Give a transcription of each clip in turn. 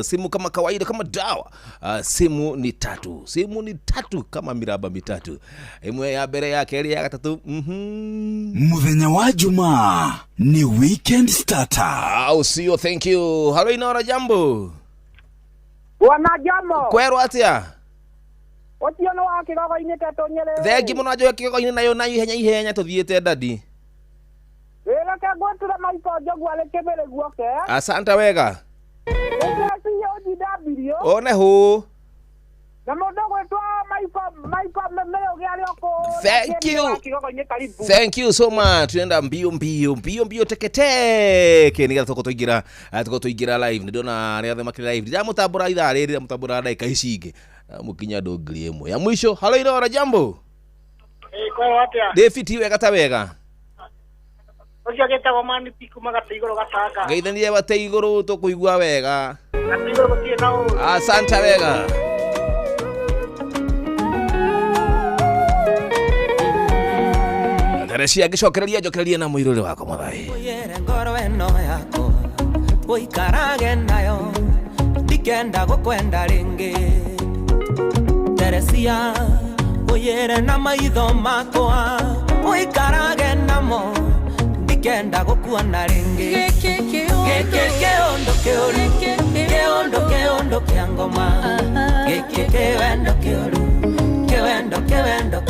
simu kama kawaida kama dawa. Simu ni tatu kama miraba mitatu. Imwe ya mbere ya keri ya gatatu. Muthenya wa Jumaa ni weekend starter. Au sio? Thank you. Halo Inora, jambo. Wana jambo. Kwero atia? Otieno wa kigogo ine tatonyele. Thegi muno jo kigogo ine nayo ihenya tuthiete dadi. Wega ka gotira maiko jogu ale kebere guoke. Asante wega. Esi yo didabirio. One hu. Na modogo twa maiko mmeo gyali oko. Thank you so much. Tuenda mbio teketeke niga tukotoigira live. Ndona ria thema kile live. Jamu tabura idare ria mutabura dakika icinge. Mukinya ndogri emwe. Ya mwisho, halo Inora, jambo. Kwa watia. Defiti wega ta wega. Oja geta wa mani piku magata igoro gataka. Geithanie bate igoro to kuigua wega. Igoro batie nao. Asante wega. Teresia gicokereria na muirure wako mwathai. Oyere ngoro eno yako uikarage nayo dikenda gukwenda ringi. Teresia oyere na maitho makwa uikarage namo dikenda gukuona ringi. Keondo kia ngoma kewendo keoru kewendo kewendo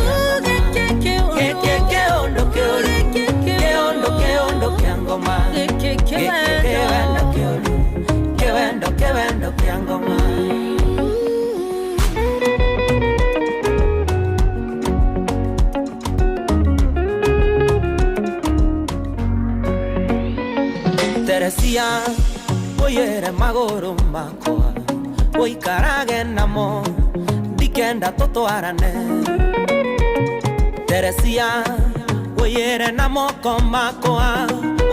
keondo kia ngoma kewendo kia ngoma. Teresia oyere magoro makwa oikarage namo dikenda totwarane. Teresia oyere namo komakwa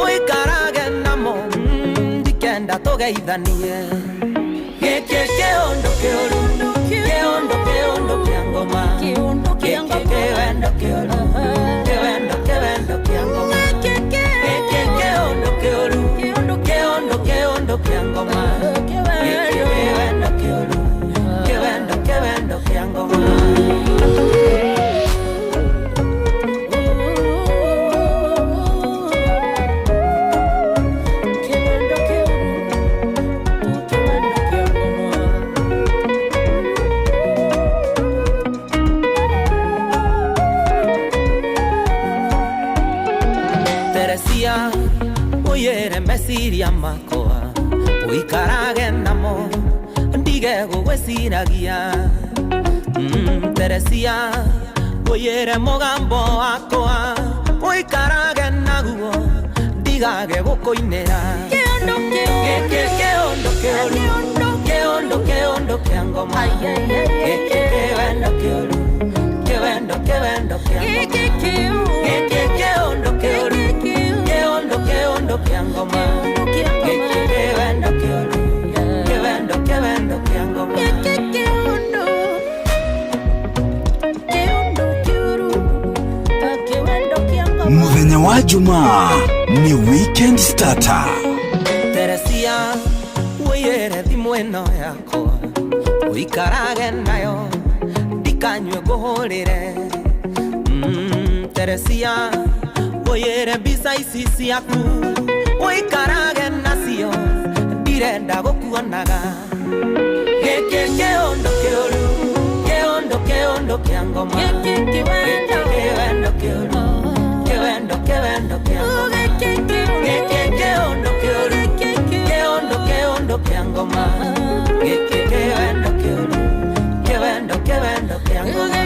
oikarage namo dikenda togeithanie. Keondo kia ngoma kewendo keoru kewendo kia ngoma keondo kia ngoma kewendo kia ngoma. Teresia oyere mesiria makoa uikarage namo ndige gugweciragia. Teresia oyere mugambo wakwa uikarage naguo ndigage gukoinera. Keondo kia ngoma kewendo keoru kewendo kia ngoma keondo kia ngoma kewendo kia ngoma. Muthenya wa Jumaa ni weekend starter. Teresia oyere thimu eno yakwa uikarage nayo ndikanywe nguhurire. Teresia oyere mbica ici ciaku uikarage nacio ndirenda gukuonaga. Keondo keoru keondo kia ngoma kewendo keoru kewendo kia ngoma keondo kia ngoma kewendo keoru kewendo kia ngoma.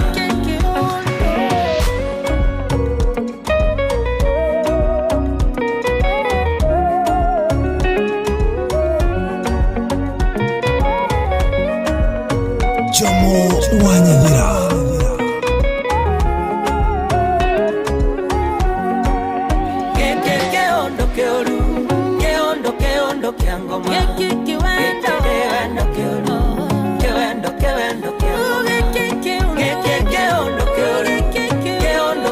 Jomo Wanyira. Keondo kia ngoma kewendo keoru kewendo kia ngoma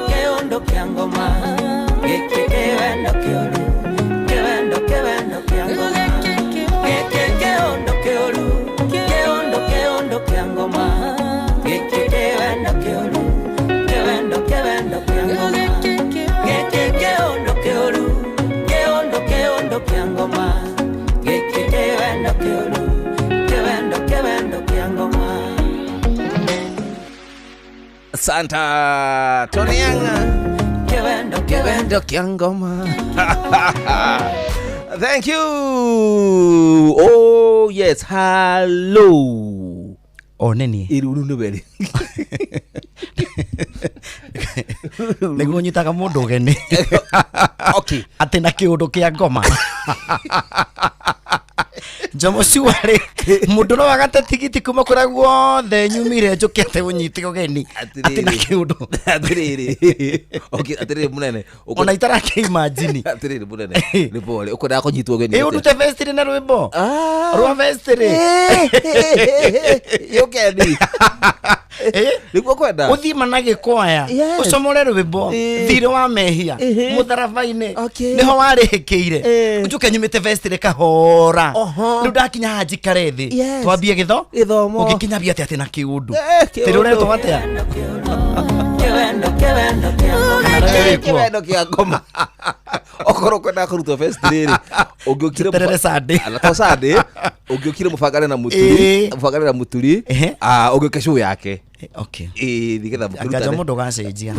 keondo kia ngoma kewendo keoru kewendo kia ngoma keondo keolo kewendo kiangoma Santa Tony Yanga kewendo kiangoma. Thank you. Oh yes, hello. Oneni Iruru nubeli. Niguo nyitaga mundu ugeni. Okay. Ati na kiundu kia ngoma. Jomo Suare mundu no agate tigiti kuma kura guothe nyumire njukete unyiti ugeni. Ati na kiundu. Atiriri. Okay, atiriri munene. Ona itara ke imagine. Atiriri munene. Ni pole. Ukoda kunyitwa ugeni. Udute vestire na rwimbo. Rwa vestire. Yokedi. Niguo kwenda. Uthima na gikwaya. Ucomore rwimbo. Thire wa mehia. Mutharabaine. Niho warihikiire. Njuke nyumite vestire kahora. Riu ndakinya haji karethi. Twambie githomo. Ugikinya bia ati na kiundu. Tiruretwo atia. kewendo kiangoma. Okoro kwenda kuruta vestire. Ugiokire terere sade. Ala sade. Ugiokire mufagane na muturi. Mufagane na muturi. Ugioke show yake. Okay. Nigetha mukuruta. Akaja mundu gacenjia.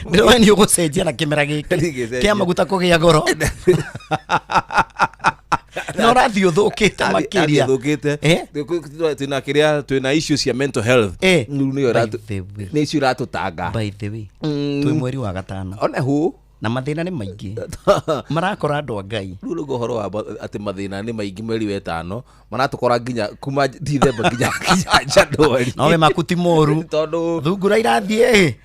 Ndiro ni ugucenjia na kimera giki. Kia maguta kugia goro. No radio thukite makiria. Tuna kiria tuna issues ya mental health. Niyo ratu. Ni issue ratu tanga. By the way. Twi mweri wa gatano. Ona hu na mathina ni maingi. Marakora andu Ngai. Riu rugo horo wa ati mathina ni maingi mweri wetano. Maratukora nginya kuma December nginya January. Nawe makuti moru. Tondu thungura irathie.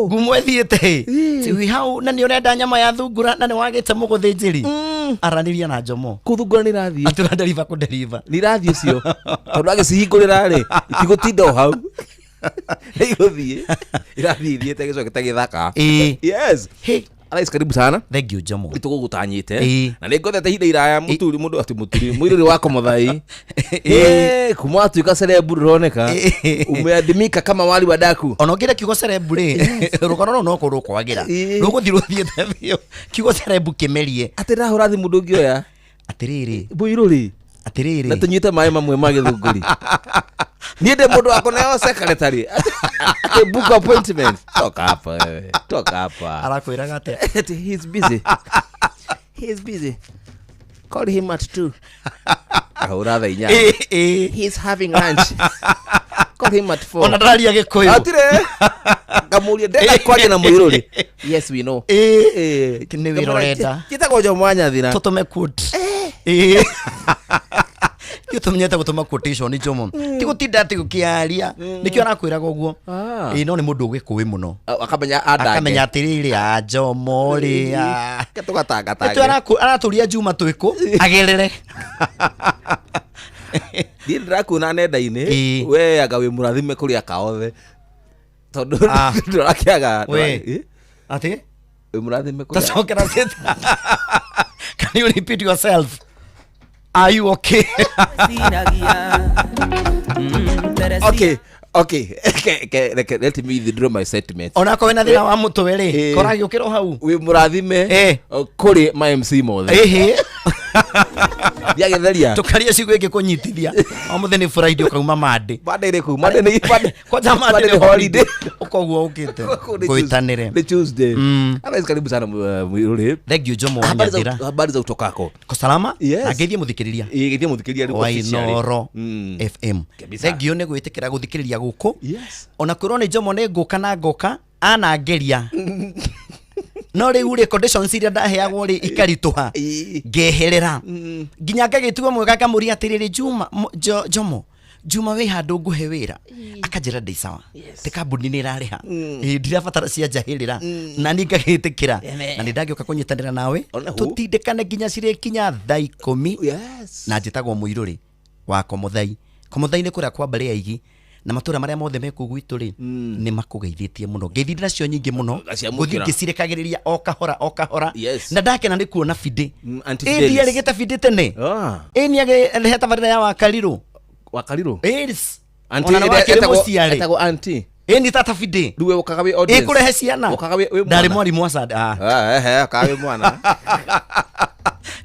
Ngumo ethiete. Siwi hau na ni urenda nyama ya thungura na ni wagite muguthinjiri. Araniria na Jomo. Kuthungura ni rathie. Atura deliver ku deliver. Ni rathie cio. Tondu agicihingurira ri itigutinda hau. Iguthie. Irathie thiete gicokete githaka. Yes. Hey. Alais, karibu sana. Thank you Jomo. Itugugutanyite. Na ningothete hinda iraya muturi mundu ati muturi mwiruri wako muthai. Kuma tuika celeb roneka. Umeadimika kama wali wa daku. Ona ngira kigo celeb ri. Rukono no ko rukwagira. Ruguthiro thiete thio. Kigo celeb kimerie. Ati rahura thi mundu ngioya. Atiriri. Buiruri. Atiriri. Na tunyite mai mamwe magithunguri. Niende mundu wako nayo secretary. Ati book appointment. Toka hapa. Arakwira gate. He's busy. He's busy. Call him at 2. Ahura inya. He's having lunch. Call him at 4. Ona ndaria gikuyu. Atire. Kamuria ndenda kwaje na muiruri. Yes we know. Ni wiroreta. Kitako jo mwanya thina. Tutume quote. Tumenyeta gutuma quotation ni Jomo. Tigutinda ati gukiaria. Nikio arakwiraga uguo. No ni mundu ugikuwi muno. Akamenya adage. Akamenya atiriri a Jomo ri. Ketugatanga. Tu araturia Juma twiku agerere. Ndira kuna nenda-ini we aga we murathime kuria kaothe. Tondu ndurakiaga. We. Ati? We murathime kuria. Tacokera seta. Can you repeat yourself? Are you okay? Okay. Let me withdraw my statement. Ona ko wena thina wa mutwe ri. Koragi ukiro hau. We murathime kuri my MC mothe. Ndiagetheria. Tukaria cigo iki kunyitithia. O muthe ni Friday ukauma Monday. Monday ni ku. Monday ni kwanza Monday ni holiday. Ukoguo ukite. Goitanire. Ni Tuesday. Alais, karibu sana mwiruri. Thank you Jomo Wanyathira. Habari za utokako. Ko salama? Yes. Ageithie muthikiriria. Geithie muthikiriria ri officially. Wainoro FM. Thank you ni gwitikira guthikiriria guku. Yes. Ona kwirwo ni Jomo ni nguka na ngoka ana ngeria. No riu ri conditions iria ndaheagwo ri ikarituha ngeherera nginya ngagituo mwega kamuria atiriri Juma we handu nguhe wira akanjira ndei sawa te kambuni ni rariha ndirabatara cia njahirira na ni ngagitikira na ni ndagioka kunyitanira nawe tutindikane nginya cire kinya thaa 10 na njitagwo muiruri wa Komuthai ni kuria kwa mbere aigi na matura maria mothe meku gwitu ri ni makugeithitie muno ngeithindira cio nyingi muno guthi ngicirekagiriria o kahora na ndakena ni kuona bidi ĩni arigĩte bidi tene ĩni ariheta barira ya Wakariro yes etagwo auntie ĩni tata bidi ruwe ukagawe audience ikurehe ciana ukagawe ndari mwarimu wa sad akawe mwana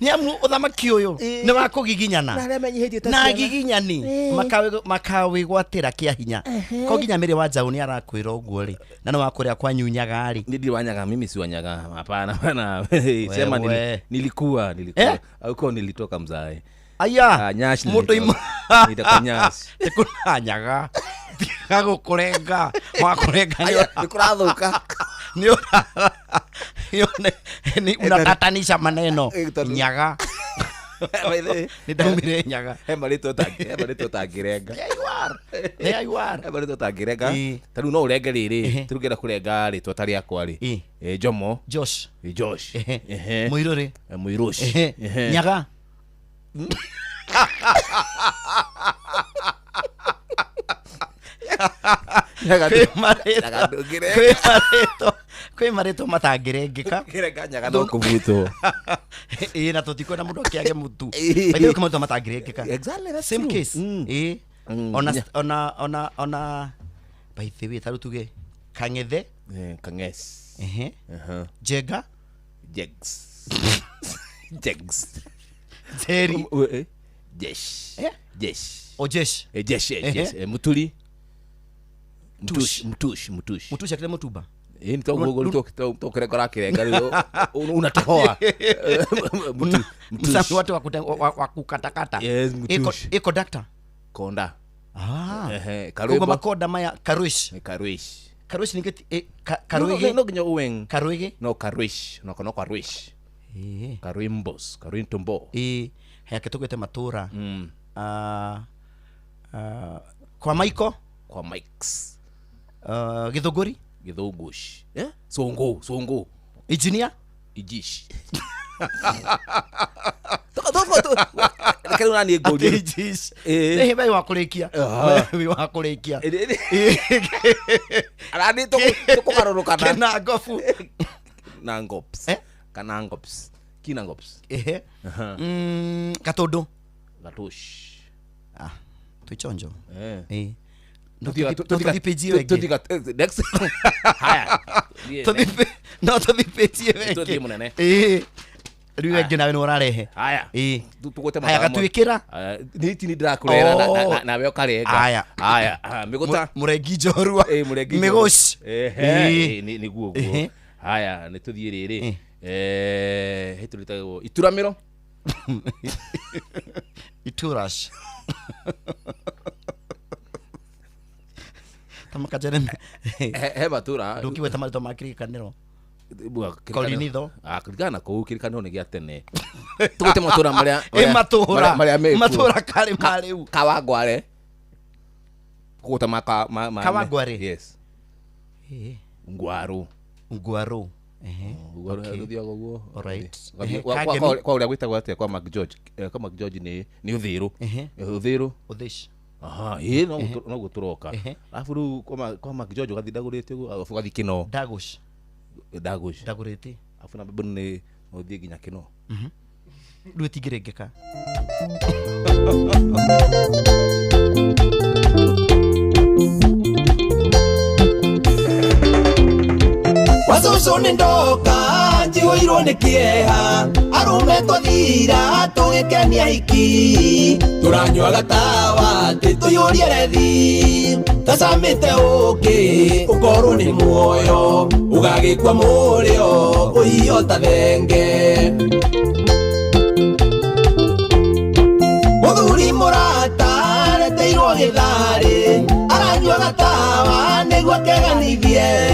Ni amu uthamaki uyu ni wa kugiginyana. Na remenyihitie ta Na giginyani makawe gwatira kia hinya. Ko ginya mire wa Njaũ ni arakwira uguo ri. Na no wakuria kwa nyunyaga ri. Ndidi wanyaga mimi si wanyaga. Hapana bana. Sema nilikuwa. Au nilitoka mzae. Aya. Nyashi. Muto ima. Nitakanyasi. Tekunanyaga. Gago kurenga. Wa kurenga ni. Nikurathuka. Ni unatatanisha maneno. Nyaga. Nitamire nyaga. Marito tagirenga. There you are. Marito tagirenga. Tanu no urenge riri. Turugera kurenga ri twatari akwa ri. Jomo. Josh. Josh. Muiruri. Muirush. Nyaga. Kwe marito matangirengeka. Kirenga nyaga no kubuto. Na tutikwenda mundu akiage mutu. Baidhi kama mtu matangirengeka. Exactly, that's same true. case. Ona by the way tarutuge Kangethe. Kanges. Jega. Jegs. Jegs. Zeri. Jesh. Jesh. Ojesh. Jesh. Mutuli. Mutush. Mutush akile mutuba. Ni to kora kirenga unatohoa. Msami watu wa kukatakata. Yes, mutush. Eko doctor. Konda. Karuibo makoda maya karuish. Karuish ni kiti karuige. No ginyo uweng. Karuige. No karuish. No karuish. Karuimbos, karuintombo. Haya kitugete matura. Kwa Maiko. Kwa Mikes. Githuguri. Githugush. Songo. Engineer. Ijish. Toko. Kero nani egodi. Ijish. Bai wakurekia. Bai wakurekia. Arani toko karorokana. Kena gofu. Nangops. Kanangops. Kinangops. Katodo. Gatush. Tuichonjo. Tudipeji next. Haya. Tudipeji weke. Tudi munene. Riwe gina no rarehe. Haya. Tugote haya gatuikira. Niti ni ndakurera na we karenga. Haya. Miguta. Muregi jorua. Muregi. Megosh. Ni guo. Haya, ni tuthie riri. Hituritago ituramiro. Iturash. Tamakajene. Batura. Nduki weta marito makiri kanero. Kolinitho. Kurigana ko ukirikaniro ni giatene. Tugote matura maria. Matura kale mariu. Kawagware. Kugota Kawagware. Yes. Ngwaru. Ngwaru thuthiaga guo. Alright. Kwa uria gwitagwo atia kwa Mark George. Kwa Mark George ni uthiru. Uthiru. Uthish. No guturoka. Alafu ru kwa Mark George ugathindagurite guo ugathi kino. Dagush. Dagurite. Alafu na bebe ni uthie ginya kino. Ru tigirengeka. Wazuzu ni ndoka njihoirwo ni kieha arume twathira tugikenia hiki turanywa gatawa tituyurie rethi tacamite uki ukorwo ni muoyo ugagikwa murio uhiyo ta thenge muthuri murata reteirwo githari aranywa gatawa niguo keganithie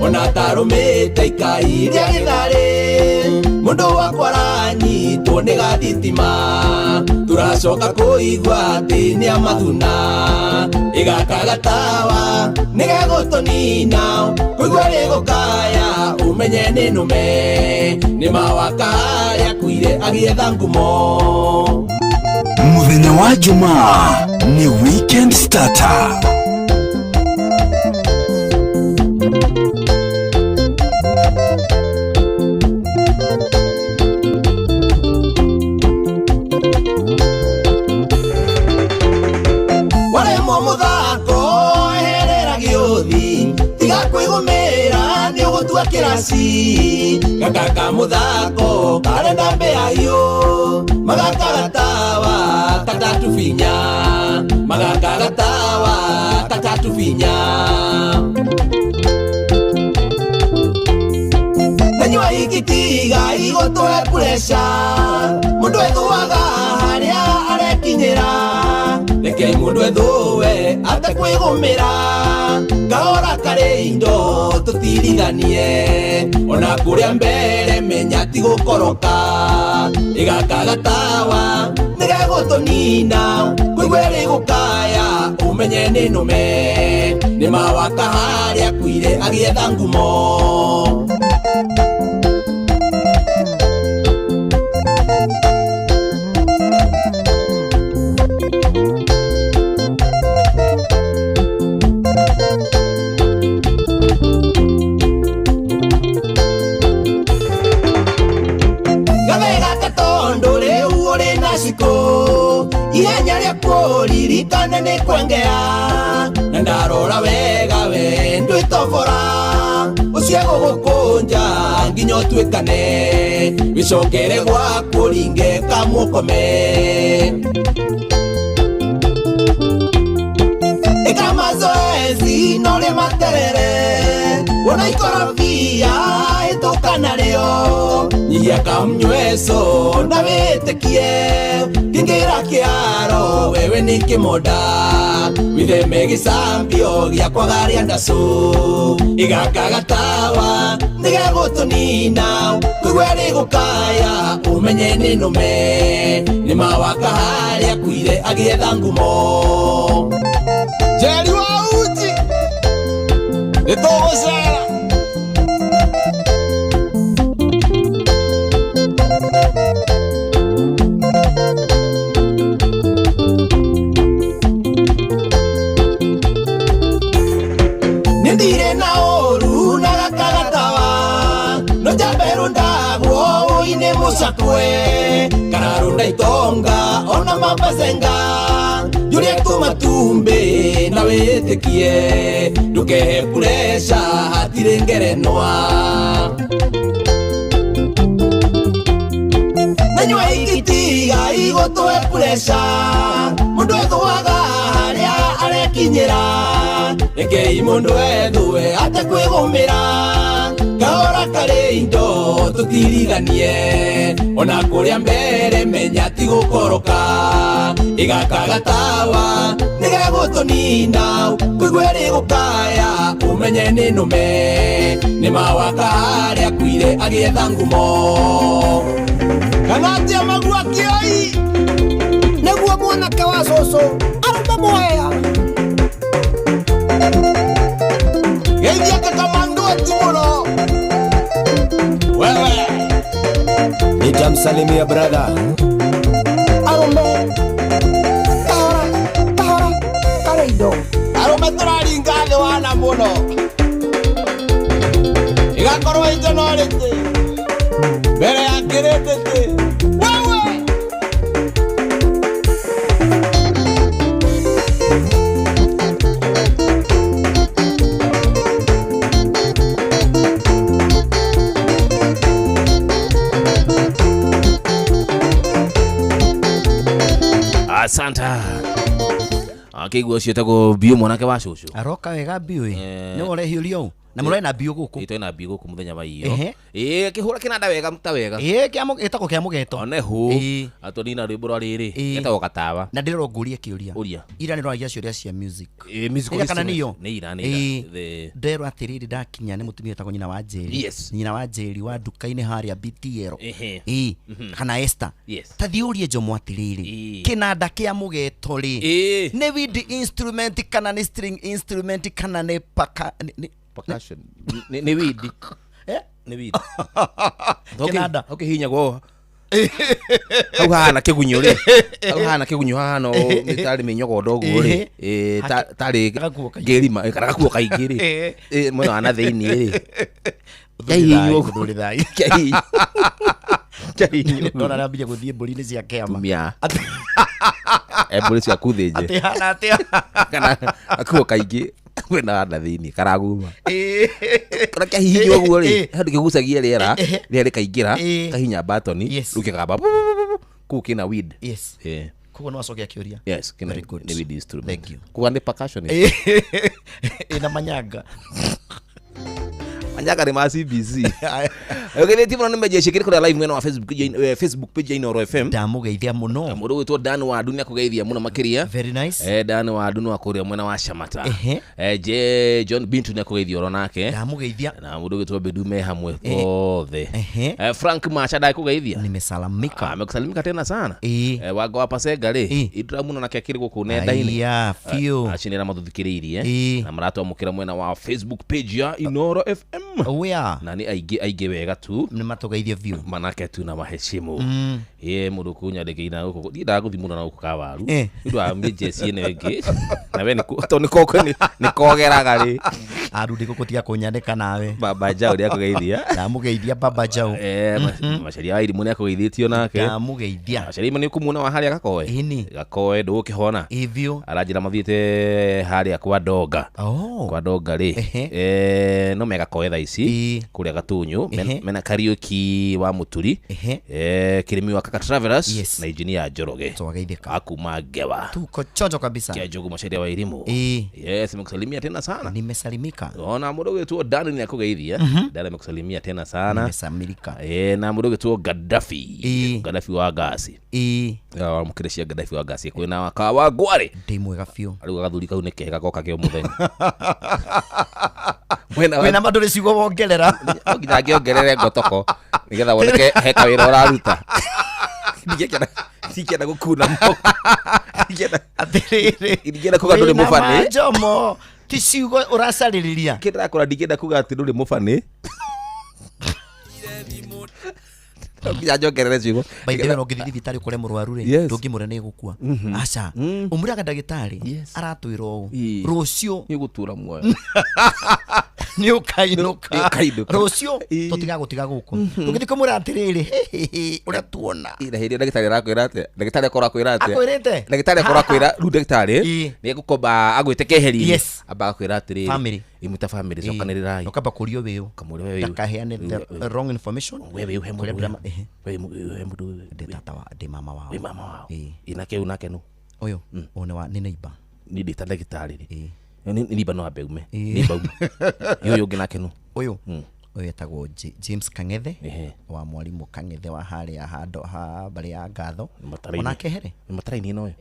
ona tarumite ikai ria githari mundu wakwa aranyitwo ni gathitima turacoka kuigua ati ni amathuna igaka gatawa ni gegutunina kuigua rigukaya umenye ni nume ni mawaka aria kuire agietha ngumo muthenya wa Jumaa ni weekend starter. muthako eherera giuthi tiga kwigumira ni ugutu gatua kirasi gakaka muthako karenda mbeayo magaka gatawa katatu finya magaka gatawa katatu finya Nanywa ikitiga igotwe pressure mundu ethuaga haria arekinyira reke mundu ethuwe atakwigumira kahora kare indo tutirithanie ona kuria mbere menya ti gukoroka igaka gatawa nigegutunina kwigweri gukaya umenye ni nume ni mawaka haria kwire agietha ngumo ihenya rĩa kũririkana nĩ kwengea na ndarora wega we ndwĩtobora ũcio gũgũkũnja nginya ũtuĩkane wĩcokere gwaku ringe kamũkome ĩka mazoezi nore materere wona ikorobia ĩtũka narĩo nyihia kamnyweso na wĩtĩkie kĩngĩra kĩaro wewe nĩ kĩmonda wĩtheme gĩcambio gĩa kwagaria ndacũ igaka gatawa nĩgegũtũnina kwĩgwa rĩgũkaya ũmenye nĩ nũme nĩ mawaka harĩa kwire agĩetha ngumo Jerry wa uji nĩtũgũcera Nindire na oru na gakagatawa no jamberu ndagwo uine musakwe kararunda itonga ona mabazenga yuri kumatumbe na wetikie duke kulesha hatire ngerenwa Nanywa ikitiga igotwe kulesha mundu ethuaga haria arekinyira Rekei mundu ethuwe atakwigumira kahora kare indo tutirithanie ona kuria mbere menya ti gukoroka igaka gatawa nigegutunina kwigweri gukaya umenye ni nume ni mawaka haria kwire agietha ngumo kanatia magua kioi neguo mwanake wa coco arumbe moya Geithia kakamando atimuno wewe nitamsalimia brother Arumbe tahora kareido Arumbe turaringa thĩ wana muno igakorwo ijonorĩte mbere ya kĩrĩndĩte wewe Santa akigwa cietagwo bio mwanake wa cucu aroka wega bio ni urehiurio na murena na bio guku itena bio guku muthenya wa iyo kihura kinanda wega muta wega kiamo etako kia mugeto one hu atonina rwimbo rwa riri etagwo gatawa na ndiro nguria kiuria uria ira ni rwagia ciuria cia music music kana niyo ni ira the ndero atiriri ndakinya ni mutumia etagwo nyina wa Njeri nyina wa Njeri wa duka-ini haria BTL kana Esther tathiurie njomo atiriri kinanda kia mugeto ri ni wind instrument kana ni string instrument kana ni percussion ni weed ni weed kinanda hinya go au hana kigunyo ri au hana kigunyo hano ni tari minyogo ndogo ri tari ngerima kana gakuo kaingĩ ri mwana ana thĩinĩ ri Kaihinyo ndũrithai Kaihinyo ndona rambia gũthiĩ mbũri-inĩ cia kĩama mia mbũri cia kuthĩnje atĩ hana atĩa kana akuo kaingĩ Wena anda thini karaguma. Kana kahihinyo guo ri. Handu kigucagia riera, riera kaingira, kahinya button, ukigamba. Kukina weed. Yes. Kuko no asokia kiuria. Yes, kina ni weed instrument. Thank you. Kuko ni percussion. Ina manyaga. Manyaga ni ma CBC. Okay, timu na meje shikiri kuri live mwena wa Facebook page ya Inoro FM. Ndamugeithia muno. Mundu witwo Dan wa Dunia kugeithia muno makiria. Very nice. Dan wa Dunia wa kuria mwena wa Shamata. Je John Bintu ne kugeithia ro nake. Ndamugeithia. Na mundu witwo Bedume hamwe othe. Frank Macha dai kugeithia. Nimesalamika. Amekusalimika tena sana. Wago hapa Sega ri. Idra muno na kiakiri guku nenda-ini. Fio. Achinira mathuthikiriirie. Na maratu amukira mwena wa Facebook page ya Inoro FM. Oya. Na ni aige wega tu. Ni matugeithia view. Manake tu na maheshimu. Mundu kunyandikina guku. Ndida guthimuna na guku kawaru. Ndu amije ciene wengi. Na we ni koko ni kogeraga ri. Arundi guku tiga kunyandika nawe. Baba Jao ria kugeithia. Ndamugeithia Baba Jao. Macharia iri mune kugeithitio nake. Ndamugeithia. Macharia mune kumuna wa haria gakoe. Gakoe ndukihona. Ivyo. Arajira mathiite haria kwa Doga. Kwa Doga ri. No mega koe tha ici kuria Gatunyu mena Kariuki wa Muturi. Kirimi wa Kaka Travelers na engineer Njoroge. Twageithika. Akuma Gewa. Tuko chocho kabisa. Kia Jogo Macharia wa elimu. Yes, nimekusalimia tena sana. Nimesalimika. Ona mundu wetwo Dan ni akugeithia. Dan nimekusalimia tena sana. Nimesalimika. Na mundu wetwo Gaddafi. Gaddafi wa Gasi. Ya mukireshia Gaddafi wa Gasi kwina wakawa Gware. Ndimwega fio. Ari gathuri kau neke gakoka kio muthenya. Wena madore cigo wongerera. Nginya ngiongerere ngotoko nigetha woneke heka wira uraruta. Nigekena gukuna mo. Atiriri. Nigekena kuga nduri mufani. Jomo. Ticiugo uracariria. Kira kora ndigenda kuga ati nduri mufani. Nginya njongerere ciugo. Baithira no ngithii thibitari kure murwaru ri ndungimure ni gukua. Aca. Umuraga ndagitari aratwira uu. Rucio ni gutura muoyo. Ni ukainuka. Rucio tutiga gutiga guku. Tugithi kumura atiriri. Uria tuona. Ira hindi ndagitari arakwira ati. Ndagitari akora kwira ati. Akwirite. Ndagitari akora kwira ru ndagitari. Ni gukomba agwite keheri. Aba kwira atiri. Family. Imuta family cokanirirai. Ukamba kurio wiu. Kamuri wiu. Ndakaheane the wrong information. Wewe mundu de tata wa de mama wao. We mama wao. Inake unake nu. Oyo. One wa ni neighbor. Ni ndita ndagitari ri. Ni neighbor no abeume. Neighbor. Yo nginake nu. Oyo. Oyo etagwo James Kangethe wa mwalimu Kangethe wa haria hando ha bari ya ngatho. Onake here. Mataraini no.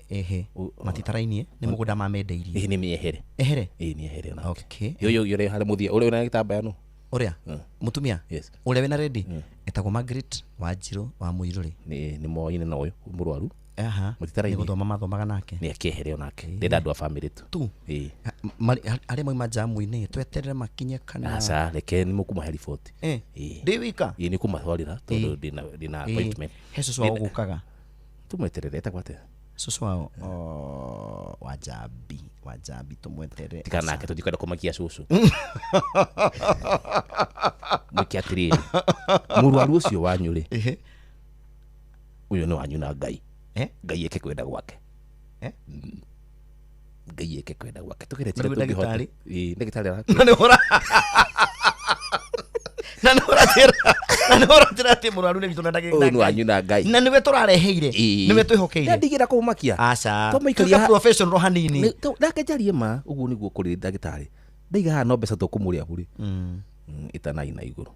Matitarainie ni mugunda mamendeirie. Ni miehere. Ehere. Ni ehere ona. Okay. Yo yore hale muthia. Ule una gitamba no. Uria mutumia ule wena ready etagwo Margaret Wanjiru wa Muiruri ni moine no uyu murwaru mutitaraini guthoma mathomaga nake ni akehere onake ndenda andu a family tu ari moima jamu-ini tweterere makinye kana aca reke ni mukuma report ndi wika ni kumatwarira tondu dina appointment heso wa gukaga tumweterere etagwo ate susu wao wajabi tumweterere tikana nake tutikada kumakia susu mukiatiriri murwaru ucio wanyu ri uyu ni wanyu na Ngai Ngai eke kwenda gwake Ngai eke kwenda gwake tukire tira tungihota ndagitari Nanora tira ati murwaru ni bitona ndagitari uyu ni wanyu na Ngai na niwe turareheire niwe twihokeire ndigira kumakia aca tomaikaria professional hanini ndake jarie ma uguo niguo kuri ndagitari ndaiga no mbeca tukumuria buri itana ina iguru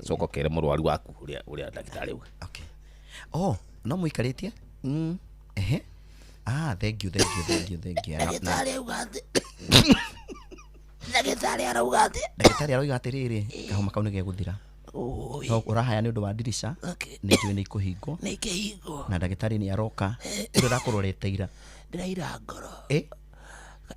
soka kere murwaru waku uria ndagitari uga okay no muikaritie thank you ndagitari arauga atiriri kahoma kau nige guthira urahaya ni undu wa dirisha ni njui ni ikuhingo na ndagitari ni aroka ndira kuroreteira ndiraira ngoro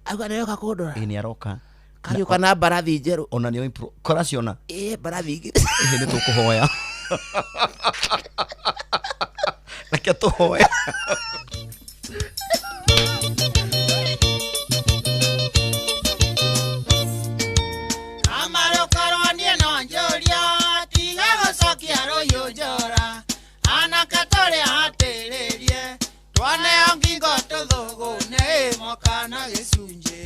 auga nioka kundora ni aroka kariuka na barathi njeru ona ni koraciona barathi ingĩ ni tukuhoya reke tuhoya amaro karwanie no njoria tiga gocokia royo njora anakatore atĩrĩrie twane ongingo tũthũgũne mokana gĩcunjĩ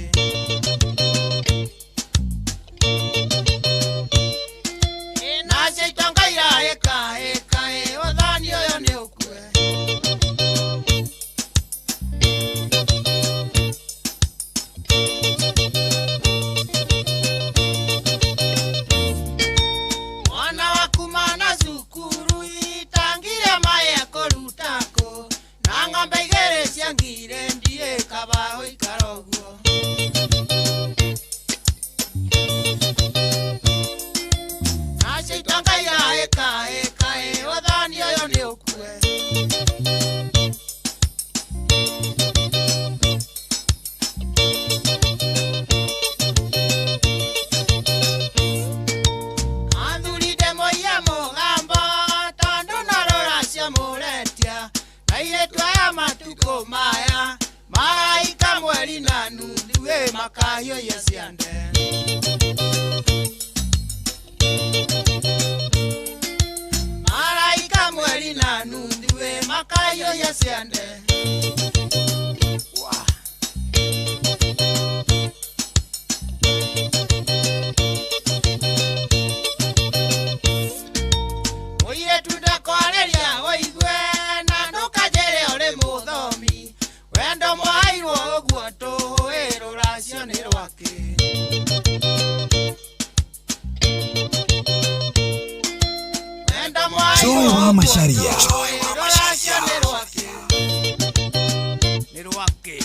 Malaika mweri na nundiwe makayo ya siande. Oye tudakoreria oigwe na ndukajere ore muthomi. Wendo mwairwo uguo tuwiro racio ni rwake. Wendo mwairwo Joy wa Macharia. racio ni rwake. Ni rwake.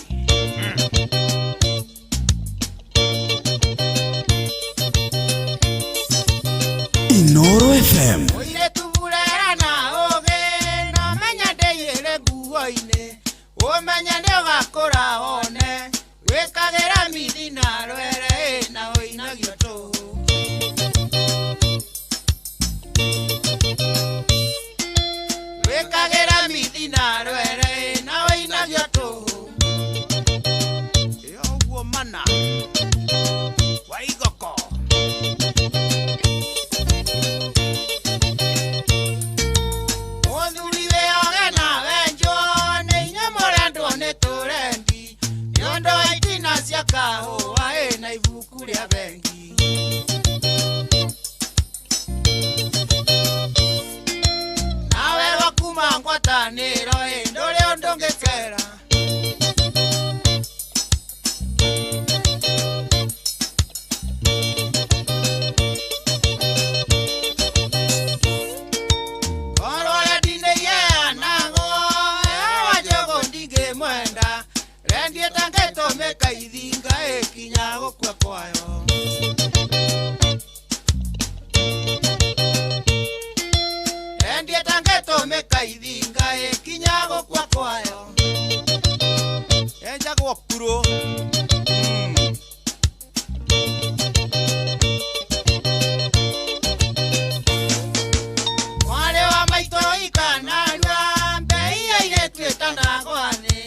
Inoro FM. Oire tuvurera na oge na menya ndeire nguo-ini. Umenya nĩ ũgakũra one wĩkagĩra mithi na rwere na ũinagio tũhũ. Wĩkagĩra mithi na rwere na ũinagio tũhũ. Ũguo mana wa igoko. Mũthuri wĩoge na wenjwo nĩ inya mũrendwo nĩ tũrendi. Nĩũndũ wa itina cia kahũa na ibuku rĩa bengi. Nawe wakuma ngwatanĩro ndũrĩ ũndũ ũngĩkera. Korore ndinĩiye anago ewa njogo ndingĩmwenda. Rendie tangĩtũmĩka ithinga ĩkinya gũkua kwayo. Rendie tangĩtũmĩka ithinga ĩkinya gũkua kwayo. Enjagwo kuro. Mwarĩ wa maitũ ikanarua mbei ya airĩtu ĩtanagwane.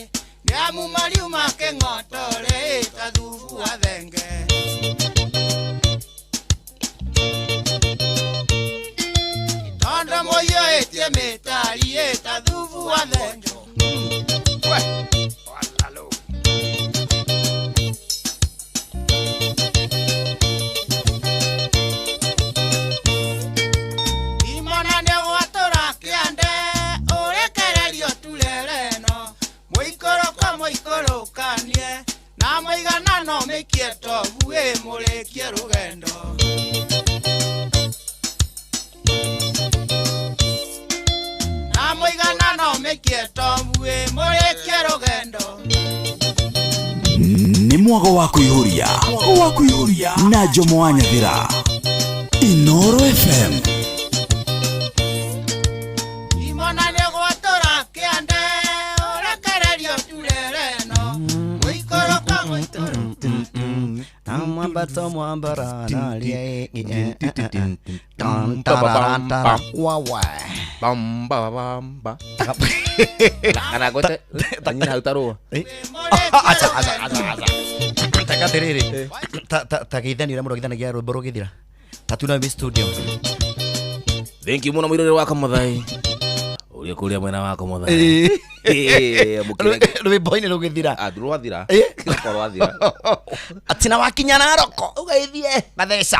Nĩamu mariu make ng'otore ta thubu wa thenge. Tondũ mũiyũĩtie mĩtari ta thubu wa thenge. Imona nĩ gwatũra kĩande ũrekererio turereno. Mũikũrũka mũikũrũkanie na mũiganano mĩikie tobu mũrĩkie rũgendo. Na mũiganano mĩikie tobu mũrĩkie rũgendo. Ni mwago wa kuihuria. Na Jomo wa Nyathira. Inoro FM. Imona nĩ gwatũra kĩande ũrekererio turereno. Mũikũrũka Amwambato mwambara nalie wawa Bamba bamba. Kana gote tanyina hautaro. takatiriri tageithanira muno githanagia rwimbo rugithira tatuna mi studio. Thank you muno mwirore wako muthai. Uri kuria mwena wako muthai. Rwimbo ini rugithira Ndurwathira. Korwathira. atina wakinya na roko ugeithie gatheca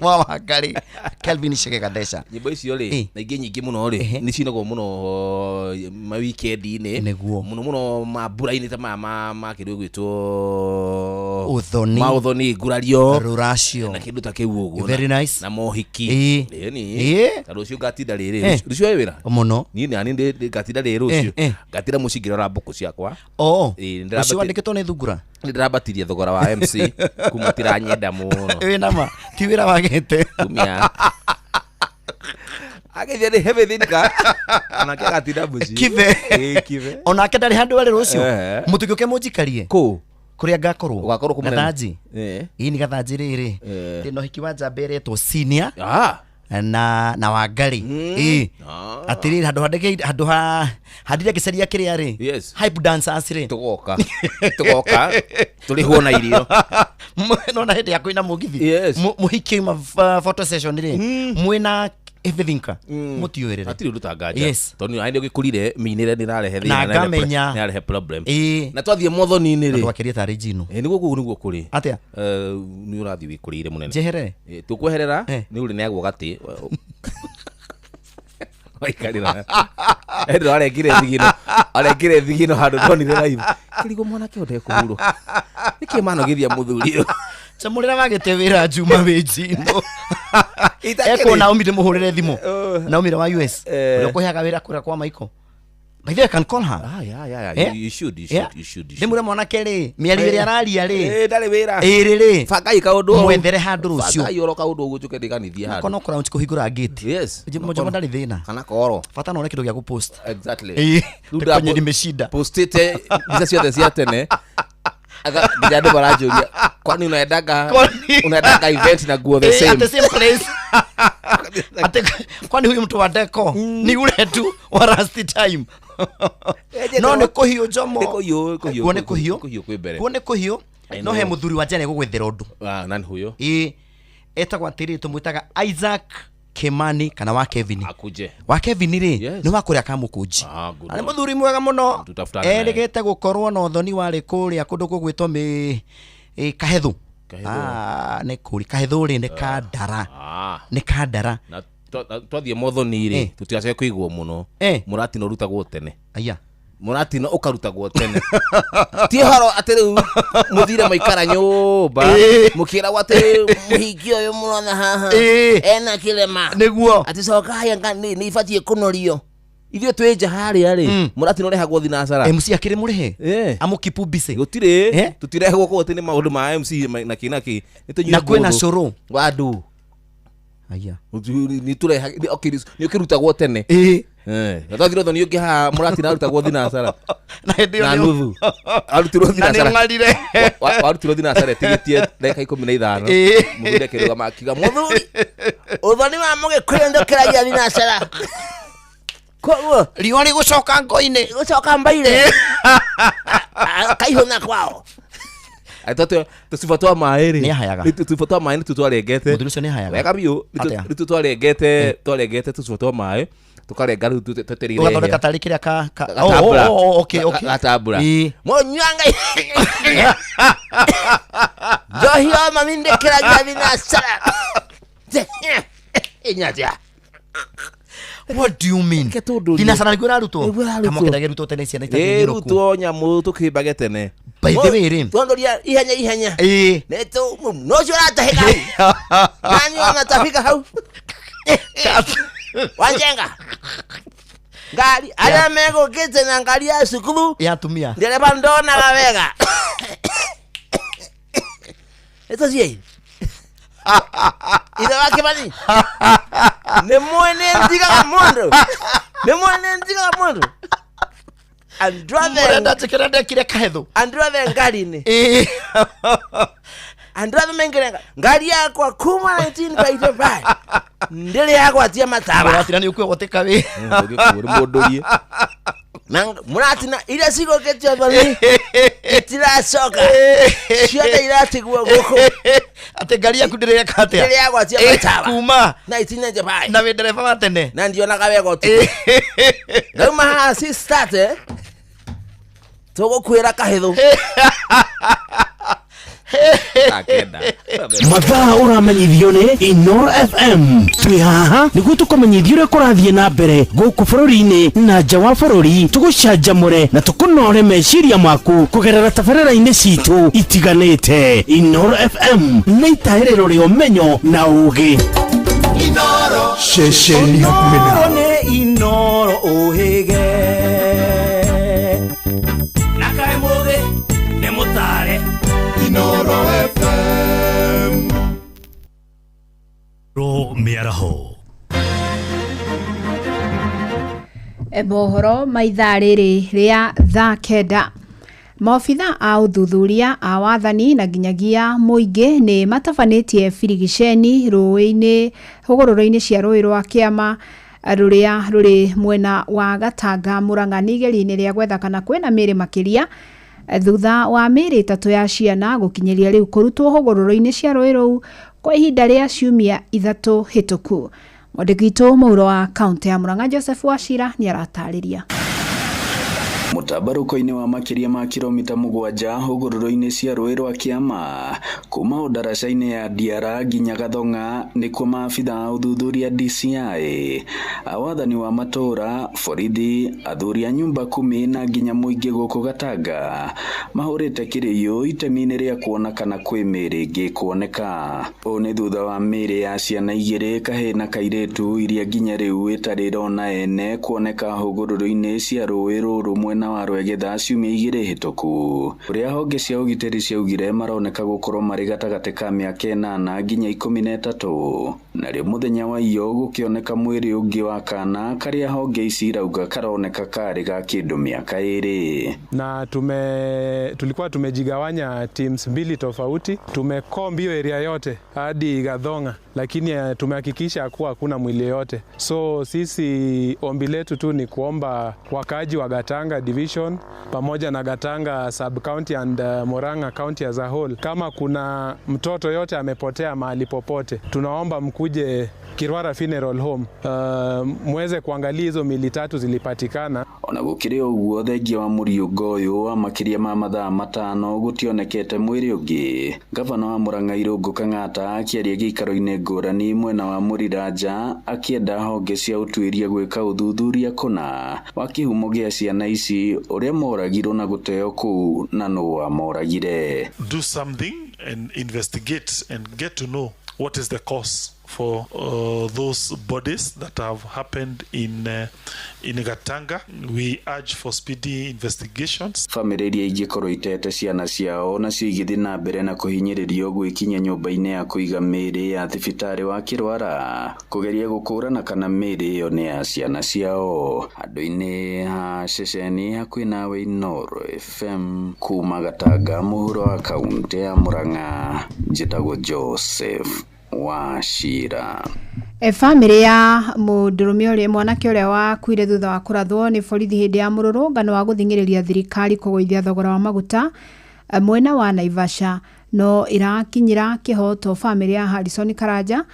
mwa ngari Kelvin Shege gatheca. Nyimbo icio ri na ingĩ nyingĩ muno ri nĩ cinagwo muno ma weekend-inĩ Nĩguo. muno mambura-inĩ ta ma kĩndũ gwĩtwo Ũthoni. maũthoni ngurario Ruracio. na kĩndũ ta kĩu ũguo Very nice. na mohiki Ĩĩ. ĩni ta rũciũ ngatinda rĩrĩ rũciũ wĩ wĩra Muno. niĩ nani ngatinda rĩrĩ rũciũ Eh. ngatira mũciĩ ngĩrora mbũkũ ciakwa Oh. Ĩĩ, Ucio wandĩkĩtwo nĩ thungura. nĩndĩrabatirie thogora wa MC kuma tiranyenda muno Wĩna ma ti wĩra wagĩte. kumia agithia nĩ heavy thinka anake agatinda mũciĩ Kithe. kive Onake ndarĩ handũ arĩ rũciũ. Eh. Mũtũgĩũke mũnjikarie. kũ Kũrĩa ngakorwo. Ũgakorwo kũ mũnene? Gathanji. Eh. Ĩĩ nĩ gathanji rĩrĩ. Eh. Ndĩna ũhiki wa njamba ĩretwo Senior. Ah, na Wangari atiri handu handire giceria kiria ri hype dancers ri tugoka tuli huona irio no na hindi ya kuina mugithi muhiki ma photo session ri mwina everything mutioerere atiri rutanganja toni ainde gikurire minire nirarehe thina na rehe problem na twathie mothoni ni ri twakeria tari jino niguo kuri atia ni urathi wikurire munene jehere tukweherera ni uri negwo gati waikarira endo arekire thigino handu tonire live kirigo mwana kionde kuhuro niki mano githia muthuri chamurira magete wira juma wejino eko na umire muhurire thimo na umire wa US ukoheaga wira kura kwa Michael. By the way, I can call her. Yeah. You should. Demura mwana kere miari ri araria ri ndari wira ri fakai kaundu mwethere handu rucio fakai oro kaundu ugucuke ndikanithia handu kono kora kuhingura gate yes mojo ndari thina kana koro fata no kitu gya ku post exactly kwenye nimeshida postite biza ciothe cia tene aga bijado barajuria kwani unaendaga event na guo the same at the same place ate kwani huyu mtu wa deco ni ule tu wa last time no ne kuhiyo jomo kuone kuhiyo no he muthuri wa jane gugwethera undu nani huyo etagwa tiri tumwitaga Isaac Kimani kana wa Kevin akuje wa Kevin ri ni wa kuria kamukunji ani muthuri mwega muno erigete gukorwo na uthoni wari kuria kundu kugwitwo Kahethu ne kuri Kahethu ri ne Kandara na twathie mothoni ri tutiace kuigwo muno murati no rutagwo tene aya murati no ukarutagwo tene ti haro atiru muthire maikara nyumba mukira wate muhigio yo murona haha ena kilema niguo ati soka haya ni ifatie kunorio ithio tweja haria ri murati no rehagwo thinacara MC akiri murihe amukipu bise gutire tutirehagwo ko tene maundu ma MC na kinaki na kwena coro wadu aya ni tureha okay ni ukirutagwo tene Ngathathiro thoni ungi ha murati na rutagwo thinacara na nuthu arutirwo thinacara arutirwo thinacara tigitie ndeka 15 muthire kiruga makiga muthuri uthoni wa mugikwendokeragia thinacara koguo rioni gucoka ngoine gucoka mbaire kaihona kwao atoto tusifatwa maeri ni hayaga tusifatwa maeri tutwarengete muthuri ni hayaga wega biu tutwarengete tusifatwa maeri tukarenga riu tuterire wa thondeka tari kiria ka okay gatabura monyanga johio maminde kiragia thinacara inyatia. What do you mean? Thinacara niguo raruto kama kenda geruto tene ciana itakinyiro ku ruto nyamu tukimbage tene by the way rim tondoria ihenya neto no jora tahika nani wanatafika hau wanjenga ngari ala mego kete na ngari ya sukulu ya tumia ndereba ndona gawega eto sie ida wakibani ne mwene ndiga mondo Androve ndatekerenda kire Kahethu Androve ngari ni Androve mengerenga ngari yako kuma 1985 ndele yako atia mataba muratina ni ukwe goteka we uri mundorie muratina ile siko ketio bani itira soka shida irati guko ate ngari yaku ndire yakate ndele yako atia mataba kuma 1995 na wendereva watene na ndio nakawego tu Roma ha si start togo kwera Kahethu akenda mathaa uramenyithio ni Inoro FM twi haha niguo tukumenyithio uria kurathie na mbere guku bururi-ini na nja wa bururi tugucanjamure na tukunore meciria maku kugerera tabarĩra-inĩ citu itiganĩte. Inoro FM nĩ itaĩrĩro rĩa ũmenyo na ũũgĩ. Inoro ceceni hakuhĩ nawe nĩ Inoro ũhĩge na kaĩ mũthĩ nĩ mũtare Inoro FM ro miaraho mohoro ma ithaa rĩrĩ rĩa thaa kenda Maobitha a uthuthuria a wathani na nginyagia muingi ni matabanĩtie birigiceni rũĩ-inĩ hũgũrũrũ-inĩ cia rũĩ rwa Kĩama rũrĩa rũrĩ mwena wa Gatanga Murang'a igeri-inĩ rĩa gwetha kana kwĩna mĩĩrĩ makĩria thutha wa mĩĩrĩ 3 ya ciana gũkinyĩria rĩu kũrutwo hũgũrũrũ-inĩ cia rũĩ rũu kwa ihinda rĩa ciumia 3 hĩtũku. Mwandĩki witũ mũhuro wa kaunti ya Murang'a Joseph Wachira nĩ aratarĩria. Mutabaruko-inĩ wa makĩria ma kilomita 7 hũgũrũrũ-inĩ cia rũĩ rwa Kĩama kuma ũdaraca-inĩ ya Diara nginya Gathonga nĩkuo maabitha a ũthuthuria DCI awathani wa matũra borithi athuri a nyumba 10 na nginya mũingĩ gũkũ Gatanga mahũrĩte kĩrĩyo itemi-inĩ rĩa kuona kana kwĩ mĩĩrĩ ĩngĩ kuoneka. Ũũ nĩ thutha wa mĩĩrĩ ya ciana 2 kahĩĩ na kairĩtu iria nginya rĩu ĩtarĩ rona ene kuoneka hũgũrũrũ-inĩ cia rũĩ rũrũ na wa Rwegetha ciumia 2 hĩtũku. Ũrĩa honge cia ũgitĩri ciaugire maroneka gũkorwo marĩ gatagatĩ ka mĩaka 8 nginya 13. Narĩo mũthenya wa iyo gũkĩoneka mwĩrĩ ũngĩ wa kana karĩa honge ici irauga karoneka karĩ ga kĩndũ mĩaka 2. Na tulikuwa tumejigawanya teams 2 tofauti. Tumekombi area yote hadi Gathonga, lakini tumehakikisha kuwa hakuna mwili yote. So sisi ombi letu tu ni kuomba wakaji wa Gatanga division pamoja na Gatanga sub county and Murang'a county as a whole, kama kuna mtoto yote amepotea mahali popote, tunaomba mkuje Kirwara Funeral Home muweze kuangalia hizo mili 3 zilipatikana. Ona gũkĩrĩ ũguo thengia wa mũriũngo ũyũ wa makĩria ma mathaa 5 gũtionekete mwĩrĩ ũngĩ. Gavana wa Murang'a Irũngũ Kang'ata akĩaria gĩikaro-inĩ ngũrani mwena wa Mũriranja akĩenda honge cia ũtuĩria gwĩka ũthuthuria kũna wa kĩhumo gĩa ciana ici ũrĩa moragirwo na gũteo kũu na nũũ wamoragire. Do something and investigate and get to know what is the cause for those bodies that have happened in Gatanga. We urge for speedy investigations. Family iria ingĩkorwo itete ciana ciao nacio igĩthiĩ na mbere na kũhinyĩrĩrio gwĩkinya nyũmba-inĩ ya kũiga mĩĩrĩ ya thibitarĩ wa Kirwara kũgeria gũkũrana kana mĩĩrĩ ĩyo nĩ ya ciana ciao. Handũ-inĩ ha ceceni hakuhĩ nawe Inooro FM kuma Gatanga mũhuro wa kaunti ya Murang'a njĩtagwo Joseph Wachira. Family ya mũndũrũme ũrĩa mwanake ũrĩa wakuire thutha wa kũrathwo nĩ borithi hĩndĩ ya mũrũrũngano wa gũthingĩrĩria thirikari kũgũithia thogora wa maguta mwena wa Naivasha no irakinyira kĩhoto. Family ya Harrison Karanja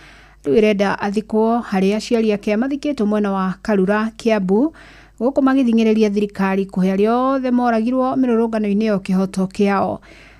rĩu ĩrenda athikwo harĩa aciari ake mathikĩtwo mwena wa Karura Kiambu gũkũ magĩthingĩrĩria thirikari kũhe arĩa othe moragirwo mĩrũrũngano-inĩ yo kĩhoto kĩao.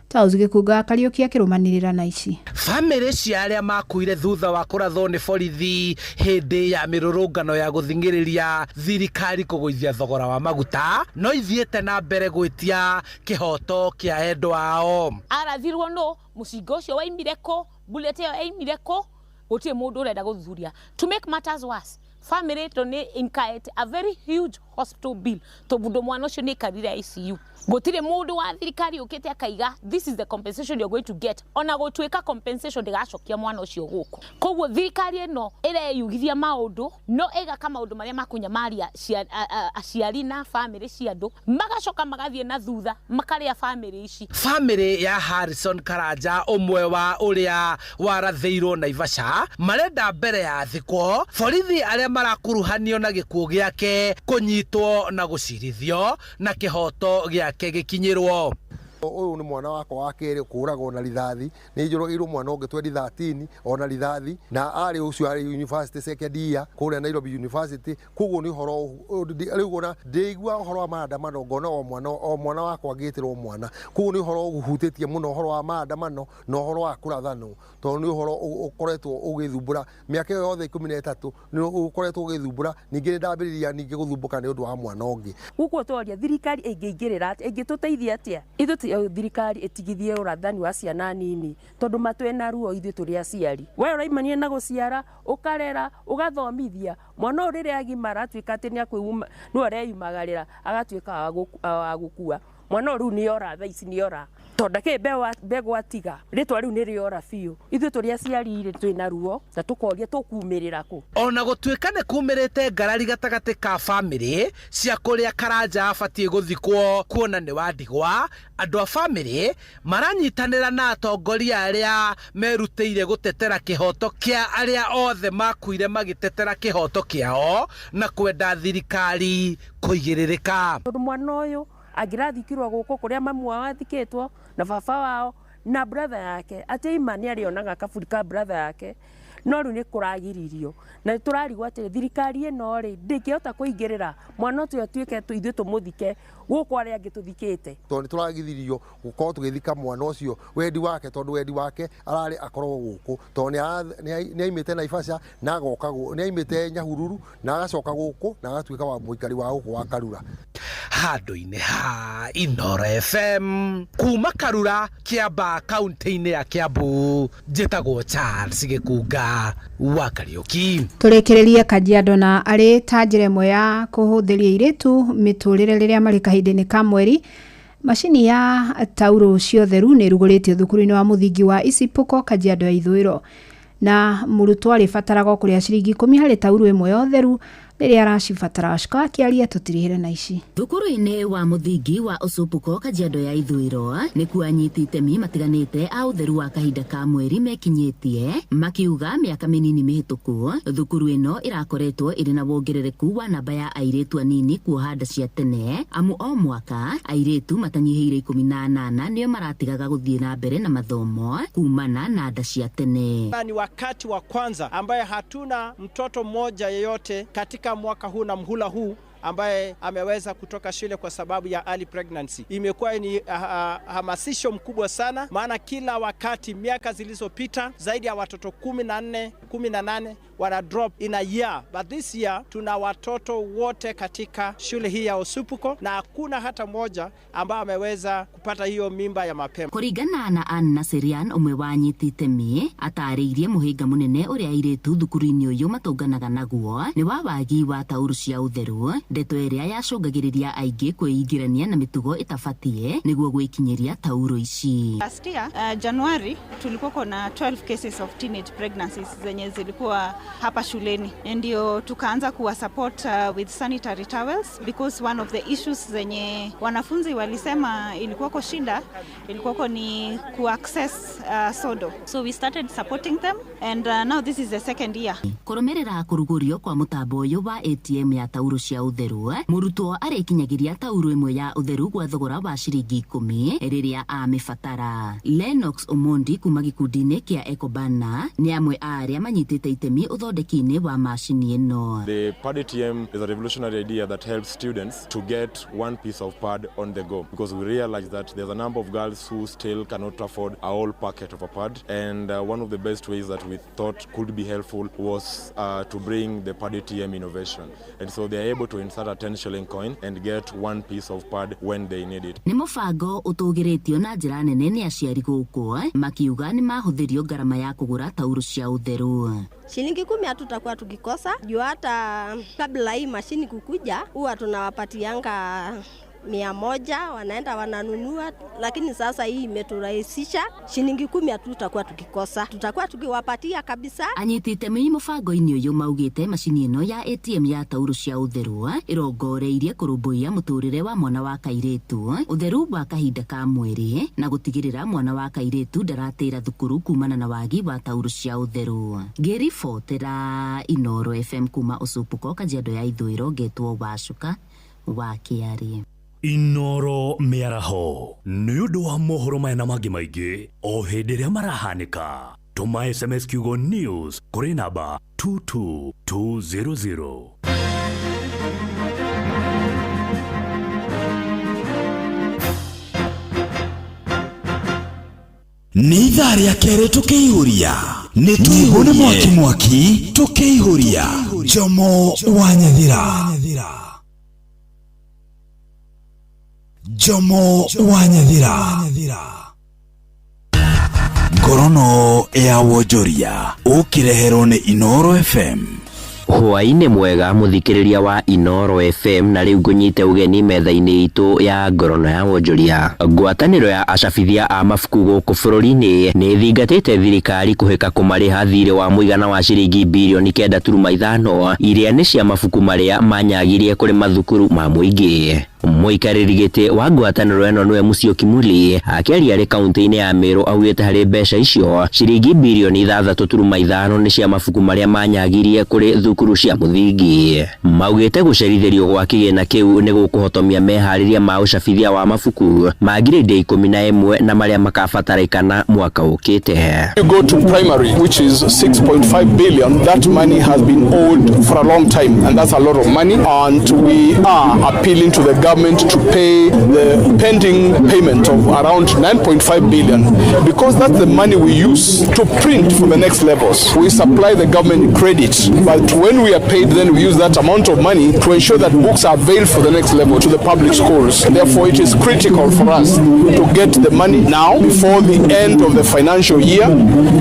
Tauzigĩkunga Kariuki akĩrũmanĩrĩra na ici. Family cia arĩa makuire thutha wa kũrathwo nĩ borithi hĩndĩ ya mĩrũrũngano ya gũthingĩrĩria thirikari kũgũithia thogora wa maguta no ithiĩte na mbere gwĩtia kĩhoto kĩa endwa ao. Arathirwo no mũcinga ũcio waimire kũ, bullet ĩyo yaimire kũ, gũtirĩ mũndũ ũrenda gũthuthuria. To make matters worse, family to nĩ incurred a very huge hospital bill to mũndũ mwana ũcio nĩ karire ICU. Gũtirĩ mũndũ wa thirikari ũkĩte akaiga this is the compensation you're going to get. Ona gũtuĩka compensation ndĩgacokia mwana ũcio gũkũ. Koguo thirikari ĩno ĩreyugithia maũndũ no ĩgaka maũndũ marĩa makunyamaria aciari na family cia andũ magacoka magathiĩ na thutha makarĩa family ici. Family ya Harrison Karanja ũmwe wa ũrĩa warathĩirwo Naivasha marenda mbere ya thikwo borithi arĩa marakuruhanio na gĩkuũ gĩake kũnyitwo na gũcirithio na kĩhoto gĩake gĩkinyĩrwo. Ũyũ nĩ mwana wakwa wa kerĩ kũragwo na rithathi nĩ njorogirwo mwana ũngĩ 2013 ona rithathi na arĩ ũcio arĩ university second year kũrĩa Nairobi University. Koguo nĩ ũhoro rĩu ona ndĩigua ũhoro wa maandamano ngona o mwana wakwa ngĩtĩrwo mwana. Koguo nĩ ũhoro ũhutĩtie mũno ũhoro wa maandamano na ũhoro wa kũrathanwo tondũ nĩ ũhoro ũkoretwo ũgĩthumbũra mĩaka ĩyo yothe 13 nĩ ũkoretwo ũgĩthumbũra. Ningĩ ndambĩrĩria ningĩ gũthumbũka nĩ ũndũ wa mwana ũngĩ. Gũkũ twaria thirikari ĩngĩingĩrĩra ĩngĩtũteithia atĩa thirikari itigithie ũrathani wa ciana nini tondu matwena ruo ithuĩ tũrĩ aciari. We ũraimania na gũciara ũkarera ũgathomithia mwana ũrĩa agimara atuĩka atĩ nĩ areyumagarĩra agatuĩka wa gũkua. mwana ru ni ora tha ici ni ora tonda ke begwa tiga ritwa riu ni riora biu ithu turi aciari twina ruo na tukoria tukumirira ku ona gutwika ne kumirite ngarari gatagati ka family cia kuria Karanja abatie guthikwo kuona ni wandigwa andu a family maranyitanira na atongoria aria merutĩire gutetera kihoto kia aria othe makuire magitetera kihoto kiao na kwenda thirikari kuigiririka mwana uyu agirathikirwo guku kuria mamu wao athikitwo na baba wao na brother yake ati imani arionaga kaburi ka brother yake no ru ni kuragiririo na turarigwa ati thirikari eno ri ndikihota kuingirira mwana ucio atuike ithuĩ tumuthike guku aria angituthikite tondu turagithirio gukorwo tugithika mwana ucio wendi wake tondu wendi wake arari akorwo guku tondu ni aimite Naivasha na agoka ni aimite Nyahururu na agacoka guku na agatuika wa muikari wa guku wa Karura handu-inĩ ha Inooro FM kuma Karura Kiamba kaunti-inĩ ya Kiambu njĩtagwo Charles Gĩkunga wa Kariũki. Tũrĩkĩrĩrie Kajiado na arĩ ta njĩra ĩmwe ya kũhũthĩria airĩtu mĩtũrĩre rĩrĩa marĩ kahinda-inĩ ka mweri. Macini ya tauro cia ũtheru nĩ ĩrugũrĩtio thukuru-inĩ wa mũthingi wa Isipoko Kajiado ya ithũĩro, na mũrutwo arĩbataraga kũrĩa ciringi 10 harĩ tauro ĩmwe ya ũtheru rĩrĩa aracibatara. Waciko akĩaria tũtirĩhĩre na ici. Thukuru-inĩ wa mũthingi wa Isipoko Kajiado ya ithũĩro nĩkuo anyiti itemi matiganĩte a ũtheru wa kahinda ka mweri mekinyĩtie, makiuga mĩaka mĩnini mĩhĩtũku thukuru ĩno ĩrakoretwo ĩrĩ na wongerereku wa namba ya airĩtu anini kuoha nda cia tene, amu o mwaka airĩtu matanyihĩire 18 nĩo maratigaga gũthiĩ na mbere na mathomo kumana na nda cia tene. Ni wakati wa kwanza ambaye hatuna mtoto mmoja yeyote katika mwaka huu na mhula huu ambaye ameweza kutoka shule kwa sababu ya early pregnancy. Imekuwa ni hamasisho mkubwa sana, maana kila wakati miaka zilizopita zaidi ya watoto 14, 18 wana drop in a year, but this year tuna watoto wote katika shule hii ya Isipoko na hakuna hata moja ambaye ameweza kupata hiyo mimba ya mapema. Kũringana na Anna Serian umwe wa anyiti itemi atarĩirie mũhĩnga mũnene ũrĩa airĩtu thukuru-inĩ ũyũ matũnganaga naguo nĩ wa wagi wa tauro cia ũtheru, ndeto ĩrĩa yacũngagĩrĩria aingĩ kwĩingĩrania na mĩtugo ĩtabatie nĩguo gwĩkinyĩria tauro ici. Last year, January tulikuwa na 12 cases of teenage pregnancies zenye zilikuwa hapa shuleni, ndio tukaanza kuwa support with sanitary towels because one of the issues zenye wanafunzi walisema ilikuwa kwa shida ilikuwa ni ku access sodo, so we started supporting them and now this is the second year. Kũrũmĩrĩra kũrugũrio kwa mũtambo ũyũ wa ATM ya tauro cia ũtheru, mũrutwo arĩkinyagĩria tauro ĩmwe ya ũtheru gwa thogora wa ciringi 10 rĩrĩa amĩbatara. Lennox Omondi kuma gĩkundi-inĩ kĩa Ecobana nĩ amwe arĩa manyitĩte itemi uthondeki-inĩ wa macini ĩno. The pad ATM is a revolutionary idea that helps students to get one piece of pad on the go, because we realize that there's a number of girls who still cannot afford a whole packet of a pad, and one of the best ways that we thought could be helpful was to bring the pad ATM innovation, and so they're able to insert a 10 shilling coin and get one piece of pad when they need it. Nĩ mũbango ũtũgĩrĩtio na njĩra nene nĩ aciari gũkũ, makiuga nĩ mahũthĩrio ngarama ya kũgũra tauro cia ũtheru. Shilingi 10 hatutakuwa tukikosa, juu hata kabla hii mashini kukuja huwa tunawapatianga 100 wanaenda wananunua, lakini sasa hii imeturahisisha. Shilingi 10 hatutakuwa tukikosa, tutakuwa tukiwapatia kabisa. Anyiti itemi mũbango-inĩ ũyũ maugĩte macini ĩno ya ATM ya tauro cia ũtheru ĩrongoreirie kũrũmbũiya mũtũrĩre wa mwana wa kairĩtu, ũtheru wa kahinda ka mweri na gũtigĩrĩra mwana wa kairĩtu ndaratĩra thukuru kumana na wagi wa tauro cia ũtheru. Ngĩribotera Inooro FM kuma Isipoko Kajiado ya ithũĩro, ngetwo Wacuka wa Kĩarĩ. Inooro mĩaraho nĩ ũndũ wa mohoro maya na mangĩ maingĩ o hĩndĩ ĩrĩa marahanĩka. Tũma SMS kiugo news kũrĩ namba 22200. Nĩ ithaa rĩa kerĩ tũkĩihũria, nĩ twĩhũrie mwaki tũkĩihũria. Jomo wa Nyathira, Jomo wa Nyathira, ngorono ya wonjoria ũkĩreherwo nĩ Inooro FM. Hwaine mwega muthikiriria wa Inoro FM na riu ngunyite ugeni metha-ini itu ya ngorono ya wonjoria. Ngwataniro ya acabithia a mabuku guku bururi-ini ni thingatite thirikari kuhika kumariha thirĩ wa muigana wa ciringi bilioni 9.5 iria ni cia mabuku maria manyagirie kuri mathukuru ma muingi. Muikarĩri gĩtĩ wa ngwatanĩro ĩno nĩwe Musyoki Muli akĩaria arĩ kaunti-inĩ ya Meru augĩte harĩ mbeca icio ciringi bilioni 6.5 nĩ cia mabuku marĩa manyagirie kũrĩ thukuru cia mũthingi. Maugĩte gũcerithĩrio gwa kĩgĩna kĩu nĩ gũkũhotomia meharĩria ma ũcabithia wa mabuku ma grade 11 na marĩa makabatarĩkana mwaka ũkĩte. You go to primary, which is 6.5 billion. That money has been owed for a long time, and that's a lot of money. And we are appealing to the government to pay the pending payment of around 9.5 billion, because that's the money we use to print for the next levels. We supply the government credit, but when we are paid, then we use that amount of money to ensure that books are available for the next level to the public schools. Therefore, it is critical for us to get the money now before the end of the financial year,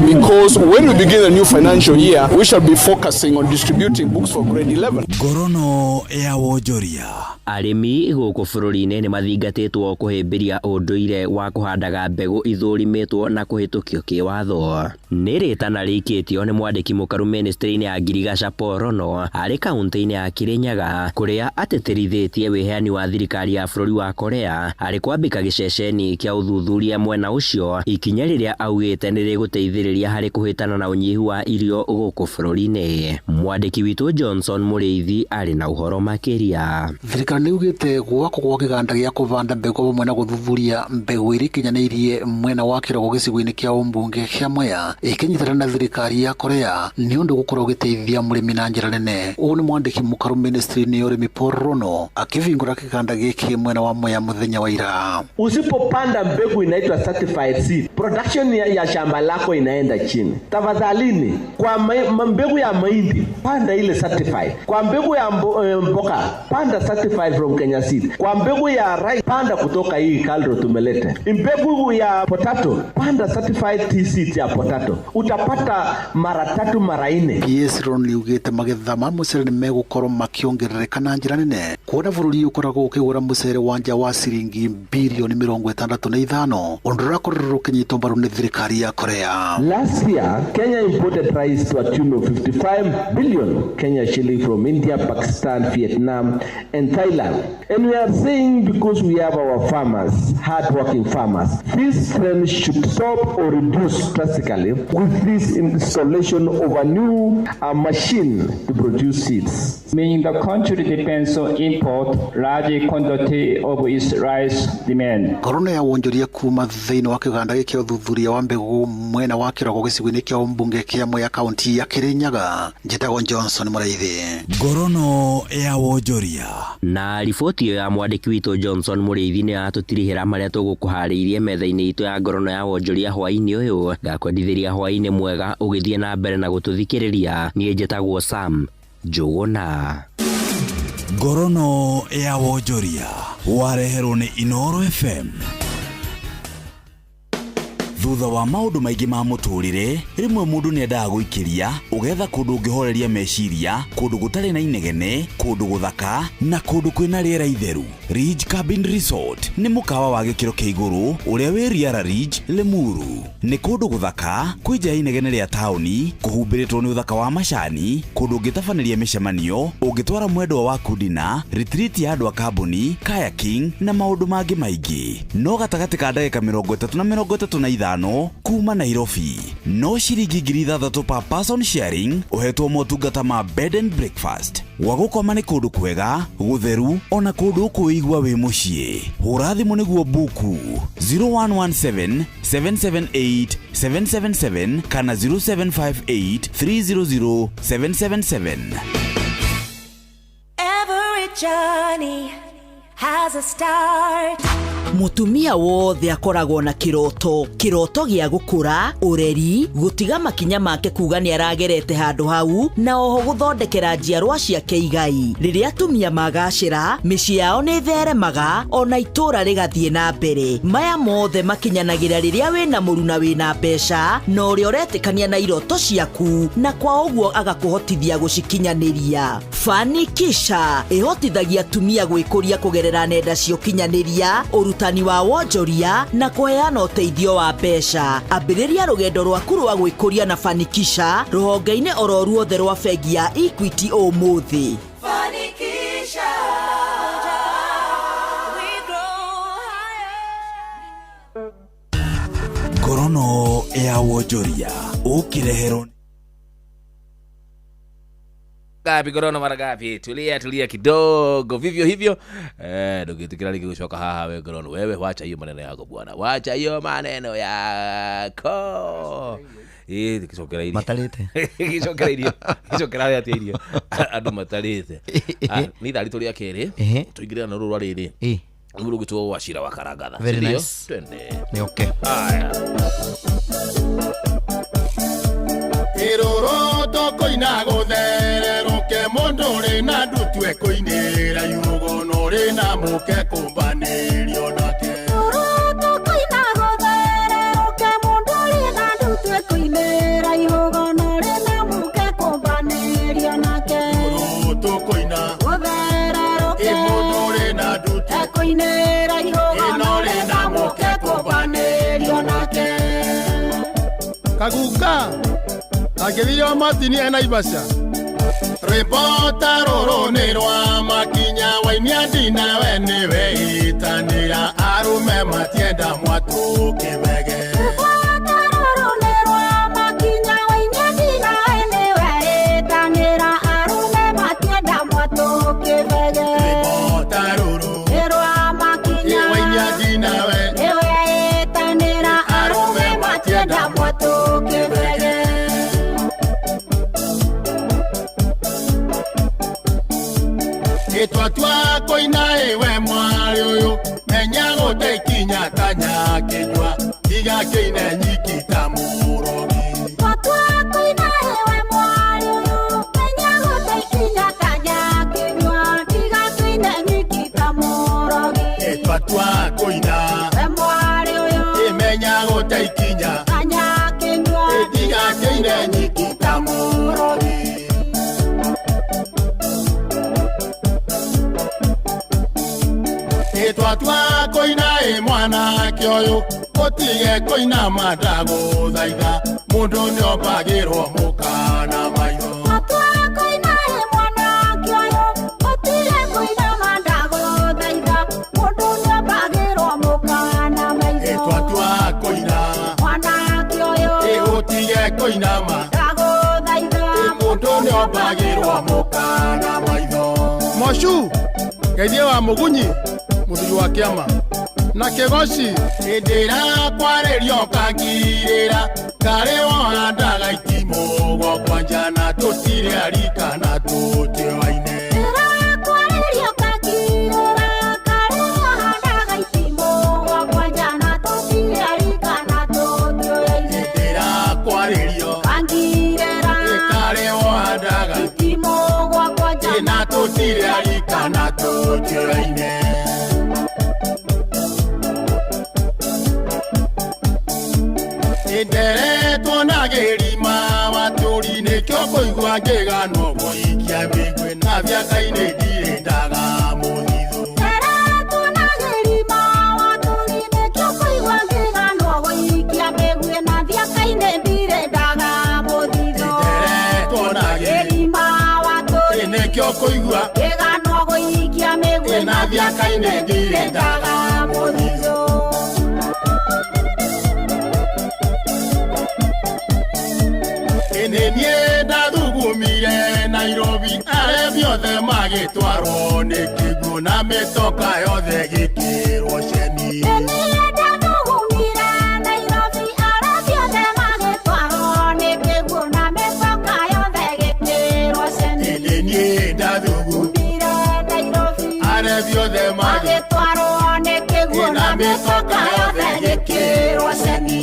because when we begin the new financial year, we shall be focusing on distributing books for grade 11. Ngorono ya wonjoria. Arĩmi gũkũ bũrũri-inĩ nĩ mathingatĩtwo kũhĩmbĩria ũndũire wa kũhandaga mbegũ ithũrimĩtwo na kũhĩtũkio kĩwatho. Nĩ rĩtana rĩikĩtio nĩ mwandĩki mũkaru ministry-inĩ ya Girigasha Paul Rono arĩ kaunti-inĩ ya Kirinyaga, kũrĩa ateterithĩtie wĩheani wa thirikari ya bũrũri wa Korea arĩ kwambĩka gĩceceni kĩa ũthuthuria mwena ũcio, ikinya rĩrĩa augĩte nĩ rĩgũteithĩrĩria harĩ kũhĩtana na ũnyihu wa irio gũkũ bũrũri-inĩ. Mwandĩki witũ Johnson Mũrĩithi arĩ na ũhoro makĩria. Thirikari nĩugĩte gwakwo gwa kĩganda gĩa kũbanda mbegũ hamwe na gũthuthuria mbegũ iria ikinyanĩirie mwena wa kĩrogo gĩcigo-inĩ kĩa ũmbunge kĩa Mwea ĩkĩnyitana na thirikari ya Korea nĩ ũndũ gũkorwo gĩteithia mũrĩmi na njĩra nene. Ũũ nĩ mwandĩki mũkaru ministry-inĩ ya ũrĩmi Paul Rono akĩvingũra kĩganda gĩkĩ mwena wa Mwea mũthenya wa ira. Usipopanda mbegu inaitwa certified seed, production ya shamba lako inaenda chini. Tafadhalini, kwa mbegu ya mahindi panda ile certified, kwa mbegu ya mboga panda certified from Kenya Seed, kwa mbegu ya rice panda kutoka hii Kaldro tumelete. Mbegu ya potato panda certified tea seed ya potato, utapata mara 3 mara 4. PS Ron liugĩte magetha ma mũcere nĩ megũkorwo makĩongerereka na njĩra nene, kuona bũrũri ũkoragwo ũkĩgũra mũcere wa nja wa ciringi bilioni 65 ũndũ ũrakorwo ũkĩnyitwo mbaru nĩ thirikari ya Korea. Last year, Kenya imported rice to a tune of 55 billion Kenya shilling from India, Pakistan, Vietnam and Thailand. And we are saying because we have our farmers, hard-working farmers, this trend should stop or reduce drastically with this installation of a new machine to produce seeds. Meaning the country depends on import large quantity of its rice demand. Korona ya wonjoria kuma thĩinĩ wa kĩganda gĩkĩ ũthuthuria wa mbegũ mwena wa kĩrogo gĩcigo-inĩ kĩa ũmbunge kĩa Mwea kaunti ya Kirinyaga. Njĩtagwo Johnson Mũrĩithi. Ngorono ya wonjoria. Na riboti ya mwandĩki witũ Johnson Mũrĩithi nĩ atũtirihĩra marĩa tũgũkũharĩirie metha-inĩ itũ ya ngorono ya wonjoria hwaĩ-inĩ ũyũ. Ngakwendithĩria hwaĩ-inĩ mwega ũgĩthiĩ na mbere na gũtũthikĩrĩria. Niĩ njĩtagwo Sam Njũgũna. Ngorono ya wonjoria wareherwo nĩ Inoro FM. Thutha wa maũndũ maingĩ ma mũtũrĩre, rĩmwe mũndũ nĩ endaga gũikĩria ũgetha kũndũ ũngĩhoreria meciria, kũndũ gũtarĩ na inegene, kũndũ gũthaka na kũndũ kwĩna rĩera itheru. Ridge Cabin Resort nĩ mũkawa wa gĩkĩro kĩa igũrũ ũrĩa wĩ Riara Ridge, Limuru. Nĩ kũndũ gũthaka kwĩ nja ya inegene rĩa taũni, kũhumbĩrĩtwo nĩ ũthaka wa macani, kũndũ ũngĩtabanĩria mĩcemanio, ũngĩtwara mwendwa waku dina, retreat ya andũ a kambuni, kayaking na maũndũ mangĩ maingĩ. No gatagatĩ ka ndagĩka 30 na 35 kuma Nairobi. No ciringi 6,000 per person sharing, uhetwo motungata ma bed and breakfast. Wagũkoma nĩ kũndũ kwega, gũtheru, ona kũndũ ũkũigua wĩ mũciĩ. Hũra thimũ nĩguo buku 0117 778 777 kana 0758 300 777. Every journey has a start. Mutumia wothe akoragwo na kiroto gĩa gũkũra, ũreri, gũtiga makinya make kuga nĩ aragerete handũ hau, na oho gũthondekera njiarwa ciake igai. Rĩrĩa atumia magacĩra, mĩciĩ yao nĩ theremaga, ona itũra rĩgathiĩ na mbere. Maya mothe makinyanagĩra rĩrĩa wĩna mũru na wĩna mbeca, na ũrĩa ũretĩkania na iroto ciaku, na kwa ũguo agakũhotithia gũcikinyanĩria. Fanikisha ĩhotithagia atumia gwĩkũria kũgerera nenda cia ũkinyanĩria, ũrutani wa wonjoria na kũheana ũteithio wa mbeca. Ambĩrĩria rũgendo rwaku rwa gwĩkũria na Fanikisha rũhonge-inĩ oro ruothe rwa bengi ya Equity ũmũthĩ. Ngorono ya wonjoria ũkĩreherwo gapi Ngorono mara gapi, tulia kidogo vivyo hivyo. Ndugitikira ligi gushoka haha we Ngorono, wewe wacha hiyo maneno yako bwana, wacha hiyo maneno yako. Kisokera irio matarite kisokera ya irio andu matarite ni thari tulia kere tuingire na ruru riri nguru gitwo washira wakarangatha ndio twende ni okay. Iroro toko inagotherero ke mondo re na dutwe koinera yugo no re na muke kumbanerio nake. Iroro toko inagotherero ke mondo re na dutwe koinera yugo no re na muke kumbanerio nake. Iroro toko inagotherero ke mondo re na dutwe koinera yugo no re na muke kumbanerio nake. Kaguka Akithio matini ena Naivasha. Reporta roro nerwa makinya wainia dina wene weitanira arume matienda mwatu kibege. Reporta roro nerwa makinya wainia dina wene weitanira arume matienda mwatu kibege. Reporta roro nerwa makinya wainia dina wene weitanira arume matienda mwatu kibege. Twa koina ewe mwari uyu menya gote kinya tanya kinywa tiga kine nyikita murogi. Twa koina ewe mwari uyu menya gote kinya tanya kinywa tiga kine nyikita murogi. Twa koina ewe mwari uyu menya gote kinya tanya kinywa tiga kine nyikita murogi. Twa koina mwana kioyo otige koina madago thaiga mundu niobagirwo mukana maitho. Twa koina mwana kioyo otige koina madago thaiga mundu niobagirwo mukana maitho. Twa koina mwana kioyo otige koina madago thaiga mundu niobagirwo mukana maitho. Moshu geithie wa mugunyi muthuri wa kiama na kegoci indira kwarerio kangirira kare wandaga itimo kwanja na tutire arika na tutioine. Indira kwarerio kangirira kare wandaga itimo kwanja na tutire arika na tutioine. Indira kwarerio kangirira kare wandaga itimo kwanja na tutire arika na tutioine. Indere tonagirima waturi nekyo koigwa ngegano goikia migwe na vyakaine ndire ndaga muthithu. Indere tonagirima waturi nekyo koigwa ngegano goikia migwe na vyakaine ndire ndaga muthithu. Indere tonagirima waturi nekyo koigwa ngegano goikia migwe na vyakaine ndire ndaga muthithu. Nienda thugumire Nairobi arebiothe magitwarwo ni kiguo na mitoka yothe gikirwo ceni. Nienda thugumire Nairobi arebiothe magitwarwo ni kiguo na mitoka yothe gikirwo ceni. Nienda thugumire Nairobi arebiothe magitwarwo ni kiguo na mĩtoka yothe gĩkĩrwo ceni.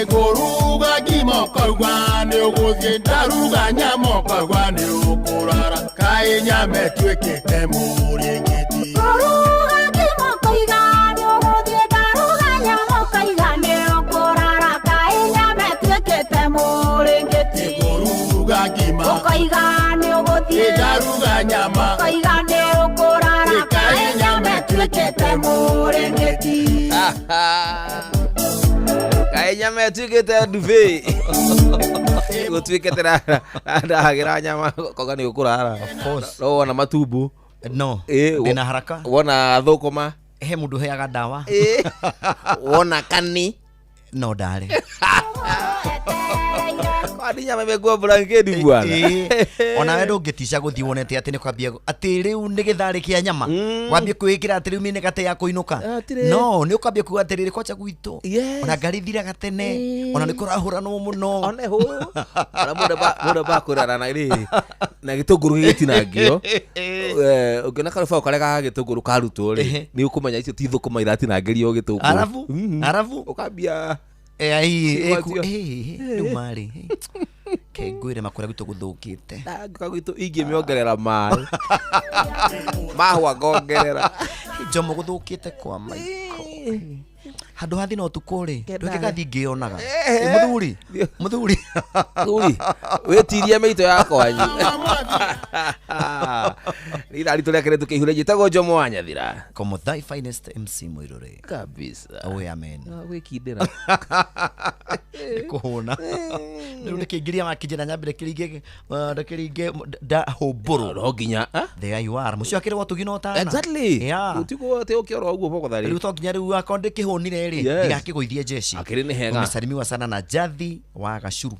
Iguruga gimokorwa nĩ ũgũthiĩ ndaruga nyamokorwa nĩ ũkũrara kaĩ nyame twĩkĩte mũrĩngĩti. Iguruga gimokoiga nĩ ũgũthiĩ ndaruga nyamokoiga nĩ ũkũrara kaĩ nyame twĩkĩte mũrĩngĩti. Iguruga gimokoiga nĩ ũgũthiĩ ndaruga nyamokoiga nĩ ũkũrara kaĩ nyame twĩkĩte mũrĩngĩti. Kaĩ nyama ĩtuĩkĩte nduve gũtuĩkĩte ndahagira nyama koga nĩ ũkũrara. No wona matumbu no ndĩna haraka. Wona thũkũma he mũndũ heaga ndawa. Wona kani no ndarĩ. Kwani nyama imekuwa blanketi bwana. Ona wewe ndũngĩtica gũthiĩ wonete atĩ nĩ kwambia atĩ rĩu nĩ gĩtharĩ kĩa nyama wambie kwĩkĩra atĩ rĩu mĩnĩ gate ya kũinũka. No nĩ ũkwambia kuuga atĩ rĩrĩ kocha gwitũ ona ngari thiraga tene ona nĩ kũrahũranwo mũno. Ona hũ ona mũndũ bakũrana na rĩrĩ na gĩtũngũrũ gĩgĩtinangio. Ũngĩona karũbaũ karĩa ga gĩtũngũrũ karutwo rĩ nĩ ũkũmenya icio ti thũkũma iratinaangĩrio gĩtũngũrũ. Arabu ũkambia rĩu marĩ ngwĩre makũrĩa gwitũ gũthũkĩte. Gwitũ ingĩmĩongerera maĩ mahũa ngongerera. Njomo gũthũkĩte kwa maiko handũ hathi no tukũrĩ ndũngĩgathi ngĩonaga. Mũthuri wĩtirie mĩito yakwa nyi rĩrari tũrĩa kĩrĩ tũkĩihũre njĩtagwo Njomo wa Nyathira como thy finest MC Mũirũrĩ kabisa. Amen. Gwĩkindĩra kũhũna rĩu nĩkĩingĩria makĩnjĩra nyambire kĩringe ndahũmbũrũ no nginya there you are mũcio akĩrĩ watũgina ũtana. Exactly ũtigwo atĩ ũkĩora ũguo boko rĩu to nginya rĩu akorwo ndĩkĩhũnire rĩ ndĩgakĩgũithie jeshi. Akĩrĩ nĩ hega umesalimiwa sana na Jathi wa Gacuru.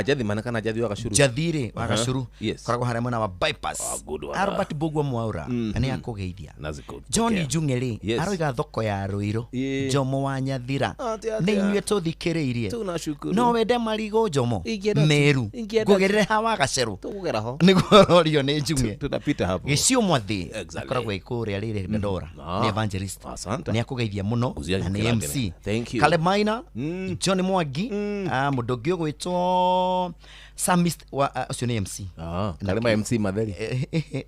Jathi manaka na Jathi wa Gacuru. Jathi rĩ wa Gacuru koragwo harĩa mwena wa bypass. Albert Bogwa Mwaura nĩ akũgeithia. John Njung'e rĩ aroiga thoko ya Rũirũ Njomo wa Nyathira nĩ inyuĩ tũthikĩrĩirie no wende marigũ Njomo Meru ngũgerere hawa Gacerũ nĩguo rorio nĩ Njung'e tunapita hapo Gĩcio Mwathi akoragwo ikũrĩa rĩrĩ Ndora nĩ evangelist nĩ akũgeithia mũno na nĩ MC. Caleb Maina John Mwangi mũndũ ũngĩ ũgwĩtwo Samist wa ũcio nĩ MC. Kalema MC Matheri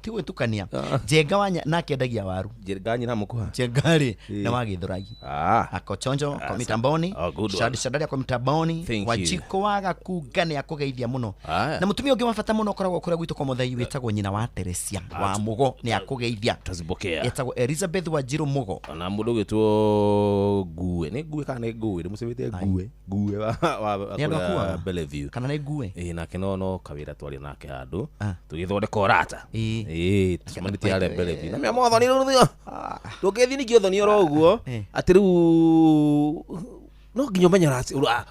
ti gwĩtukania Njenga wa nake endagia waru. Njenga nyina mũkuha Njengarĩ na wa Gĩthũragi akochonjo kwa mitamboni Shadari kwa mitamboni Wajiko wa Gakunga nĩ akũgeithia mũno na mũtumia ũngĩ wa bata mũno ũkoragwo kũrĩa gwitũ kwa Mũthai wĩtagwo nyina wa Teresia wa Mũgo nĩ akũgeithia etagwo Elizabeth Wanjiru Mũgo na mũndũ ũgĩtwo Ngue nĩ Ngue kana nĩ Ngue mũcebete Ngue wa Bellevue kana nĩ Ngue nake no kawira twari nake handu tugithondeka orata tumanite ale Bellevue na mwathani rũthio tũgethi ningĩ ũthoni oro ũguo atĩ rĩu no nginya ũmenye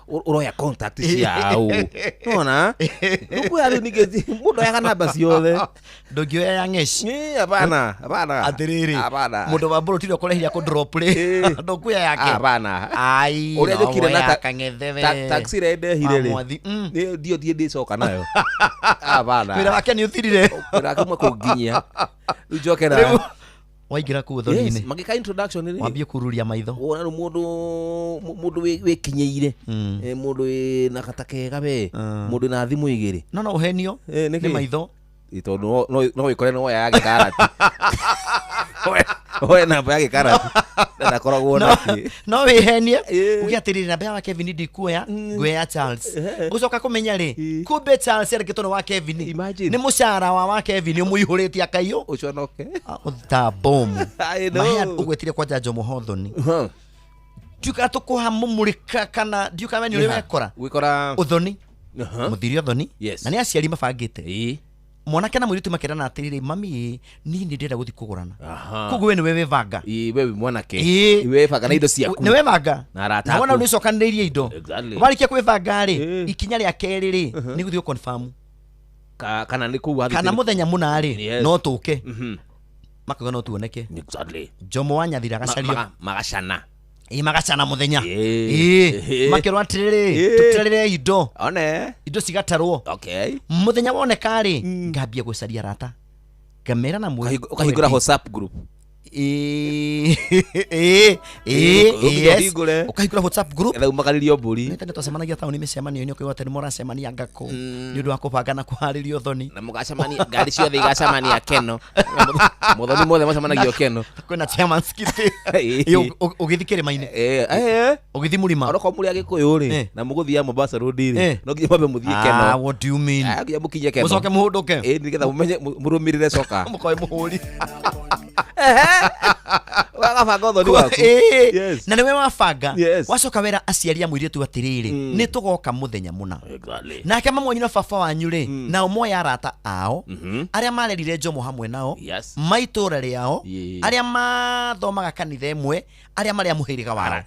ũroya contact ciao nona rũkũ ya rĩu ningĩ mũndũ yaga namba ciothe ndũngĩoya ya ng'eci hapana atĩrĩrĩ mũndũ wa mbũrũ tiro kũrehia kũ drop rĩ ndũkuya yake hapana ai ũrĩa njũkire na kang'ethe taxi rende hire rĩ ndio ndĩcoka nayo hapana wĩra wake nĩ ũthirire wĩra wake kũnginyia rĩu njoke na waingira ku thoni-inĩ magika introduction rĩ wambie kururia maitho wona mũndũ wĩkinyĩire mũndũ wĩna kata kega we mũndũ na thimũ igĩrĩ no ũhenio nĩ maitho tondũ no wĩkore no ya gĩkarati oe namba ya gĩkarati na koragwo nake no wĩhenie uge atĩrĩrĩ namba ya Kevin ndikuoya ngũoya Charles ũcoka kũmenya rĩ kumbe Charles arĩkĩtwo wa Kevin nĩ mũcara wa Kevin ũmũihũrĩtie akaiyo ũconoke ta bomu mahea ũgwetire kwa Njomo Hothoni ndiuka tũkũha mũmũrĩka kana ndiuka we nĩ ũrĩ wekora gwĩkora ũthoni mũthiri ũthoni na nĩ aciari mabangĩte mwanake na mũirĩtu makerana atĩrĩrĩ mami niĩ nĩ ndĩrenda gũthiĩ kũgũrana koguo we nĩ we wĩbanga we mwanake wĩbanga na indo ciaku nĩ wĩbanga na wona nĩ ũcokanĩrĩirie indo warĩkia kwĩbanga rĩ ikinya rĩa kerĩ rĩ nĩ gũthiĩ confirm kana nĩ kũu kana mũthenya mũna rĩ no tũke makauga no tuoneke Njomo wa Nyathira agacario magacana magacana mũthenya makĩrwo atĩrĩrĩ tũtarĩre indo indo cigatarwo mũthenya woneka rĩ ngambia gwĩcaria rata ngamera na mwe ukahingura WhatsApp group ukahingura WhatsApp group ela umagaririo mburi nĩ tene twacemanagia taũni mĩcemanio-inĩ ũkĩgwatĩ nĩ mũracemania ngako nĩ ũndũ wa kũbanga na kũharĩria ũthoni na mũgacemania ngari ciothe igacemania Keno mũthoni mothe macemanagio Keno kwĩna chairman's kiti ũgĩthi kĩrĩma-inĩ ũgĩthi mũrima oroko mũrĩ Agĩkũyũ rĩ na mũgũthiaga Mombasa road rĩ no nginya mwambe mũthiĩ Keno. What do you mean? Nginya mũkinye Keno mũcoke mũhũndũke nĩgetha mũmenye mũrũmĩrĩre coka mũkoe mũhũri wagabanga ũthoni waku na nĩwe wabanga wacoka wera aciari a mũirĩtu atĩrĩrĩ nĩ tũgoka mũthenya mũna nake mamu na baba wanyu rĩ nao moya arata ao arĩa marerire Njomo hamwe nao maitũra rĩao arĩa mathomaga kanitha ĩmwe arĩa marĩ mũhĩrĩga wao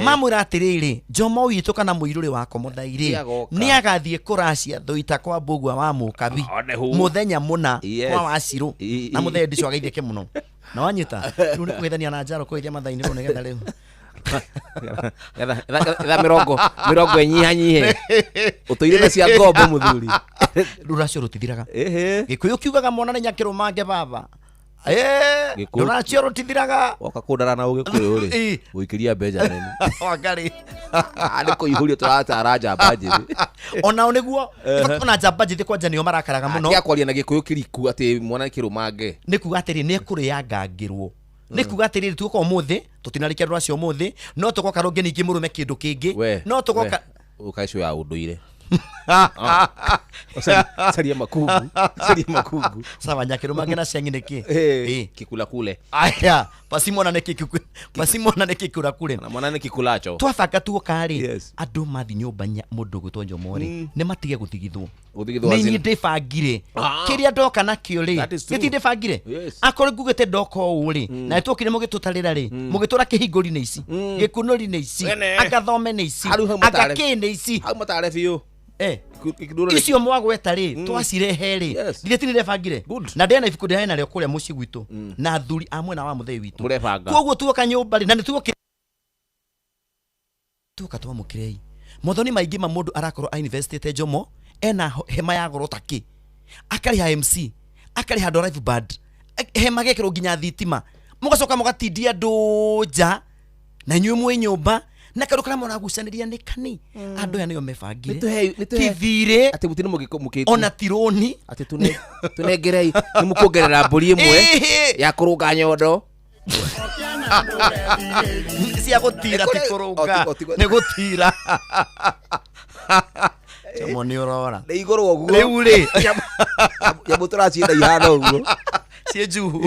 mamwĩra atĩrĩrĩ Njomo witũ kana mũirũrĩ wako mũthairĩ nĩ agathiĩ kũracia thũita kwa mbũgua wa mũkabi mũthenya mũna kwa Wacirũ na mũthenya ndico ageithĩke mũno na wanyita rĩu nĩ kũgeithania na njaro kũgeithia mathainĩ rĩu nĩgetha rĩu etha mĩrongo enyihanyihe ũtũire na cia ngombo mũthuri rũracio rũtithiraga Gĩkũyũ kiugaga mwana nĩ nyakĩrũmange baba rũracio rũtithiraga woka kũndara na Ũgĩkũyũ rĩ gũikĩria Benjamin Wangari nĩ kũihũrio tũratara njamba njĩthĩ onao nĩguo ona njamba njĩthĩ kwanja nĩo marakaraga mũno akĩakwaria na Gĩkũyũ kĩriku atĩ mwana nĩ kĩrũmange nĩ kuga atĩrĩ nĩ ekũrĩangangĩrwo nĩ kuga atĩrĩrĩ tugoka ũmũthĩ tũtinarĩkia rũracio ũmũthĩ no tũgoka rũngĩ ningĩ mũrũme kĩndũ kĩngĩ no tũgoka ũkaicũ ya ũndũire saria makungu sawa nyakĩrũmange na ciang'i nĩkĩ kikula kule aya pasimona nĩ kikula kule na mwana nĩ kikulacho twabanga tuoka rĩ andũ mathi nyũmba mũndũ gwĩtwo Njomo rĩ nĩ matige gũthigithwo nĩ ndĩbangire kĩrĩa ndoka nakĩo rĩ gĩti ndĩbangire akorwo ngugĩte ndoka ũũ rĩ na nĩtwokire mũgĩtũtarĩra rĩ mũgĩtũra kĩhingũri-inĩ ici gĩkunũri-inĩ ici agathome-inĩ ici agakĩ-inĩ ici hau matare biũ icio mwagweta rĩ twacirehe rĩ ndire bangire na ndena ibuku ndĩrahe narĩo kũrĩa mũciĩ gwitũ na athuri a mwena wa mũthei witũ koguo tuoka nyũmba rĩ na nĩ tuoka twamũkĩrei mothoni maingĩ ma mũndũ arakorwo ainvestĩte Njomo ena hema ya goro takĩ akarĩha MC akarĩha drive band hema gekĩrwo nginya thitima mũgacoka mũgatindia andũ nja na inyuĩ mwĩ nyũmba na karu kana mona gucanĩria nĩ kani andũ aya nĩo mebangire kithire atĩ mũtino mũgĩkĩ ona tironi atĩ tunengerei nĩ mũkuongerera mbũri ĩmwe ya kũrũnga nyondo cia gũtira ti kũrũnga nĩ gũtira Njomo nĩ ũrora nĩ igũrũ ũguo rĩu rĩ ya mũtũracienda ihana ũguo cie njuhu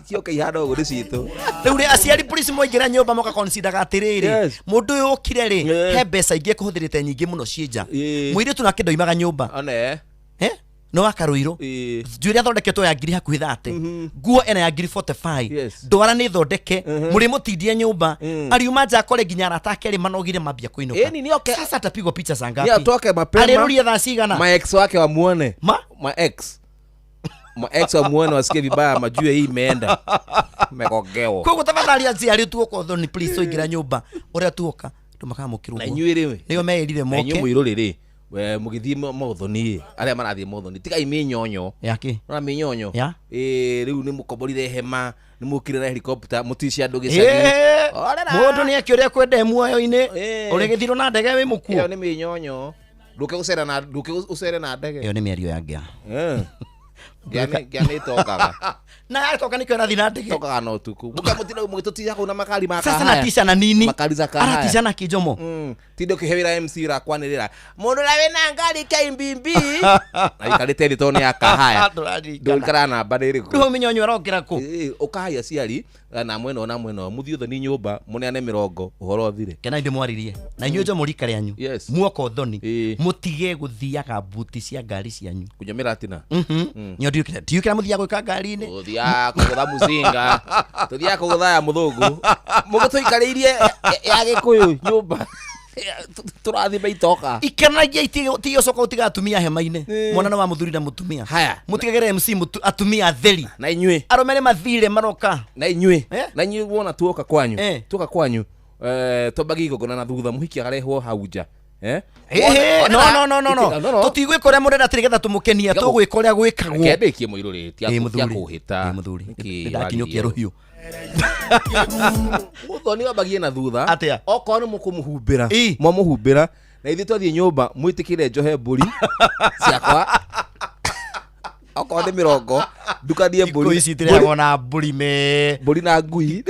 cioka ihana ũguo nĩ citũ rĩu rĩ aciari police moingĩra nyũmba moka consider atĩrĩrĩ mũndũ ũyũ ũkire rĩ he mbeca ingĩ kũhũthĩrĩte nyingĩ mũno ciĩnja mũirĩtu nake ndoimaga nyũmba no Akarũirũ njuĩrĩ athondeketwo ya ngiri hakuhĩ 30 nguo ena ya ngiri 45 ndwara nĩ thondeke mũrĩ mũtindie nyũmba ariuma nja akore nginya arata ake erĩ manogire mambia kũinũka sasa atapigwa picha za ngapi alirũria thaa cigana ma ex wake wamuone ma ex wamuone wasikie vibaya majue hii imeenda megogewo koguo tafadhali aciari tuoka ũthoni please oingira nyũmba ũrĩa tuoka tũmakamũkĩrwo na inyuĩ rĩ nĩo meĩrire moke inyuĩ mũirũrĩ rĩ we mugithie maũthoni arĩa marathiĩ maũthoni tigai mĩnyonyo yake na mĩnyonyo rĩu nĩ mũkomborire hema nĩ mũkirĩra helicopter mũticia andũ gĩcagi mũndũ nĩ akĩũrĩa kwenda muoyo-inĩ ũrĩ gĩthiro na ndege wĩ mũkuo ĩyo nĩ mĩnyonyo ndũke ũcere na ndege ĩyo nĩ mĩario ya ngĩa nĩ tokaga na atoka nĩkĩo nathi na ndege tokaga no tuku mũgĩtũtiria kũu na makari ma sasa na tisha na nini makari za kahaya aratisha na Njomo tindo kĩhewĩra MC rakwanĩrĩra mũndũ ũrĩa wĩna ngari kaimbimbi na ikarĩte thitoo ya kahaya ndũikara namba nĩ ĩrĩkũ rĩu mĩnyonyo arokĩra kũ ũkahaya aciari na mwena mũthiĩ ũthoni nyũmba mũneane 40 ũhoro ũthire kena inde mwaririe na inyuĩ Njomo rika rĩanyu muoka ũthoni mũtige gũthiaga mbuti cia ngari cianyu kunyamĩra tina nyo ndiũkĩra mũthiaga gwĩka ngari-inĩ ũthiaga kũgũtha mũcinga tũthiaga kũgũtha ya mũthũngũ mũgĩtũikarĩirie ya Gĩkũyũ nyũmba tũrathima itoka ikanagia itigocoka ũtiga atumia hema-inĩ mwana wa mũthuri na mũtumia haya mũtigagĩre MC atumia theri na inyuĩ arũme nĩ mathire maroka na inyuĩ wona tuoka kwanyu twambagia igongona na thutha mũhiki akarehwo hau nja no tutigwikora murenda tigitha tumukenia tugwikora gwikagwo kendekie muiruri tia kuhita ndakinyukia ruhiu uthoni wabagie na thutha atia oko ni mukumuhumbira mwamuhumbira na ithi twathie nyumba mwitikire njohe mburi ciakwa oko ni 40 ndukadie mburi citiragwo na mburi na ngui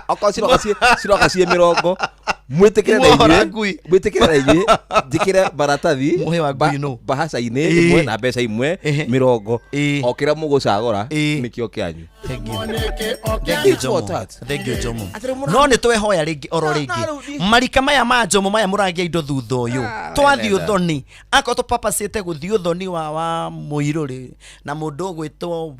oko ciroka cie 40 mwitikire na inyi njikire baratathi bahaca-ini imwe na mbeca imwe 40 okira mugucagura nikio kianyu. No nĩ twehoya rĩngĩ oro rĩngĩ marika maya ma njomo maya mũrangia indo thutha ũyũ twathiĩ ũthoni akorwo tũpapacĩte gũthiĩ ũthoni wa mũirũrĩ na mũndũ ũgwĩtwo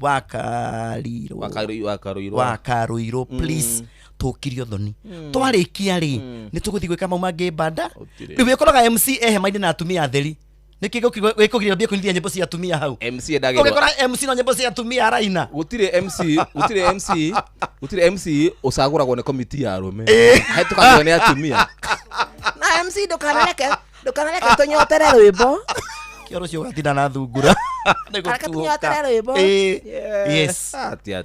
Wakarũirũ please tukirio thoni twarĩkia rĩ nĩ tũgũthiĩ gwĩka mau mangĩ banda rĩu wĩkoraga MC ehema-inĩ na atumia atheri niki gĩkũgiria mbia kũnyithia nyĩmbo cia atumia hau MC ndagĩrwo ũgĩkora MC no nyĩmbo cia atumia araina gũtirĩ MC ũcagũragwo nĩ komiti ya arũme hetũkagwo nĩ atumia na MC ndũkanareke tũnyotere rwĩmbo kioro cio gatinda na thungura areke tũnyotere rwĩmbo yes atia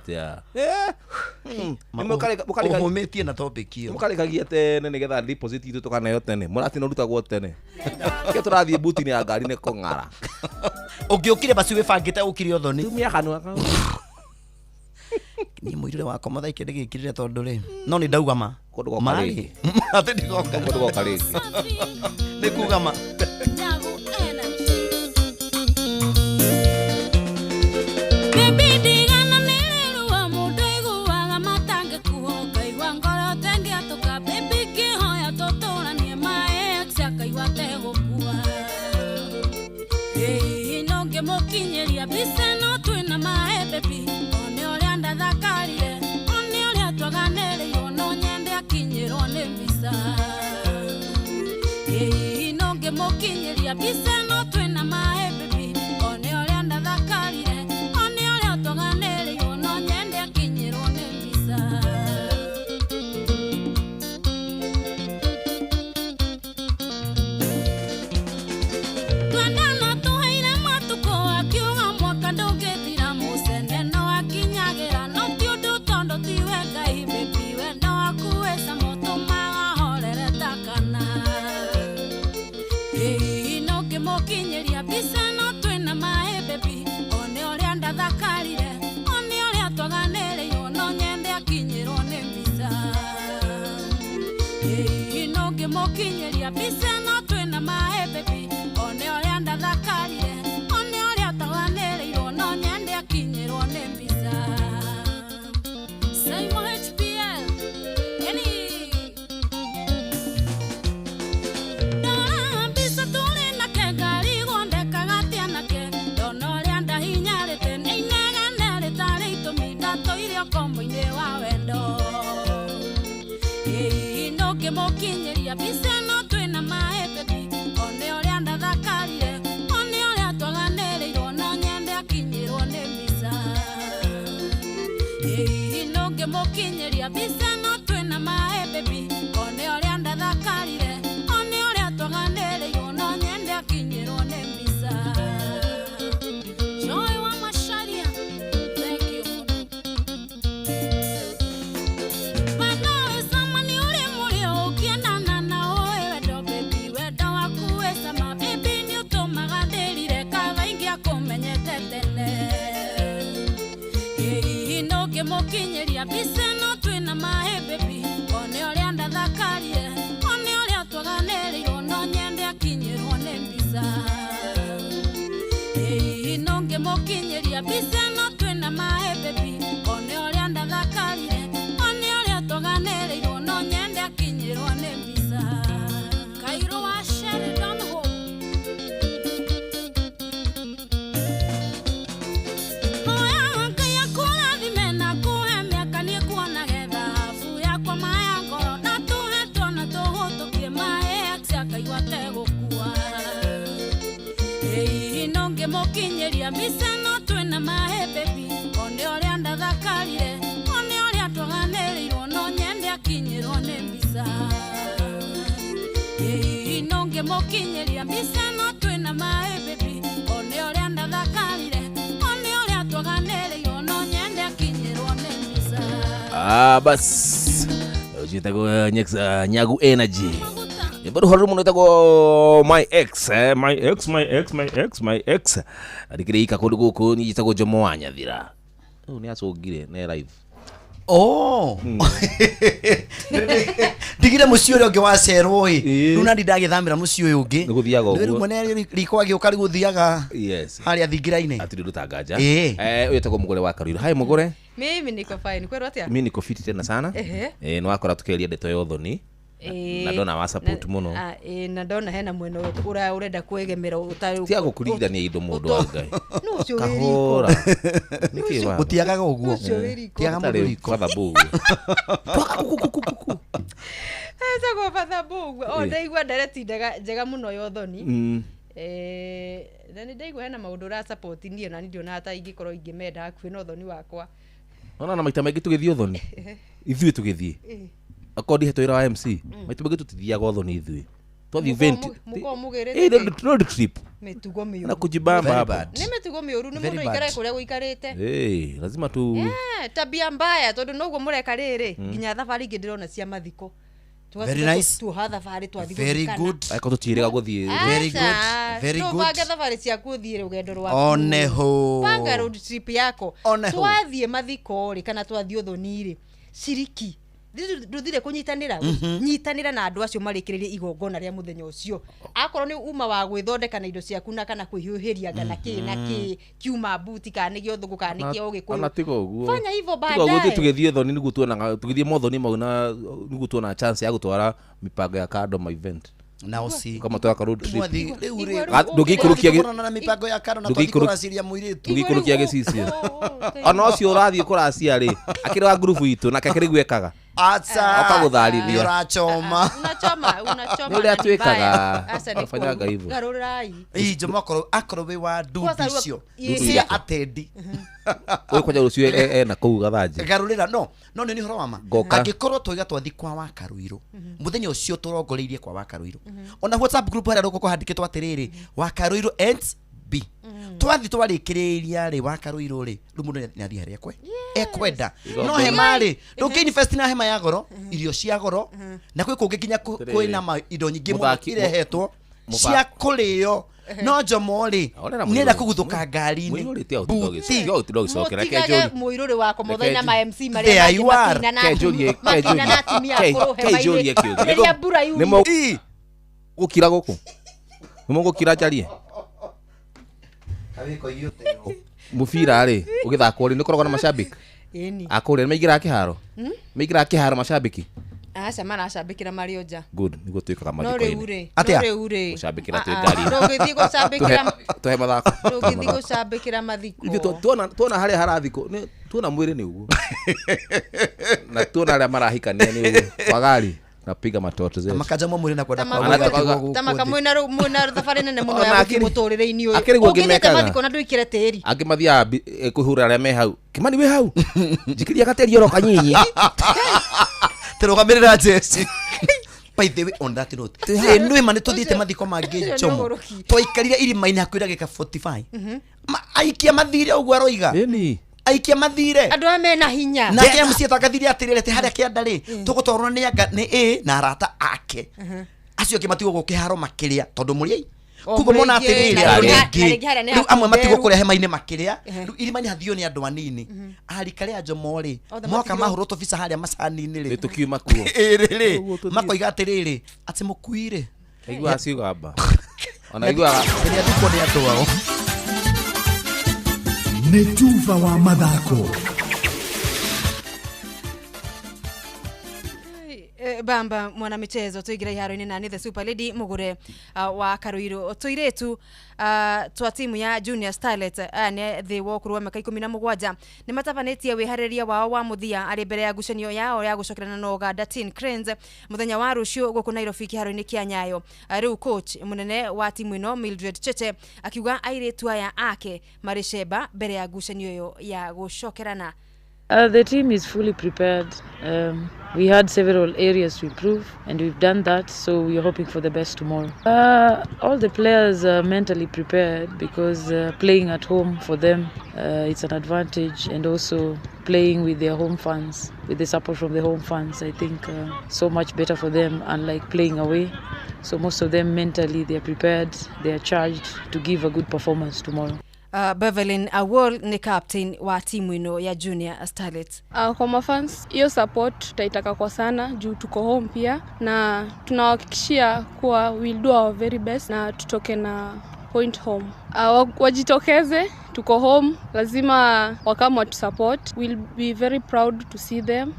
mũhũmĩtie na topic iyo mũkarĩkagia tene nĩgetha deposit itũ tũkaneo tene mũratina ũrutagwo tene ke tũrathiĩ buti-inĩ ya ngari nĩ kũng'ara ũngĩũkire basi wĩbangĩte ũkire ũthoni tumia kanua kau niĩ mũirĩre wakwa mathaa ikĩndĩ gĩkirire tondũ rĩ no nĩ ndauga ma kũndũ goka rĩngĩ atĩ ndigoka rĩngĩ nĩ kuga ma Mokinyeria biseno twina maembe bi one oria ndathakarire one oria twaganĩrĩirwo no nyende akinyĩrwo nĩ mbica no ngĩmũkinyeria biseno twina maembe bi one oria ndathakarire one oria twaganĩrĩirwo no nyende akinyĩrwo nĩ mbica Mokinyeria biseno twina maembe bi one oria ndathakarire one oria twaganĩrĩirwo no nyende akinyĩrwo nĩ mbica Saimo HPL Dora mbica tũrĩ nake ngari gondekaga tianake ndona oria ndahinyarĩte nĩ inegene rĩtarĩ itũmi ndatũire ũkombo-inĩ wa wendo no ngĩmũkinyeria biseno twina maembe bi one oria ndathakarire one oria twaganĩrĩirwo no nyende akinyĩrwo nĩ mbica no ngĩmũkinyeria biseno twina maembe bi one oria ndathakarire one oria twaganĩrĩirwo no nyende akinyĩrwo nĩ mbica Joy wa Macharia thank you Mokinyeria biseno twina maembe bi one oria ndathakarire one oria twaganĩrĩirwo no nyende akinyĩrwo nĩ mbica no ngĩmũkinyeria biseno twina maembe bi one oria ndathakarire one oria twaganĩrĩirwo no nyende akinyĩrwo nĩ mbica Kairũ wa Sheridan Mokinyeria biseno twina maembe bi one oria ndathakarire one oria twaganĩrĩirwo no nyende akinyĩrwo nĩ mbica ngimukinyiria mbica no twina mai baby one uria ndathakarire one uria twaganirio no nyende akinyirwo ni mbica bas ujitego nyagu energy bado harumu nitako my ex adikire ika kundu guku ni jitako Jomo wa Nyathira ni acungire ne live digire mucio uri ungi wacerwo runa ndagithamira mucio uyu ungi nguthiaga uguo riu mone riko agioka riguthiaga hari athingiraine atiri rutangaja uyu tako mugore wa Kariro hai mugore mimi niko fine kwero atia mimi niko fit tena sana no akora tukeria ndeto ya uthoni na ndona wa support muno na ndona hena mweno urenda kwegemera utari tia gukurithania indo mundu wa Ngai no cio kahora niki wa utiagaga uguo tiaga mundu riko thabu eza go fathabu ndaigua ndareti njega muno yo thoni na ni ndaigua hena maundu ra support ndio na ndio na hata ingikorwo ingimenda hakuhi no thoni wakwa ona na maita maingi tugithio thoni ithui tugithie akodi hetwira wa MC maitu maingi tutithiaga uthoni ithui twathi event road trip mitugo miuru na kujibamba hapa ni mitugo miuru ni mundu ikare kuria guikarite lazima tu tabia mbaya tondu noguo mureka riri nginya thabari ingi ndirona cia mathiko very nice tu hatha fari twathi very good aiko tutirega guthie very good banga thabari cia kuthie rugendo rwa oneho banga road trip yako twathie mathiko ri kana twathi uthoni ri ciriki nduthire kunyitanira nyitanira na andu acio marikiririe igongona ria muthenya ucio akorwo ni uma wa gwithondeka na indo ciaku na kana kwihiuhiria ngana ki kiuma buti kana ni giothugu kana ni kio gikuyu ana tigo guo fanya hivyo baadaye tigo tugithie thoni niguo tuona tugithie mothoni mau na niguo tuona chance ya gutwara mipango ya kado ma event na osi kama toka road trip ndugikurukia na mipango ya kado na twikuraciria muiritu ndugikurukia gicisi ona ocio urathie kuracia ri akira group itu na kakiri gwekaga acha akagutharithia unachoma ndio atwikaga afanyaga hivyo garurai Jomo akoro we wa duducio cia atendi we kwaja rucio na kuuga thanje garurira no ni horo wama agikorwo twiga twathi kwa wa Karuiro muthenya ucio turongoreirie kwa wa Karuiro ona WhatsApp group hari roko handikitwo atiriri wa Karuiro B twathi twarikiriria ri wa Karuiro ri mundu ni athi hari ekwenda no hema ri ndungi invest na hema ya goro irio cia goro na kwi kungi kinya kwina indo nyingi muno irehetwo cia kurio no Jomo ri nenda kuguthuka ngari-ini buti ndogicokera kenjuri muiruri wako muthaina ma MC mari makina na timia kenjuri nimo gukira guku nimo gukira jarie mufira ri ugithakwo ri nikoragwo na mashabiki akuri meigira kiharo meigira kiharo mashabiki acha maracambikira mario nja good niguo twikaga mathiko ini atia gucambikira twi ngari ndogithi gucambikira tuhe mathako ndogithi gucambikira mathiko ithu tuona haria harathiko tuona mwiri ni uguo na tuona aria marahikania ni uguo wagari napiga matoto zetu makaja mwiri na kwenda kwa tamaka mwina thafari nene muno ya muturire-ini uyu ungithete mathiko na ndwikire tiri angimathia kuhura aria me hau Kimani we hau njikiria gateri oro kanyinyi terogamirira Jesse by the way on that note nwe mane tuthite mathiko mangi Jomo twikarire irima-ini hakwira gika 45 aikia mathire uguo aroiga aikia mathire andu amena hinya na kia msie takathire atirire te haria kianda ri tugutwarana ni na arata ake acio kimatigo gukiharo makiria tondu muri kugo mona atirire riu amwe matigo kuria hema-ini makiria riu irima-ini hathio ni andu anini arikare a Jomo ri moka mahuro to visa haria macani-ini ri tukiuma kuo ri makoiga atirire ati mukuire igua aciuga amba ona igua ni athiko ni andu wao ni Tuva wa mathako bamba mwana michezo tuigira iharo-ini na ni the Super Lady mugure wa Karuiro tuiretu twa timu ya Junior Starlet ne the wokuru wa maka 17 ni matabanetie wihariria wao wa muthia ari mbere ya gucanio yao ya gucokerana na Uganda Tin Cranes muthenya wa rucio guku Nairobi kiharo-ini kia Nyayo riu coach munene wa timu ino Mildred Cheche akiuga airetu aya ake mariceba mbere ya gucanio yo ya gucokerana The team is fully prepared. We had several areas to improve, and we've done that, so we are hoping for the best tomorrow. All the players are mentally prepared because playing at home for them, it's an advantage, and also playing with their home fans, with the support from the home fans, I think so much better for them, unlike playing away. So most of them mentally, they are prepared, they are charged to give a good performance tomorrow. Bevelyn Awol ni captain wa timu ino ya Junior Starlets. Kwa mafans, hiyo support tutaitaka kwa sana juu tuko home pia, na tunawahakikishia kuwa we'll do our very best na tutoke na point home. Wajitokeze, tuko home, lazima wakama watu support. We'll be very proud to see them.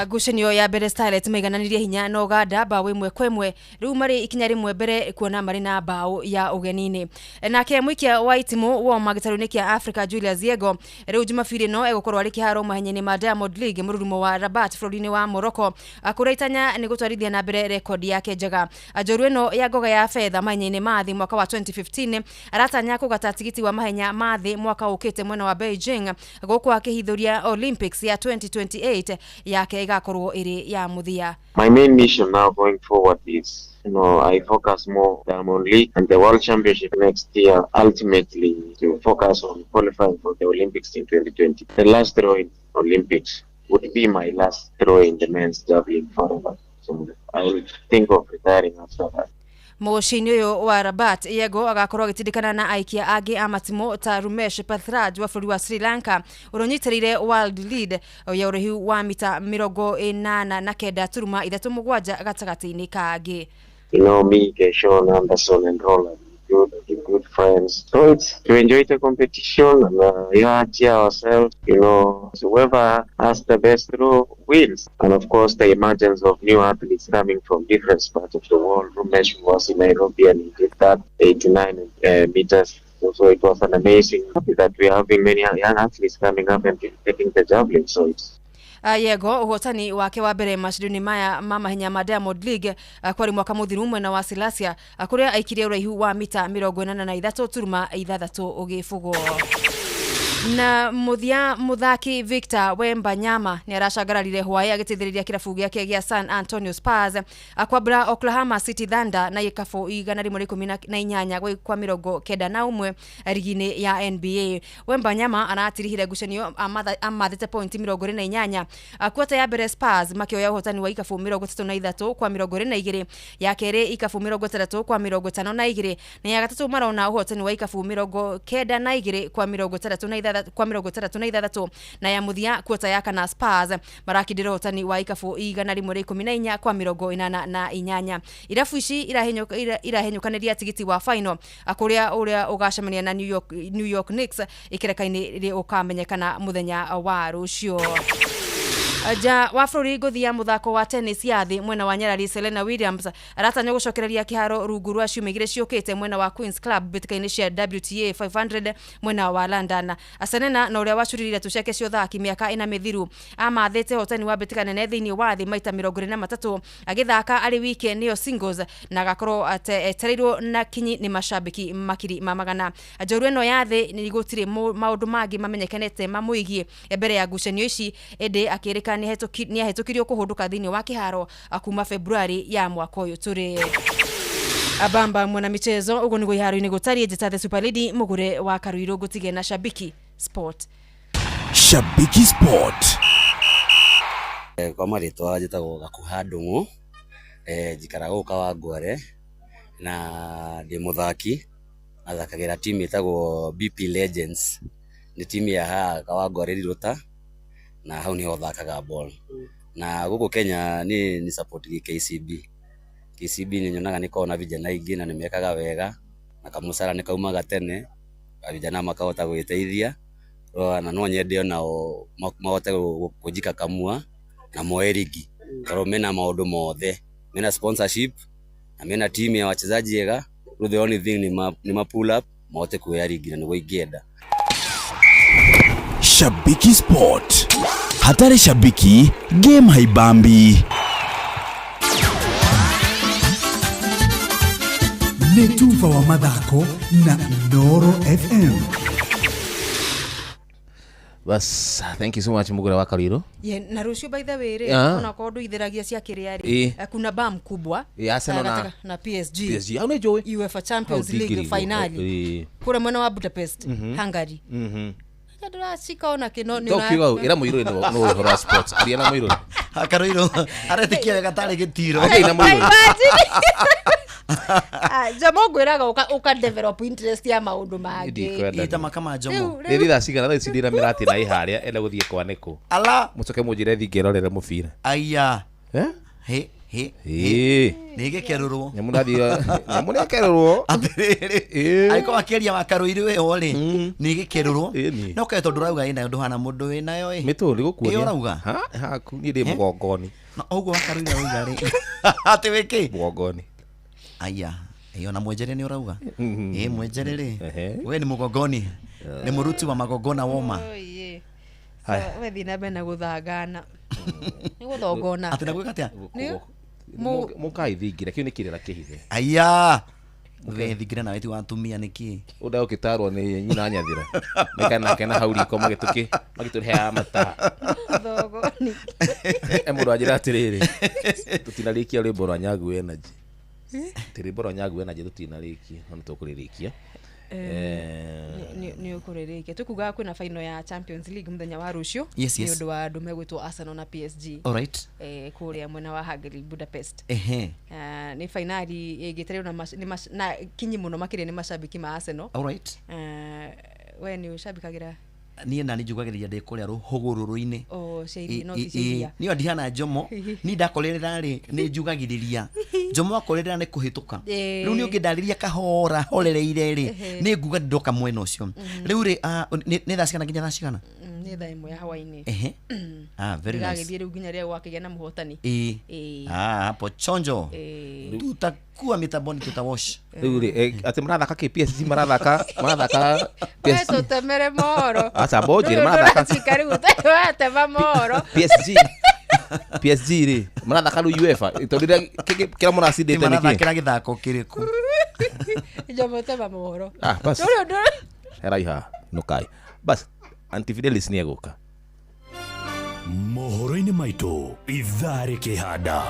Gucanio ya mbere Starlet maigananirie hinya na Uganda bao imwe kwa imwe, riu mari ikinya rimwe mbere kuona mari na bao ya ugenini. Nake mwikia wa itimu wa magitaruni kia Africa Julius Yego riu Jumapili no egukorwo ari kiharo mahenyeni ma Diamond League mururumo wa Rabat bũrũri-inĩ wa Morocco, akuraitanya ni gutwarithia na mbere rekodi yake njega. Njorua ino ya ngoga ya fedha mahenyeni mathi mwaka wa 2015 aratanya kugata tigiti wa mahenya mathi mwaka ukite mwena wa Beijing guku akihithuria Olympics ya 2028 yake igakorwo iri ya muthia. My main mission now going forward is, I focus more Diamond League and the World Championship next year, ultimately to focus on qualifying for the Olympics in 2020. The last throw in Olympics would be my last throw in the men's javelin forever. So I will think of retiring after that. Moshini uyu wa Rabat Yego agakorwo agitindikana na aikia agi amatimo ta Rumesh Pathraj wa bũrũri wa Sri Lanka uronyitirire world lead ya urihu wa mita 89.3 gatagati-inĩ kagi. Me, Sean Anderson and Roland, good friends. So it's to enjoy the competition and cheer ourselves. So whoever has the best throw wins. And of course, the emergence of new athletes coming from different parts of the world. Rumesh was in Nairobi and he did that 89 meters. So it was an amazing that we are having many young athletes coming up and taking the javelin. So it's Yego uhotani wake wa mbere mashindano maya mama hinya ma Diamond League kwari mwaka muthiru mwena wa Silasia kuria aikirie uraihu wa mita 83.6 ugifugwo. Na muthaki Victor Wembanyama ni arashagararire hwaye agitithiriria kirabu giake gia San Antonio Spurs akwabra Oklahoma City Thunder na ikafu 118 kwa 91 rigini ya NBA. Wembanyama anatirihire gucanio amathete point 28 akwata ya mbere Spurs makioya uhotani wa ikafu 33 kwa 22 ya kere ikafu 30 kwa 52 na ya gatatu marona uhotani wa ikafu 92 kwa 33 na ya muthia kwota ya kana Spurs marakidira utani wa ikafu 114 kwa 88. Irafu ici irahenyukaniria tigiti wa final akuria uria ugacemania na New York Knicks ikirekaini ri ukamenyekana muthenya wa rucio. Ja wa bũrũri ngũthia muthako wa tennis ya thi mwena wa Nyarari Serena Williams aratanya gucokereria kiharo rungu rwa ciumigire ciukite mwena wa Queen's Club bitikaini cia WTA 500 mwena wa London. Serena na uria wacurire tuceke cio thaki miaka ina mithiru amathete hotani wa bitikane ne thiini wa thi maita 23 agithaka ari weekend niyo singles na gakorwo etereirwo na kinyi ni mashabiki makiri mamagana. Njorua ino ya thi ni gutire maundu mangi mamenyekanete mamuigie mbere ya ngucanio ici ende akirika ni ahetokirio kuhunduka thiini wa kiharo akuma Februari ya mwaka uyu turi. Abamba mwana michezo ugo nigo iharo-ini gutari njita the Super Lady mugure wa Karuiro gutige na Shabiki Sport. Shabiki Sport. Kwa maritwa njitagwo Gakuha Ndung'u, njikaraga guka wa Ngware na ndi muthaki athakagira timu itagwo BP Legends. Ni timu ya haha wa Ngware Riruta na hau niho thakaga ball. Na guku Kenya ni support KCB. KCB ni nyonaga niko na vijana ingi na nimekaga wega na kamusara nikaumaga tene vijana makahota gwiteithia na no nyende nao mahote kujika kamua na moerigi toro mena maundu mothe mena sponsorship na mena team ya wachezaji ega. The only thing ni ma pull up mahote kuya ligi na niguo ingenda. Shabiki Sport. Hatari shabiki, game haibambi. Netuva wa mathako na Noro FM. Bas, thank you so much Mugure wa Kariro. Na rucio by the way ona kodo itheragia cia kiriari kuna bam kubwa Arsenal na PSG. PSG au nejoe UEFA Champions League finali kura mwana wa Budapest Hungary. Ndora sikaona kino ni na Tokyo ira muiro no hora sports ari na muiro Kariro aretikia gatari gitiro ina muiro Jamo gwiraga uka develop interest ya maundu mangi itama kama Jamo riri cigana tha cidira mirati na iharia enda guthie kwaniko ala mucoke mujire thingirorere mubira aya he nige kerurwo nyamuna kerurwo atiriri aiko akeria wakaruiri we ori nige kerurwo no ke tondu rauga ina ndu mundu we nayo mituri gukuonia urauga ha ni ndi mugongoni na uguo wakaruiri rauga ri ati wiki mugongoni aya iyo na mwenjere ni urauga mwenjere ri we ni mugongoni ni muruti wa magongona woma we thina bena guthangana ni guthongona ati na gwika atia mukai thingira kiu ni kirira kihithe aya thingira na weti watumia niki uda ukitarwo ni nyina nyathira nikana kana hauri ko magituhe mata thogoni emuru ajira atiriri tutinarikia rwimbo rwa Nyagu Energy rwimbo rwa Nyagu Energy tutinarikia no tukuririkia ni ukuririkia tukuga kwina final ya Champions League muthenya wa rucio ni undu wa ndume gwitwo Arsenal na PSG alright kuria mwena wa Hungary Budapest ni finali igitereo na kinyi muno makiria ni mashabiki ma Arsenal alright we ni ushabikagira niĩ na nĩnjugagĩrĩria ndĩ kũrĩa rũhũgũrũrũ-inĩ nĩyo ndihana Jomo ni ndakorera rĩ nĩnjugagĩrĩria Jomo akorera nĩ kũhĩtũka rĩu nĩ ũngĩndarĩria kahora horereire rĩ nĩ nguga ndoka mwena ũcio rĩu rĩ nĩ thaa cigana nginya thaa cigana nĩ thaa ĩmwe ya hwaĩ-inĩ very nice gagĩthiĩ rĩu nginya rĩrĩa gwakĩgĩa na mũhotani hapo chonjo tutakuwa mitamboni tutawash rĩu rĩ atĩ marathaka PSG marathaka PSG tutemere moro acha bojire marathaka cikari gutete moro PSG rĩ marathaka rĩu UEFA tondu kira mũracindĩte nĩkĩ marathakĩra gĩthako kĩrĩkũ njomotema moro bas heraiha nukai bas Antifidelis ni eguka mohoro-inĩ maitũ ithaa rĩkĩhanda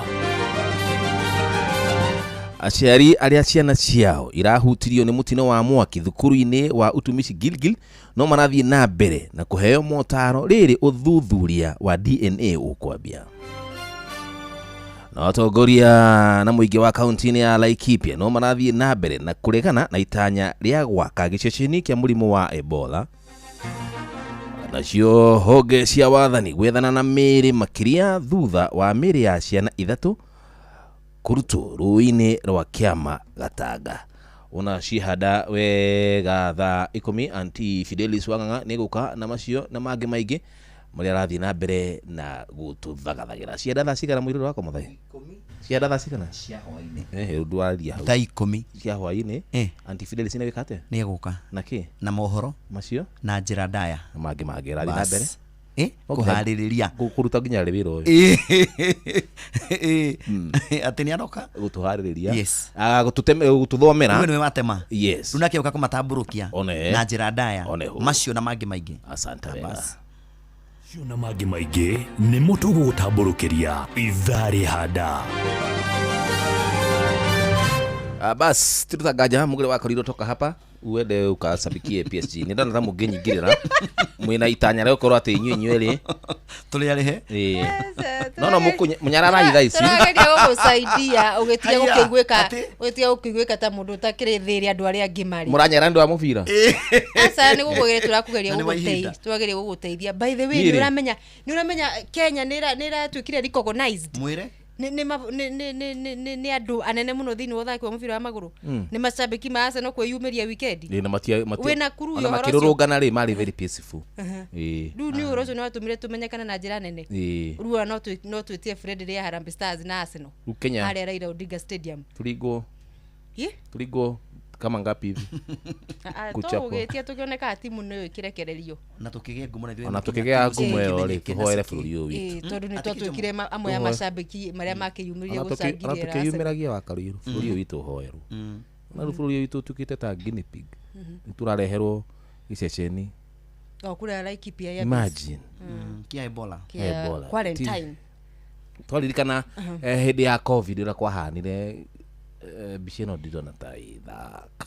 aciari aria ciana ciao irahutirio ni mutino wa mwaki thukuru-ini wa utumishi Gilgil no marathie na mbere na kuheo motaro riri uthuthuria wa DNA ukwambia na atongoria na muingi wa kaunti-ini ya Laikipia no marathie na mbere na kuregana na itanya ria gwaka giceceni kia murimu wa Ebola nacio honge cia wathani gwethana na mĩĩrĩ makiria thutha wa mĩĩrĩ ya ciana ithatu kurutwo rũĩ-inĩ rwa Kĩama Gatanga una cihanda wega thaa 10 Antifidelis Wang'ang'a nĩ gũka na macio na mangĩ maingĩ marĩa arathiĩ na mbere na gũtũthagathagĩra cienda thaa cigana mũirũrũ wako mũthai cienda thaa cigana cia hwaĩ-inĩ ndwaria hau thaa 10 cia hwaĩ-inĩ Antifidelis nĩ wĩka atĩa nĩ gũka na kĩ na mohoro macio na njĩra ndaya na mangĩ arathiĩ na mbere kuharĩrĩria kuruta nginya rĩ wĩra ũyũ atĩ nĩ aroka gũtũharĩrĩria gũtũthomera nĩwe watema yes rĩu nake ũka kũmatambũrũkia na njĩra ndaya macio na mangĩ maingĩ asante wega cio na mangĩ maingĩ nĩ mo tũgũgũtambũrũkĩria ithaa rĩhanda bas tutagaja mugire wa Kariro toka hapa uende ukasabikie PSG ni ndana ta mũngĩnyingĩrĩra mwĩna itanya rĩa gũkorwo atĩ inyuĩ rĩ tũrĩ arĩhe no mũnyarara ithaa ici tũrageria gũgũsaidia ũgĩtiga gũkĩiguĩka ta mũndũ ũtakĩrĩ thĩrĩ andũ arĩa angĩ marĩ mũranyera ndũ wa mũbira aca nĩ gũgũgeria tũrageria gũgũteithia by the way nĩ ũramenya Kenya nĩ ĩratuĩkire recognized mwĩre ni andu anene muno thini wa thaki wa mubira wa maguru ni mashabiki ma Arsenal kwiyumiria weekend ni matia wena kuru yo horo makirurungana ri mari very peaceful du ni horo no atumire tumenyekana na njira nene ruwa no twetie Fred ria Harambee Stars na Arsenal Kenya hali Raila Odinga Stadium tuligo kama ngapi hivi kuchapa ugetia tukioneka timu nayo ikirekererio na tukigea ngumo na ithuĩ na tukigea ngumo yo ri tuhoere bũrũri ũyũ witũ tondu ni twatwikire amwe ya mashabiki maria makiyumiririe gucangiria na tukiyumiragia wa Kariro bũrũri ũyũ witũ hoerwo na bũrũri ũyũ witũ tukite ta guinea pig turareherwo giceceni kule Laikipia ya imagine kia Ebola quarantine twaririkana hindi ya covid ira kwahanire bisheno ndidona ta ithaka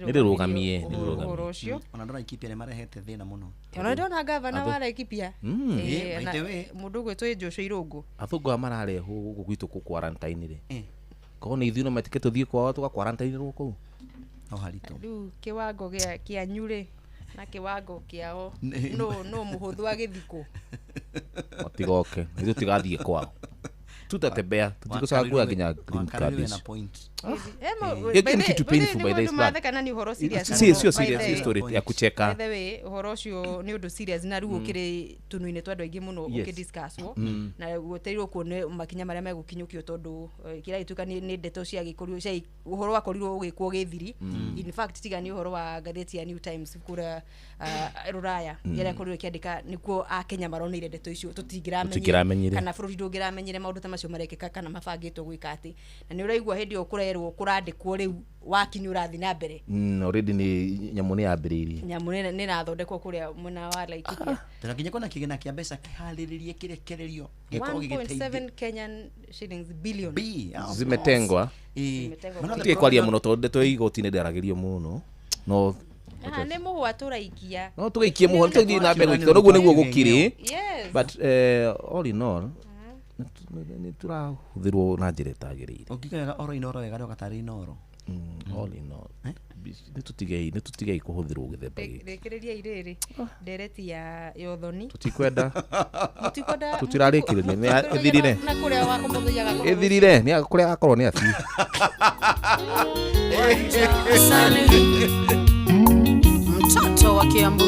nirirugamie ona ndona Laikipia marehete thina muno ona ndona gavana wa Laikipia mundu gwetwe Joshua Irungu athungu amarareho guku gwitu ku quarantine ri ko ni ithuno matike tuthie kwao tuka quarantine ruku no harito riu kiwango kia nyure na kiwango kiao no muhuthu agithiko otigoke ithu tigathie kwao tutatembea tutikosagua nginya green card Yeye kitu painful by this plan. Sio serious story ya kucheka. By the way, uhoro ucio ni undu serious na riu ukiri tunuine twa andu aingi muno ukidiscusswo na guterirwo kuone makinya maria megukinyukio tondu kira ituka ni ndeto cia gikurio cia uhoro wakorirwo ugikwo githiri. In fact tiga ni uhoro wa gatheti ya New Times kura Ruraya yara korirwo kiandika nikuo akenya maronire ndeto icio tutingiramenyire kana bururi ndungiramenyire maundu ta macio marekeka kana mabangitwo gwika ati na ni uraigwa hindi yo kurerwo kurandikwo riu wakinyu urathi na mbere already ni nyamu ni ambiririe nyamu ni nathondekwo kuria mwena wa Laikipia tunakinya kona kigina kia mbeca kihariririe kirekererio gikorwo gigiteithia 1.7 Kenyan shillings billion zimetengwa tutie kwaria muno tonde to igotine ndaragirio muno no ne muhwa turaikia no tugaikie muhwa tuthii na mbere gukiro noguo niguo gukiri but all in all ni turahuthirwo na njira itagirire ukikaga oro inoro wega ndo gatari inoro all in all ni tutigei kuhuthirwo githemba giki rekereria iriri ndereti ya yothoni tutikwenda tutirarikiria ni ethirire na kuria wako muthiaga ethirire ni kuria akorwo ni athi mtoto wa Kiambu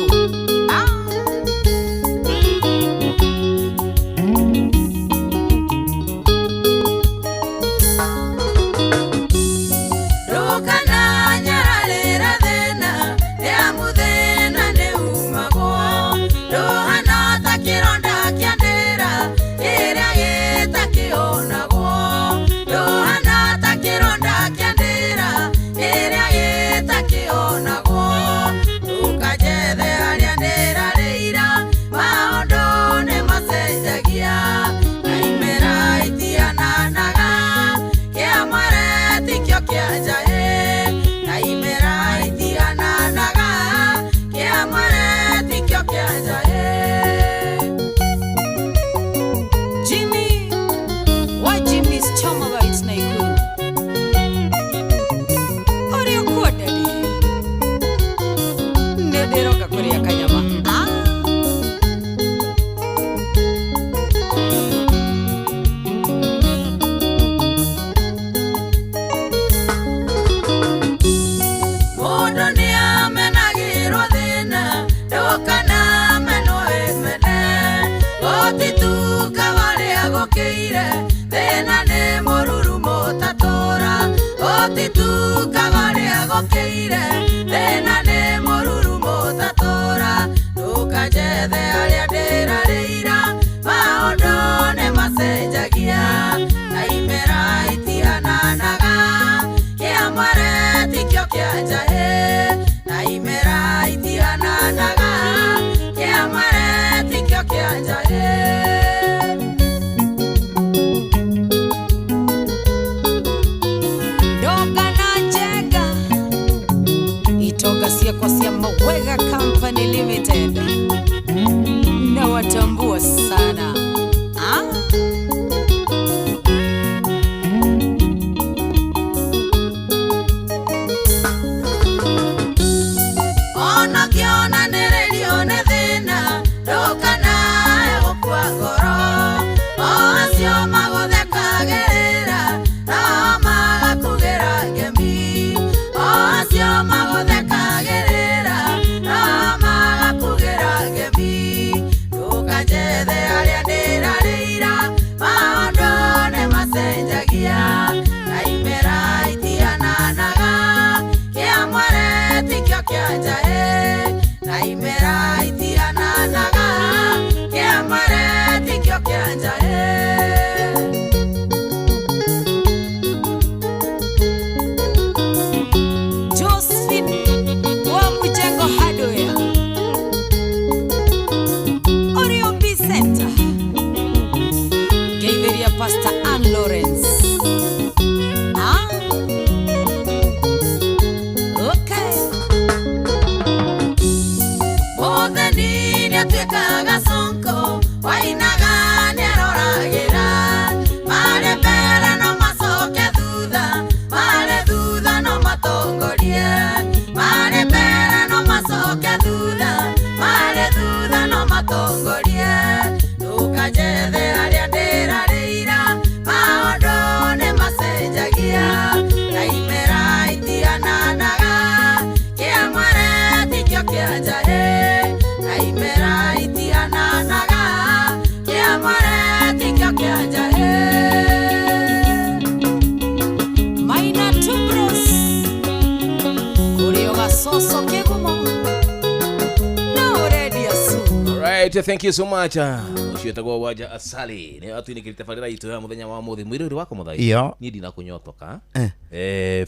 Alright, thank you so much. Ucietagwo Waja Asali. Ni watu nikirite farira itu ya muthenya wa muthi mwiriri wako muthai. Iyo. Ni ndina kunyotoka.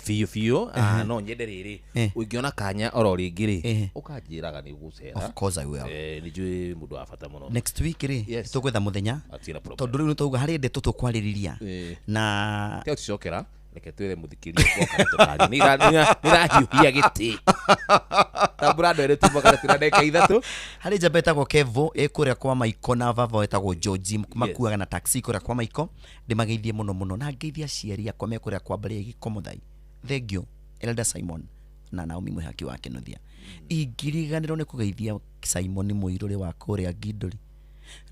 Fiyo. No nyende riri. Ungiona kanya oro ringiri. Ukanjiraga ni gucera. Of course I will. Ni jui mundu afata muno. Next week ri tugwetha muthenya. Tondu riu tuga hari ndeto tukwariria. Na teo tucokera. Reke twire muthikiria kwa tukari. Nirahiuhia giti. Taburado ere tumoka tira ndeka ithatu. Hari jabeta kwa Kevo ekuria kwa Maiko na Vava etagwo George makuaga na taxi kuria kwa Maiko ndimageithie muno na ngeithia ciari akwa mekuria kwa bari gikomuthai. Thank you Elder Simon na Naomi Muhaki wa Kenothia. Ingiriganiro ni kugeithia Simon Muiruri wa kuria Gidori.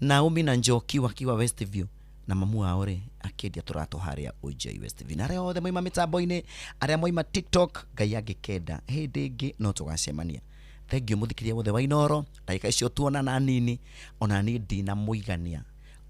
Naomi na Njoki wakiwa Westview na mamu wao ri akendia turato haria OJ Westview. Na reo othe moima mitambo-ini aria moima TikTok ngai angikenda hindi ingi no tugacemania. Thank you muthikiria wothe wa Inoro ndagika icio tuona na nini ona ni ndina muigania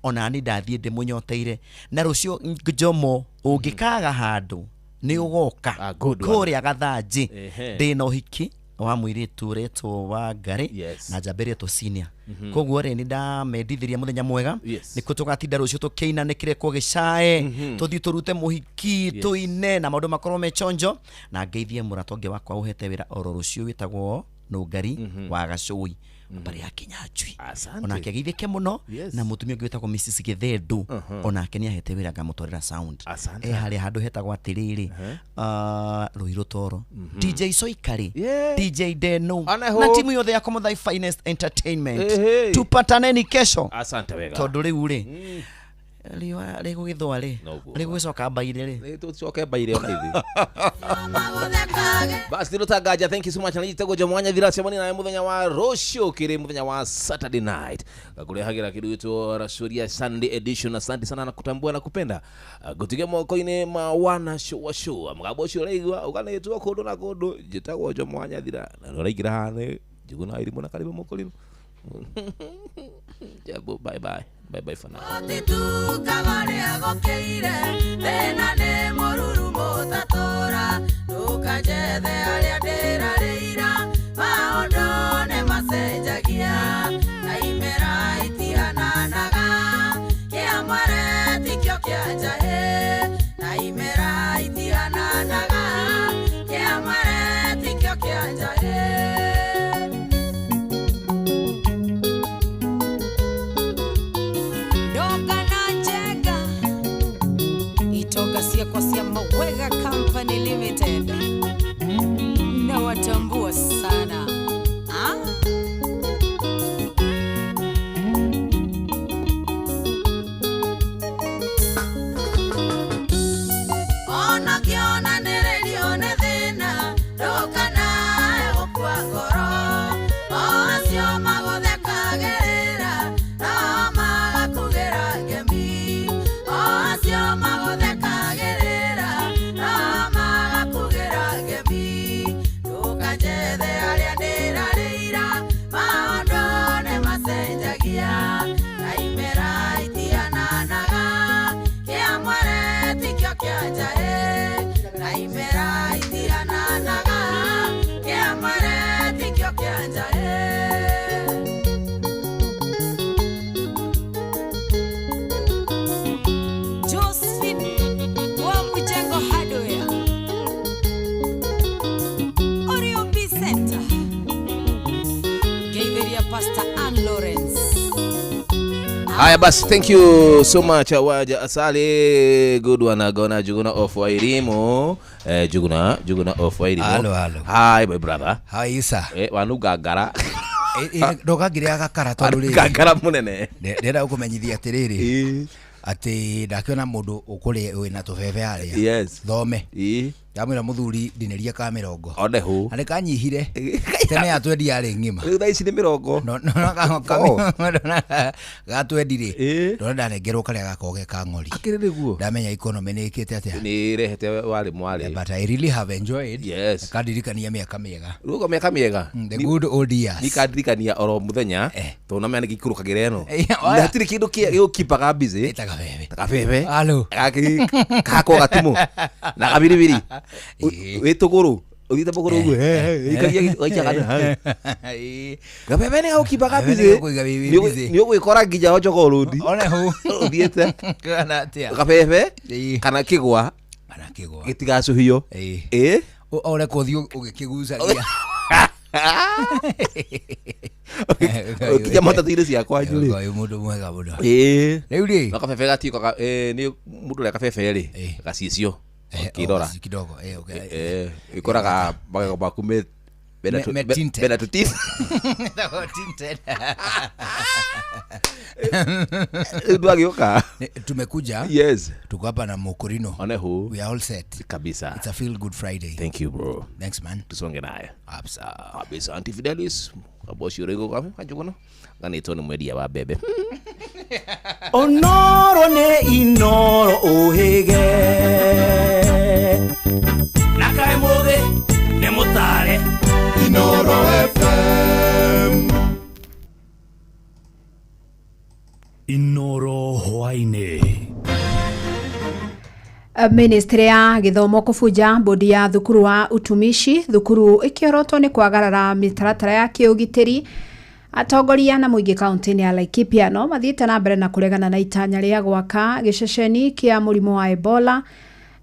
ona ni ndathie ndi munyoteire na rucio Njomo ungikaga handu ni ugoka kuria Gathanji ndina uhiki wa mwiritu reto wa Ngari na Njambere to senior. Koguo re ni ndamendithiria muthenya mwega ni kutugatinda rucio tukiina nikire kwa gicae tuthi turute muhiki tuine na maundu makorwo mechonjo na ngeithie muratonge wakwa uhete wira oro rucio witagwo Nungari wa Gacui bari ya Kinyajui ona kegeithike muno na mutumia gwitagwo Mrs Githendu ona keni ahete wira ngamutorera sound hari handu hetagwo atiriri Ruiru Toro DJ Soikari DJ Deno na timu yothe ya Komuthai Finest Entertainment tupataneni kesho asante wega tondu riu ri rigo githwa ri rigo coka baire ri tucoke baire ona ithi basi ndirutagaja. Thank you so much na nitego Jamwanya Thira Semani na muthenya wa Rocio kire muthenya wa Saturday night gakure hagira kidu itu Rasuria Sunday edition. Asante sana na kutambua na kupenda gutige moko-ini ma wana show mugabo cio raigwa ukanetwo kundu na kundu jitagwo Jamwanya Thira na raigira hane jiguna iri mona karibu mokolino jabo bye for now. Kagare agokeire thina ne mururu mutatora tukajethe aria ndirareira maundu ne macenjagia na imera itihananaga kiamare tikio kianjahe na imera itihananaga kiamare tikio kianjahe Sia Mawega Company Limited na watambua sana ona kiona neredio ne thina ndokana okwa ngoro acio maguthekagerera na magakugera ngemi acio magutheka Haya basi, thank you so much Waja Asali. Good one gonna Juguna of Wairimu. Juguna of Wairimu. Hello. Hi my brother. How are you sir? Wanu gagara. Ndogagire agakara tondu ri. Gagara munene. Ndenda gukumenyithia atiriri. Ati ndakiona mundu ukuri wina tubebe aria. Yes. Thome. Yamwira muthuri ndineria ka 40. One hu. Ari kanyihire. Tene atwendi ari ngima. Riu thaici ni 40. No gatwendire. Ndona ndarengerwo karia gakoge ka ng'ori. Akire niguo. Ndamenya economy ni ikite atia. Ni rehete wari mwari. But I really have enjoyed. Yes. Kadirikania miaka miega. Rugo miaka miega. The good old years. Ni kadirikania oro muthenya. To na mena gikurukagire eno. Ndatiri kindu kipaga busy. Itaga bebe. Kabebe. Halo. Kako gatimu. Na kabiribiri. Wetuguru Uthite bogoro ugu ikagia gaikia kana gabebe ni gaukiba kabizi ni ugwikora nginya ojogo rudi ona hu uthiete kana atia gabebe kana kigwa gitigacuhio ore kuthi ugikigucagia ukija matatu-inĩ ciakwa njuri uyu mundu mwega muno riu ri gabebe gatiko ni mundu le gabebe ri gacicio kirora kidogo okay ikoraga magego maku bena tutis ndio agioka tumekuja yes tuko hapa na Mokorino onehu we are all set kabisa. It's a feel good Friday. Thank you bro. Thanks man. Tusonge naye kabisa Auntie Fidelis aboshi rego kafe kajukono ganito ni mwedia wa bebe onoro ne inoro ohege nakae muge ne mutare Inoro FM Inoro hwaine. Ministry ya githomo kubuja bodi ya thukuru wa utumishi thukuru ikiorotwo ni kwagarara mitaratara ya kiugitiri atongoria na muingi kaunti ya Laikipia no mathiite na mbere na kuregana na itanya ria gwaka giceceni kia murimu wa Ebola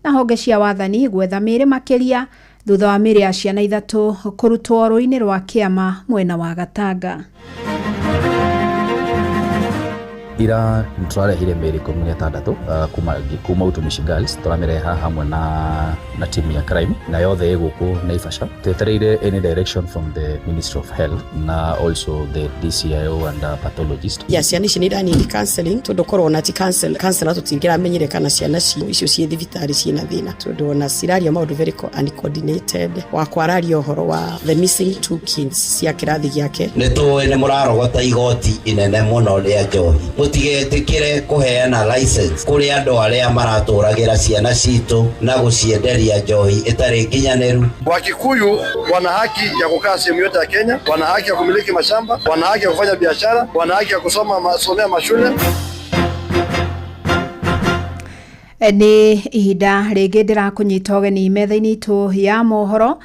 na honge cia wathani gwetha miri makiria thutha wa miri ya ciana ithatu kurutwo ruini rwa kiama mwena wa Gatanga. Ira nitwarehire mĩri 16 kuma utumishi girls tũramireha hamwe na team ya crime na yothe ĩgũkũ Naivasha twetereire any direction from the Ministry of Health na also the DCIO and pathologist. Ciana ici nĩ iranini counseling tondũ korwo na ti counselor tũtingĩramenyire kana ciana icio ciĩ thibitarĩ ciĩna thĩna tondũ ona ciraria maũndũ very uncoordinated wa kwararia ũhoro wa the missing 2 kids cia kĩrathi gĩake. Nĩtũĩ nĩ mũrarogota igoti inene mũno rĩa njohi tutigetikire kuheana license kuri andu aria maraturagira ciana citu na gucienderia njohi itari nginyaneru. Wakikuyu wana haki ya kukaa sehemu yote ya Kenya, wana haki ya kumiliki mashamba, wana haki ya kufanya biashara, wana haki ya kusomea mashule. Ni ihinda ringi ndirakunyita ugeni metha-ini itu ya mohoro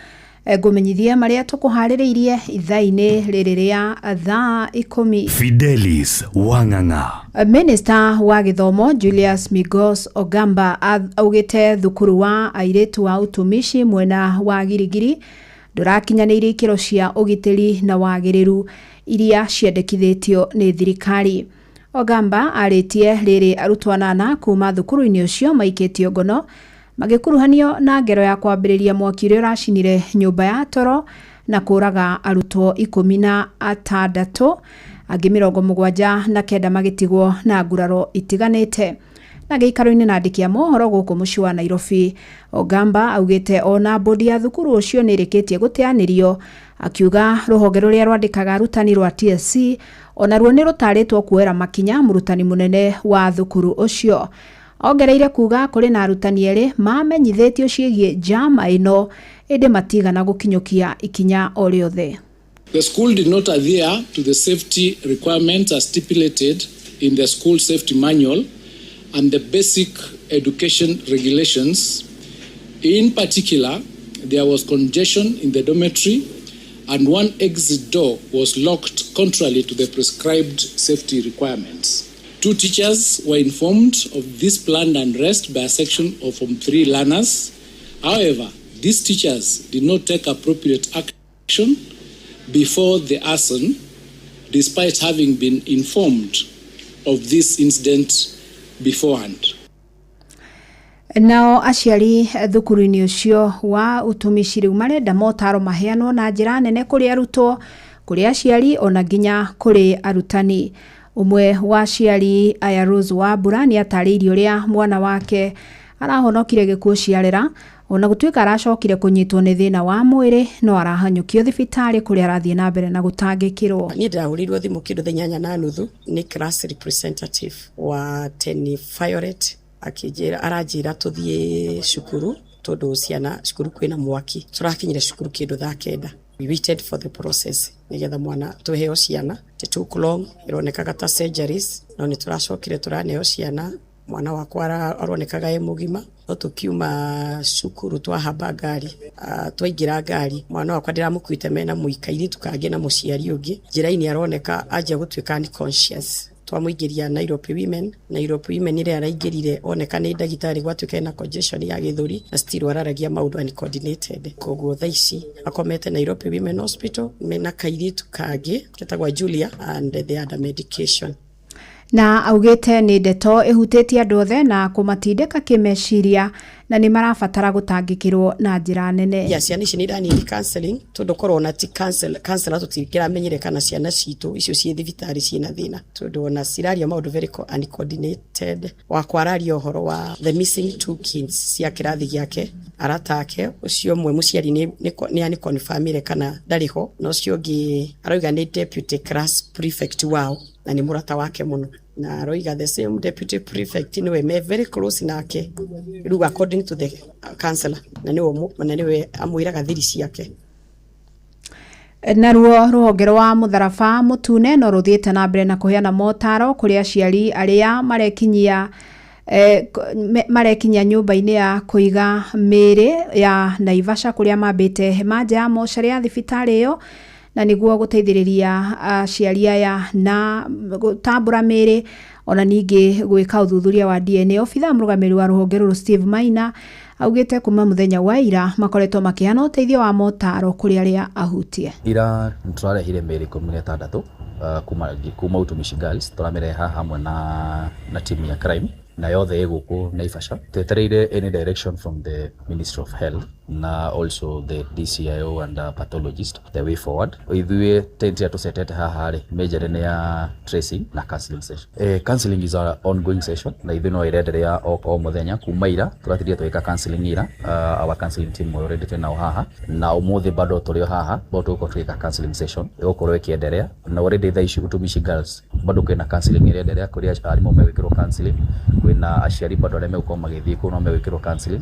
ngumenyithia maria tukuhaririirie ithaa-ini riri ria thaa 10. Fidelis Wang'ang'a. Minister wa githomo Julius Migos Ogamba augite thukuru wa airitu wa utumishi mwena wa Girigiri ndurakinyanĩirie ikĩro cia ugitĩri na wagĩrĩru iria ciendekithĩtio nĩ thirikari. Ogamba arĩtie rĩrĩ arutwo 8 kuma thukuru-inĩ ũcio maikĩtio ngono magikuruhanio na ngero ya kwambĩrĩria mwaki ũrĩa ũracinire nyũmba ya toro na kũraga arutwo 16 angĩ 79 magĩtigwo na nguraro itiganĩte. Na gĩikaro-inĩ na andĩki a mohoro gũkũ mũciĩ wa Nairobi, Ogamba augĩte ona bodi ya thukuru ũcio nĩ ĩrĩkĩtie gũteanĩrio, akiuga rũhonge rũrĩa rwandĩkaga arutani rwa TSC ona ruo nĩ rũtarĩtwo kuoera makinya mũrutani mũnene wa thukuru ũcio. Ongereire kuga kũrĩ na arutani erĩ mamenyithĩtio ciĩgiĩ njama ĩno ĩndĩ matigana gũkinyũkia ikinya o rĩothe. The school did not adhere to the safety requirements as stipulated in the school safety manual and the basic education regulations. In particular, there was congestion in the dormitory and one exit door was locked contrary to the prescribed safety requirements. 2 teachers were informed of this planned unrest by a section of Form 3 learners. However, these teachers did not take appropriate action before the arson, despite having been informed of this incident beforehand. Nao aciari thukuru-inĩ ũcio wa utumishi rĩu marenda motaro maheanwo na njĩra nene kũrĩ arutwo, kũrĩ aciari ona nginya kũrĩ arutani. Umwe wa aciari aya Rose Wambura nĩ atarĩirie ũrĩa mwana wake arahonokire gĩkuũ ciarera ona gũtuĩka aracokire kũnyitwo nĩ thĩna wa mwĩrĩ no arahanyũkio thibitarĩ kũrĩa arathiĩ na mbere na gũtangĩkĩrwo. Niĩ ndahũrĩirwo thimũ kĩndũ thaa 8:30 nĩ class representative wa Ten Violet akĩnjĩra aranjĩra tũthiĩ cukuru tondũ ciana cukuru kwĩna mwaki. Tũrakinyire cukuru kĩndũ thaa 9. We waited for the process nigetha mwana tuheo ciana. It took long, ironekaga ta surgeries no nĩ tũracokire tũraneo ciana mwana wakwa aronekaga e mugima no tukiuma cukuru twahamba ngari twaingira ngari mwana wakwa ndiramukuite mena muikairi tukange na muciari ungi njira-ini aroneka anjia gutuika unconscious twamuingiria Nairobi Women ile araingirire oneka ni ndagitari gwatuika na congestion ya githuri na still araragia maundu uncoordinated koguo thaici akomete Nairobi Women Hospital mena kairitu kangi ketagwa Julia and they had a medication. Na augite ni ndeto ihutitie andu othe na kumatindika kimeciria na ni marabatara gutangikirwo na njira nene. Ya ciana ici ni ndani counseling tondu korona ti counselor tutikira menyereka ciana citu icio cie thibitari ciena thina tondu na ciraria maundu very uncoordinated wa kwararia uhoro wa the missing two kids cia kirathi giake aratake ucio mwe muciari ni ani confirmire kana ndariho no cio ngi arauga ni deputy class prefect wao na ni murata wake muno na roiga the same deputy prefect niwe me very close nake ruga according to the counselor na niwe amwiraga thiri ciake. Naruo ruhonge rwa mutharaba mutune no ruthiite na mbere na kuheana motaro kuri aciari aria marekinyia nyumba-ini ya kuiga miri ya Naivasha kuria mambite hemanja ya mocarĩ ya thibitari iyo na niguo guteithiriria aciari aya na gutambura miri ona ningi gwika uthuthuria wa DNA. Obitha murugamiri wa ruhonge ruru Steve Maina augite kuma muthenya wa ira makoretwo makiheana uteithio wa motaro kuri aria ahutie. Ira nturarehire miri 16 kuma utumishi girls turamireha hamwe na timu ya crime na yothe iguku Naivasha twetereire any direction from the Ministry of Health na also the DCIO and pathologist the way forward. Ithuĩ tentia tusetete haha ri major ya tracing na counseling session. Counseling is our ongoing session na ithuĩ no irenderea o muthenya kuma ira turathiria tweka counseling ira our counseling team already tena haha na umuthi bado tũrĩ haha bado tuko tweka counseling session ĩgũkorwo ĩkĩenderea na already thaici utumishi girls bado kwĩna counseling ĩrenderea kũrĩa arimũ mewĩkĩrwo counseling kwĩna aciari bado arĩa megũkorwo magĩthiĩ kũu no mewĩkĩrwo counseling.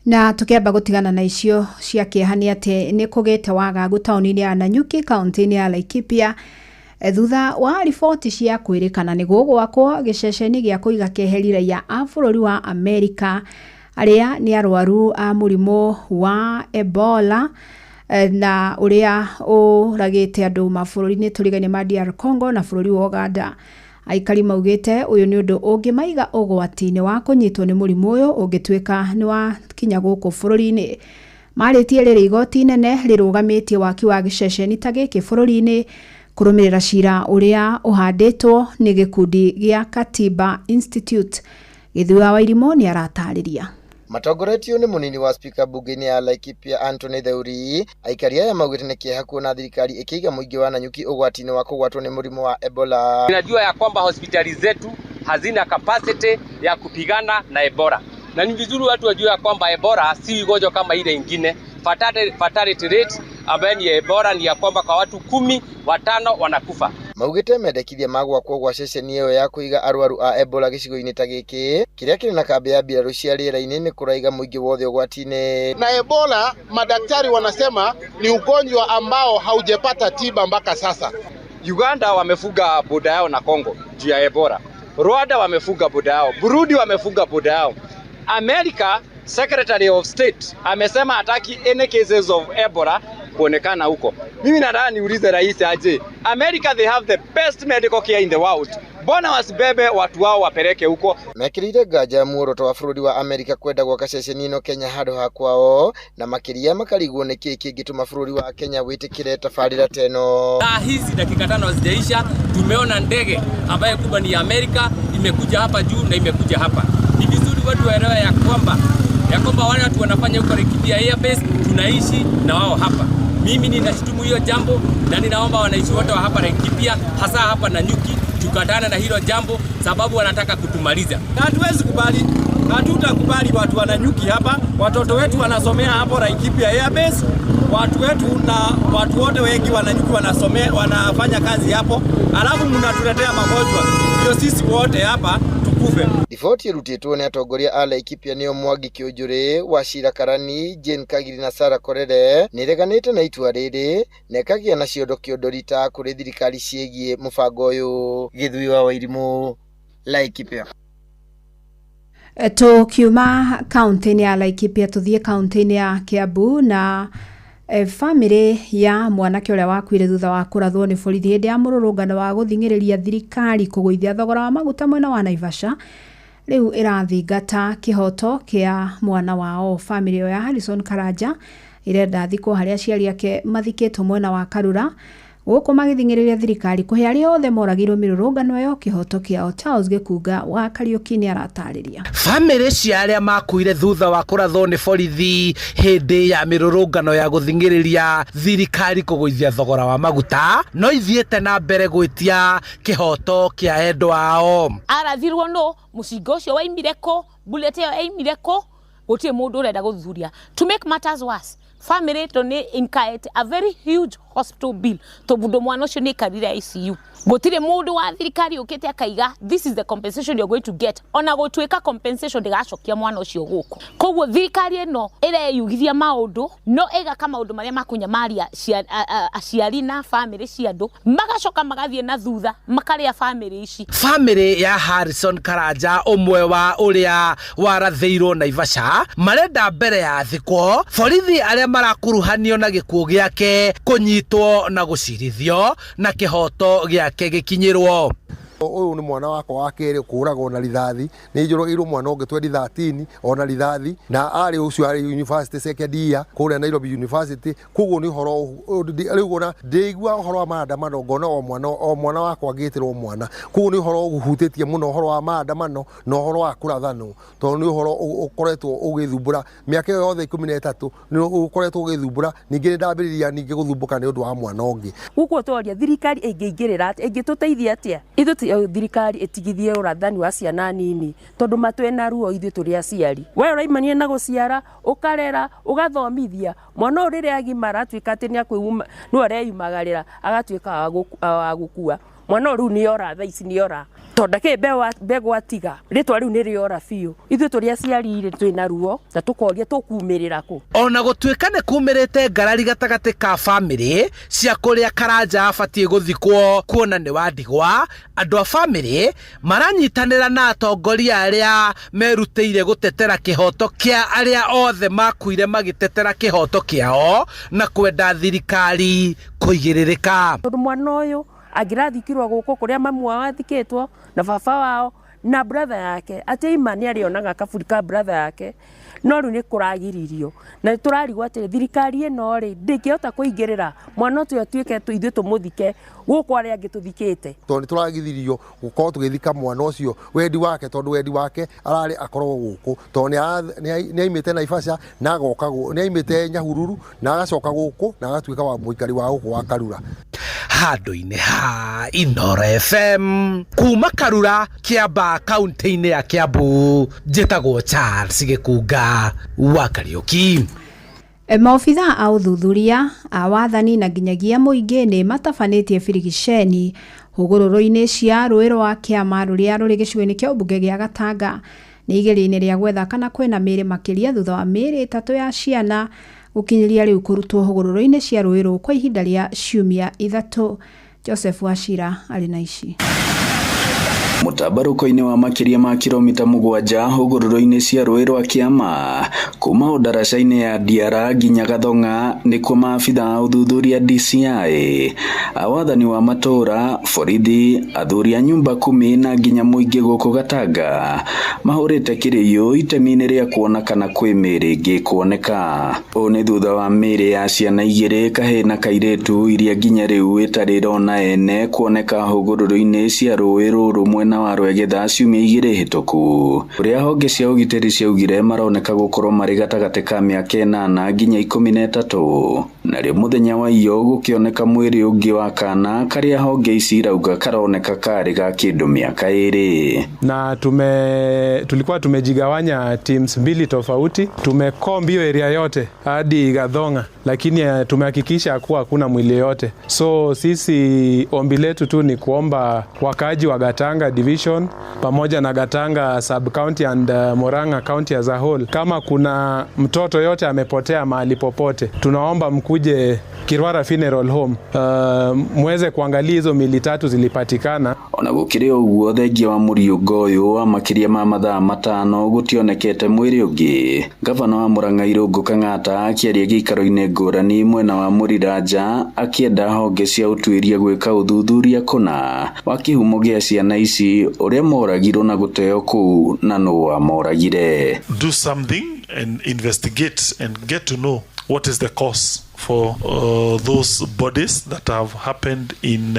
Na tukiamba gutigana na icio cia kiehania ati ni kugite wagagu tauni-ini ya Nanyuki kaunti-ini ya Laikipia thutha wa riboti cia kwirikana ni gwakwo giceceni gia kuiga keheri raia a bururi wa Amerika aria ni arwaru a murimu wa Ebola na uria uragite andu mabũrũri-inĩ tũrigainie ma DR Congo na bũrũri wa Uganda. Aikari maugite uyu ni undu ungimaiga ugwati-ini wa kunyitwo ni murimu uyu ungituika ni wa kinya guku bũrũri-inĩ. Maritie riri igoti nene rirugamitie waki wa giceceni ta giki bũrũri-inĩ kurumirira cira uria uhanditwo ni gikundi gia Katiba Institute. Githua wa Irimo ni aratariria. Matongoretio ni munini wa speaker bunge-ini ya Laikipia Anthony Theuri aikari aya maugite ni kieha kuona thirikari ikiiga muingi wa Nanyuki ugwati-ini wa kugwatwo ni murimu wa Ebola. Tunajua ya kwamba hospitali zetu hazina capacity ya kupigana na Ebola. Na ni vizuri watu wajue ya kwamba Ebola si ugonjwa kama ile ingine. Fatality rate ambayo ni Ebola ni ya kwamba kwa watu 10 5 wanakufa. Maugite mendekithia magwakwo gwa ceceni iyo ya kuiga arwaru a Ebola gicigo-ini ta giki kiria kiri na kambi ya mbirarũ cia rĩera-inĩ ni kuraiga muingi wothe ugwati-ini. Na Ebola madaktari wanasema ni ugonjwa ambao haujapata tiba mpaka sasa. Uganda wamefuga boda yao na Kongo juu ya Ebola. Rwanda wamefuga boda yao. Burundi wamefuga boda yao. America Secretary of State amesema hataki any cases of Ebola kuonekana huko. Mimi nataka niulize rais aje. America they have the best medical care in the world. Mbona wasibebe watu wao wapeleke huko? Mekirire nganja muoroto wa bũrũri wa America kwenda gwaka ceceni ino Kenya handũ ha kwao na makiria makarigwo nĩ kĩĩ kĩngĩtũma bũrũri wa Kenya wĩtĩkĩre tabarĩra teno. Hizi dakika 5 hazijaisha tumeona ndege ambayo kubwa ni America imekuja hapa juu na imekuja hapa. Ni vizuri watu waelewe ya kwamba wale watu wanafanya huko Laikipia Airbase tunaishi na wao hapa. Mimi ninashtumu hiyo jambo na ninaomba wanaishi wote wa hapa Laikipia hasa hapa Nanyuki tukatana na hilo jambo sababu wanataka kutumaliza. Hatuwezi kubali, hatutakubali watu wa Nanyuki hapa. Watoto wetu wanasomea hapo Laikipia Airbase. Watu wetu na watu wote wengi wa Nanyuki wanafanya kazi hapo. Alafu mnatuletea magonjwa. Ndio sisi wote hapa tukufe. Riboti irutitwo ni atongoria a Laikipia nio Mwangi Kiunjuri, Wachira Karani, Jane Kagiri na Sarah Korere nireganite na itua riri na ikagia na ciondo kiondorita kuri thirikari ciegie mubango uyu. Githui wa Wairimu, Laikipia. Tukiuma kaunti-inĩ ya Laikipia tuthie kaunti-inĩ ya Kiambu na family ya mwanake ũrĩa wakuire thutha wa kũrathwo nĩ borithi hĩndĩ ya mũrũrũngano wa gũthingĩrĩria thirikari kũgũithia thogora wa maguta mwena wa Naivasha rĩu ĩrathingata kĩhoto kĩa mwana wao. Family ya Harrison Karanja irenda thikũ harĩa aciari ake mathikĩtwo mwena wa Karura gũkũ magĩthingĩrĩria thirikari kũhe arĩa othe moragirwo mĩrũrũngano ĩyo kĩhoto kĩao. Charles Gĩkunga wa Kariũki nĩ aratarĩria. Family cia arĩa makuire thutha wa kũrathwo nĩ borithi hĩndĩ ya mĩrũrũngano ya gũthingĩrĩria thirikari kũgũithia thogora wa maguta no ithiĩte na mbere gwĩtia kĩhoto kĩa endwa ao. Arathirwo no mũcinga ũcio waimire kũ, bullet ĩyo yaimire kũ, gũtirĩ mũndũ ũrenda gũthuthuria. To make matters worse, family tone incurred a very huge hospital bill to bundo mwana ũcio nĩ karire ICU. Gũtirĩ mũndũ wa thirikari ũkĩte akaiga this is the compensation you're going to get. Ona gũtuĩka compensation ndĩgacokia mwana ũcio gũkũ. Koguo thirikari ĩno ĩreyugithia maũndũ no ĩgaka maũndũ marĩa makunyamaria aciari na family cia andũ magacoka magathiĩ na thutha makarĩa family ici. Family ya Harrison Karanja ũmwe wa ũrĩa warathĩirwo Naivasha marenda mbere ya thikwo borithi arĩa marakuruhanio na gĩkuũ gĩake kũnyitwo na gũcirithio na kĩhoto gĩake gĩkinyĩrwo. Ũyũ nĩ mwana wakwa wa kerĩ kũragwo na rithathi nĩ njorogirwo mwana ũngĩ 2013 ona rithathi na arĩ ũcio arĩ university second year kũrĩa Nairobi University. Koguo nĩ ũhoro rĩu ona ndĩigua ũhoro wa maandamano ngona o mwana wakwa ngĩtĩrwo mwana. Koguo nĩ ũhoro ũhutĩtie mũno ũhoro wa maandamano na ũhoro wa kũrathanwo tondũ nĩ ũhoro ũkoretwo ũgĩthumbũra mĩaka yothe 13 nĩ ũkoretwo ũgĩthumbũra. Ningĩ nĩ ndambĩrĩria ningĩ gũthumbũka nĩ ũndũ wa mwana ũngĩ. Gũkũ twaria thirikari ĩngĩingĩrĩra ĩngĩtũteithia atĩa ithuĩ thirikari itigithie urathani wa ciana nini tondu matwe na ruo ithuĩ tũrĩ aciari. We ũraimania na gũciara ũkarera ũgathomithia mwana ũrĩa agimara atuĩka atĩ nĩ akwĩuma no areyumagarĩra agatuĩka wa gũkua. Mwana ũrũ nĩ ora thaa ici nĩ ora tonda kĩ mbegwa tiga rĩtwa rĩu nĩ rĩora biũ. Ithuĩ tũrĩ aciari twĩ na ruo na tũkoria tũkumĩrĩra kũ. Ona gũtuĩka nĩ kumĩrĩte ngarari gatagatĩ ka family cia kũrĩa Karanja abatie gũthikwo kuona nĩ wandigwa, andũ a family maranyitanĩra na atongoria arĩa merutĩire gũtetera kĩhoto kĩa arĩa othe makuire magĩtetera kĩhoto kĩao na kwenda thirikari kũigĩrĩrĩka. Tondũ mwana ũyũ angĩrathikirwo gũkũ kũrĩa mamu wao athikĩtwo na baba wao na brother yake atĩ ima nĩ arĩonaga kaburi ka brother yake no rĩu nĩ kũragiririo na tũrarigwo atĩ thirikari ĩno rĩ ndĩngĩhota kũingĩrĩra mwana ũcio atuĩke ithuĩ tũmũthike gũkũ arĩa angĩ tũthikĩte. Tondũ nĩ tũragithirio gũkorwo tũgĩthika mwana ũcio wendi wake tondũ wendi wake ararĩ akorwo gũkũ tondũ nĩ aimĩte Naivasha na agoka nĩ aimĩte Nyahururu na agacoka gũkũ na agatuĩka wa mũikari wa gũkũ wa Karura. Handũ-inĩ ha Inooro FM kuma Karura Kiamba kaunti-inĩ ya Kiambu njĩtagwo Charles Gĩkunga wa Kariũki. Maobitha a ũthuthuria a wathani na nginyagia mũingĩ nĩ matabanĩtie birigiceni hũgũrũrũ-inĩ cia rũĩ rwa Kĩama rũrĩa rũrĩ gĩcigo-inĩ kĩa ũmbunge gĩa Gatanga nĩ igeria-inĩ rĩa gwetha kana kwĩna mĩĩrĩ makĩria thutha wa mĩĩrĩ 3 ya ciana gũkinyĩria rĩu kũrutwo hũgũrũrũ-inĩ cia rũĩ rũu kwa ihinda rĩa ciumia 3. Joseph Wachira arĩ na ici. Mũtambarũko-inĩ wa makĩria ma kilomita 7 hũgũrũrũ-inĩ cia rũĩ rwa Kĩama kuma ndaraca-inĩ ya Ndiara nginya Gathonga nĩkuo maabitha a ũthuthuria DCI awathani wa matũra borithi athuri a nyumba 10 na nginya mũingĩ gũkũ Gatanga mahũrĩte kĩrĩyo itemi-inĩ rĩa kuona kana kwĩ mĩĩrĩ ĩngĩ kuoneka. Ũũ nĩ thutha wa mĩĩrĩ ya ciana 2 kahĩĩ na kairĩtu iria nginya rĩu ĩtarĩ rona ene kuoneka hũgũrũrũ-inĩ cia rũĩ rũrũ mwena wa Rwegitha ciumia 2 hĩtũku. Ũrĩa honge cia ũgitĩri ciaugire maroneka gũkorwo marĩ gatagatĩ ka mĩaka 8 nginya 13. Narĩo mũthenya wa iyo gũkĩoneka mwĩrĩ ũngĩ wa kana karĩa honge ici irauga karoneka karĩ ga kĩndũ mĩaka 2. Na tulikuwa tumejigawanya teams 2 tofauti, tumekombi hiyo area yote hadi Gathonga, lakini tumehakikisha kuwa hakuna mwili yote. So sisi ombi letu tu ni kuomba wakaaji wa Gatanga division pamoja na Gatanga sub county and Murang'a county as a whole. Kama kuna mtoto yote amepotea mahali popote, tunaomba mkuje Kirwara Funeral Home muweze kuangalia hizo mili 3 zilipatikana. Ona gukiri uguo thengia wa Muriugo uyu amakiria ma mathaa 5 gutionekete mwiri ungi. Gavana wa Murang'a Irungu Kang'ata akiaria gikaro-ini ngurani mwena wa Muriraja akienda honge cia utuiria gwika uthuthuria kuna wa kihumo gia ciana ici uria moragirwo na guteo kuu na no wa moragire. Do something and investigate and get to know what is the cause for those bodies that have happened in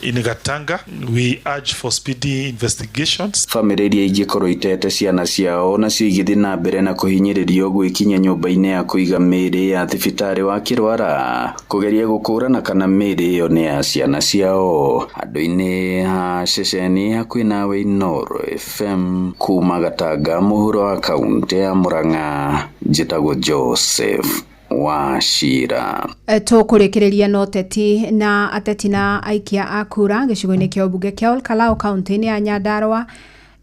Gatanga. We urge for speedy investigations. Family iria ingikorwo itete ciana ciao na cigithi na mbere na kuhinyiririo gwikinya nyumba-ini ya kuiga miri ya thibitari wa Kirwara kugeria gukurana kana miri yo ni ya ciana ciao. Andu-ini ha ceceni hakuhi nawe Inoro FM kuma Gatanga muhuro wa kaunti ya Murang'a. Njitagwo Joseph Wachira. Tukurekereria no teti na ateti na aikia akura gicigo-ini kia ubunge kia Olkalau kaunti-ini ya Nyandarua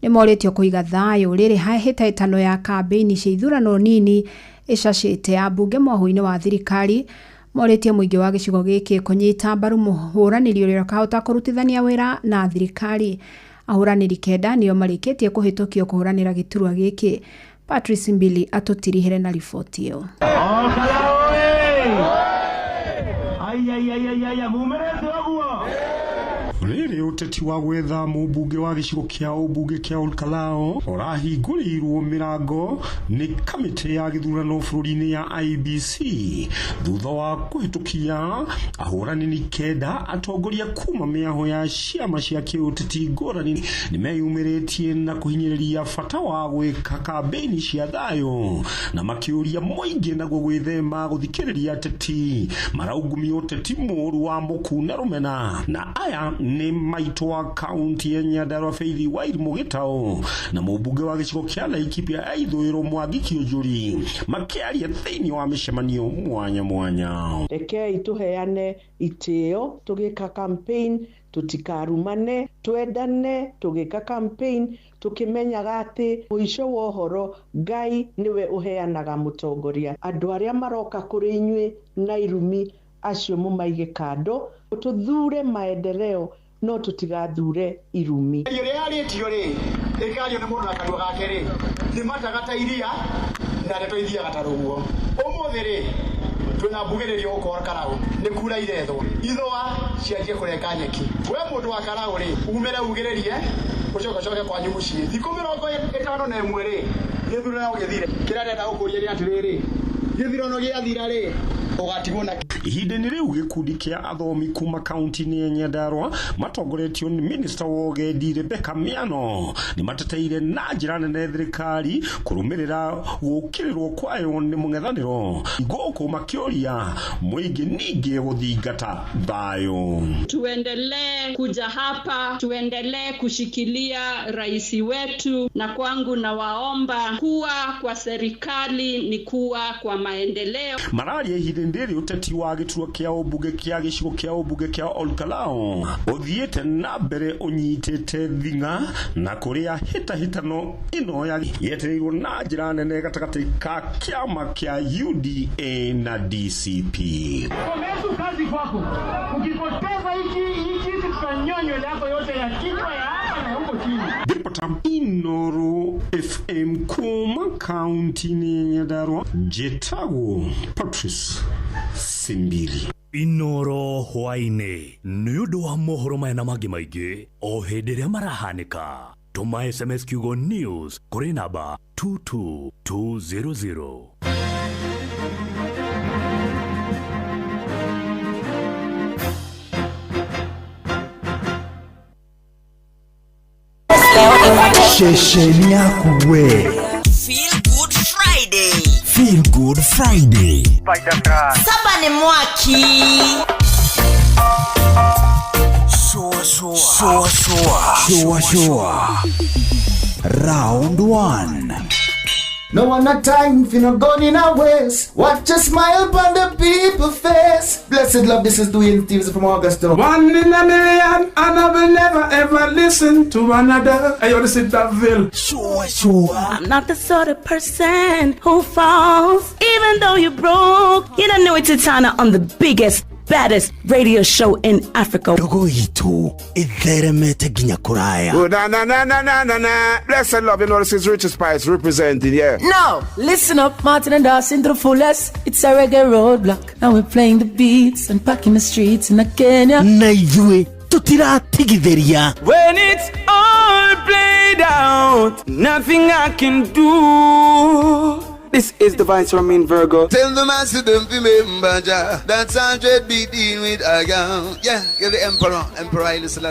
ni moretio kuiga thayo riri hahitaitano ya kambeini cia ithurano nini icacite ya bunge mwahu-ini wa thirikari. Moretio muingi wa gicigo giki kunyita mbaru muhuraniri uria kahota kurutithania wira na thirikari. Ahuraniri kenda nio marikitie kuhitukio kuhuranira giturwa giki. Patrice Mbili atutirihire na ripoti iyo. Riri uteti wa gwetha mubunge wa gicigo kia ubunge kia Olkalau urahingũrirwo mirango ni kamiti ya githurano bururi-ini ya IBC thutha wa kuhitukia ahũranĩri kenda atongoria kuma miaho ya ciama cia kiũteti ngũrani ni meyumĩrĩtie na kuhinyĩrĩria bata wa gwĩka kambeini cia thayo na makiũria mũingĩ naguo gwĩthema gũthikĩrĩria ateti maraungumia ũteti mũru wa mũku na rũmena. Na aya ni maitũ wa kaunti ya Nyandarua Faith Wairimu Gitau na mũmbunge wa gĩcigo kia Laikipia ya ithũĩro Mwangi Kĩũnjũri makiaria thĩinĩ wa mĩcemanio mwanya mwanya. Rekei tuheane itĩo tugĩka campaign, tutikarumane, twendane tugĩka campaign, tukimenyaga atĩ mũico wa ũhoro Ngai niwe uheanaga mũtongoria. Andũ arĩa maroka kũrĩ inyuĩ na irumi acio mumaige kando, tuthure maendeleo no tutigathure irumi. Yule aritio ri ikario ni mundu na kanua gake ri thimataga iria na ndetoithia gataruguo umuthi ri tunabugiririo ukora Karau ni kura iretho ithwa cianjie kureka nyeki. We mundu wa Karau ri umere ugiririe ucoke kwa nyumu cie thiku 51 ri githurano githire kirarenda gukuria atiriri githurano giathira ri ugatigwo na ihinda-inĩ rĩu gĩkundi kĩa athomi kuma kaunti-inĩ ya Nyandarua matongoretio nĩ minista wa ũgendi Rebecca Miano nĩ mateteire na njĩra nene thirikari kũrũmĩrĩra gũkĩrĩrwo kwayo nĩ mũng'ethanĩro gũkũ makĩũria mũingĩ ningĩ gũthingata thayo. Tuendelee kuja hapa, tuendelee kushikilia rais wetu, na kwangu na waomba kuwa kwa serikali ni kuwa kwa maendeleo. Mararia ihinda-inĩ rĩu uteti wa gĩturwa kia ubunge kia gĩcigo kia ubunge kia Olkalau uthiĩte na mbere unyitĩte thinga na kũrĩa hĩtahĩtano ĩno yetereirwo na njĩra nene gatagatĩ ka kĩama kia UDA na DCP. Komesu kazi kwako. Ukipoteza hiki tutanyonyo yako yote ya kichwa ya hapa na huko chini. Ripota Inoro FM kuma kaunti-inĩ ya Nyandarua njĩtagwo Patrice Simbili. Inoro hwainĩ nĩ ũndũ wa mohoro maya na mangĩ maingĩ o hĩndĩ ĩrĩa marahanĩka. Tũma SMS kiugo news kũrĩ namba 22200. Shesheni yaku we. Feel Good Friday. Feel Good Friday. Saba ni mwaki. Showa. Round 1. No one a time for no gun in our waist. Watch a smile upon the people face. Blessed love, this is Dwayne Stevens from Augusta. 1 in a million, and I will never ever listen to another. I want to sit that Ville. Sure. I'm not the sort of person who falls. Even though you're broke, you don't know it's Tana on the biggest, baddest radio show in Africa. Dogo itu itheremete ginya kuraya. Oh, na. Blessed love, you know this is Richard Spice representing, yeah. No, listen up, Martin and Dawson to the fullest. It's a reggae roadblock. Now we're playing the beats and packing the streets in Kenya. Naijue tutira tigitheria. When it's all played out, nothing I can do. This is the Vice from in Virgo. Tell the master them remember that's 100 beating with a gun. Yeah, give the Emperor Haile Selassie.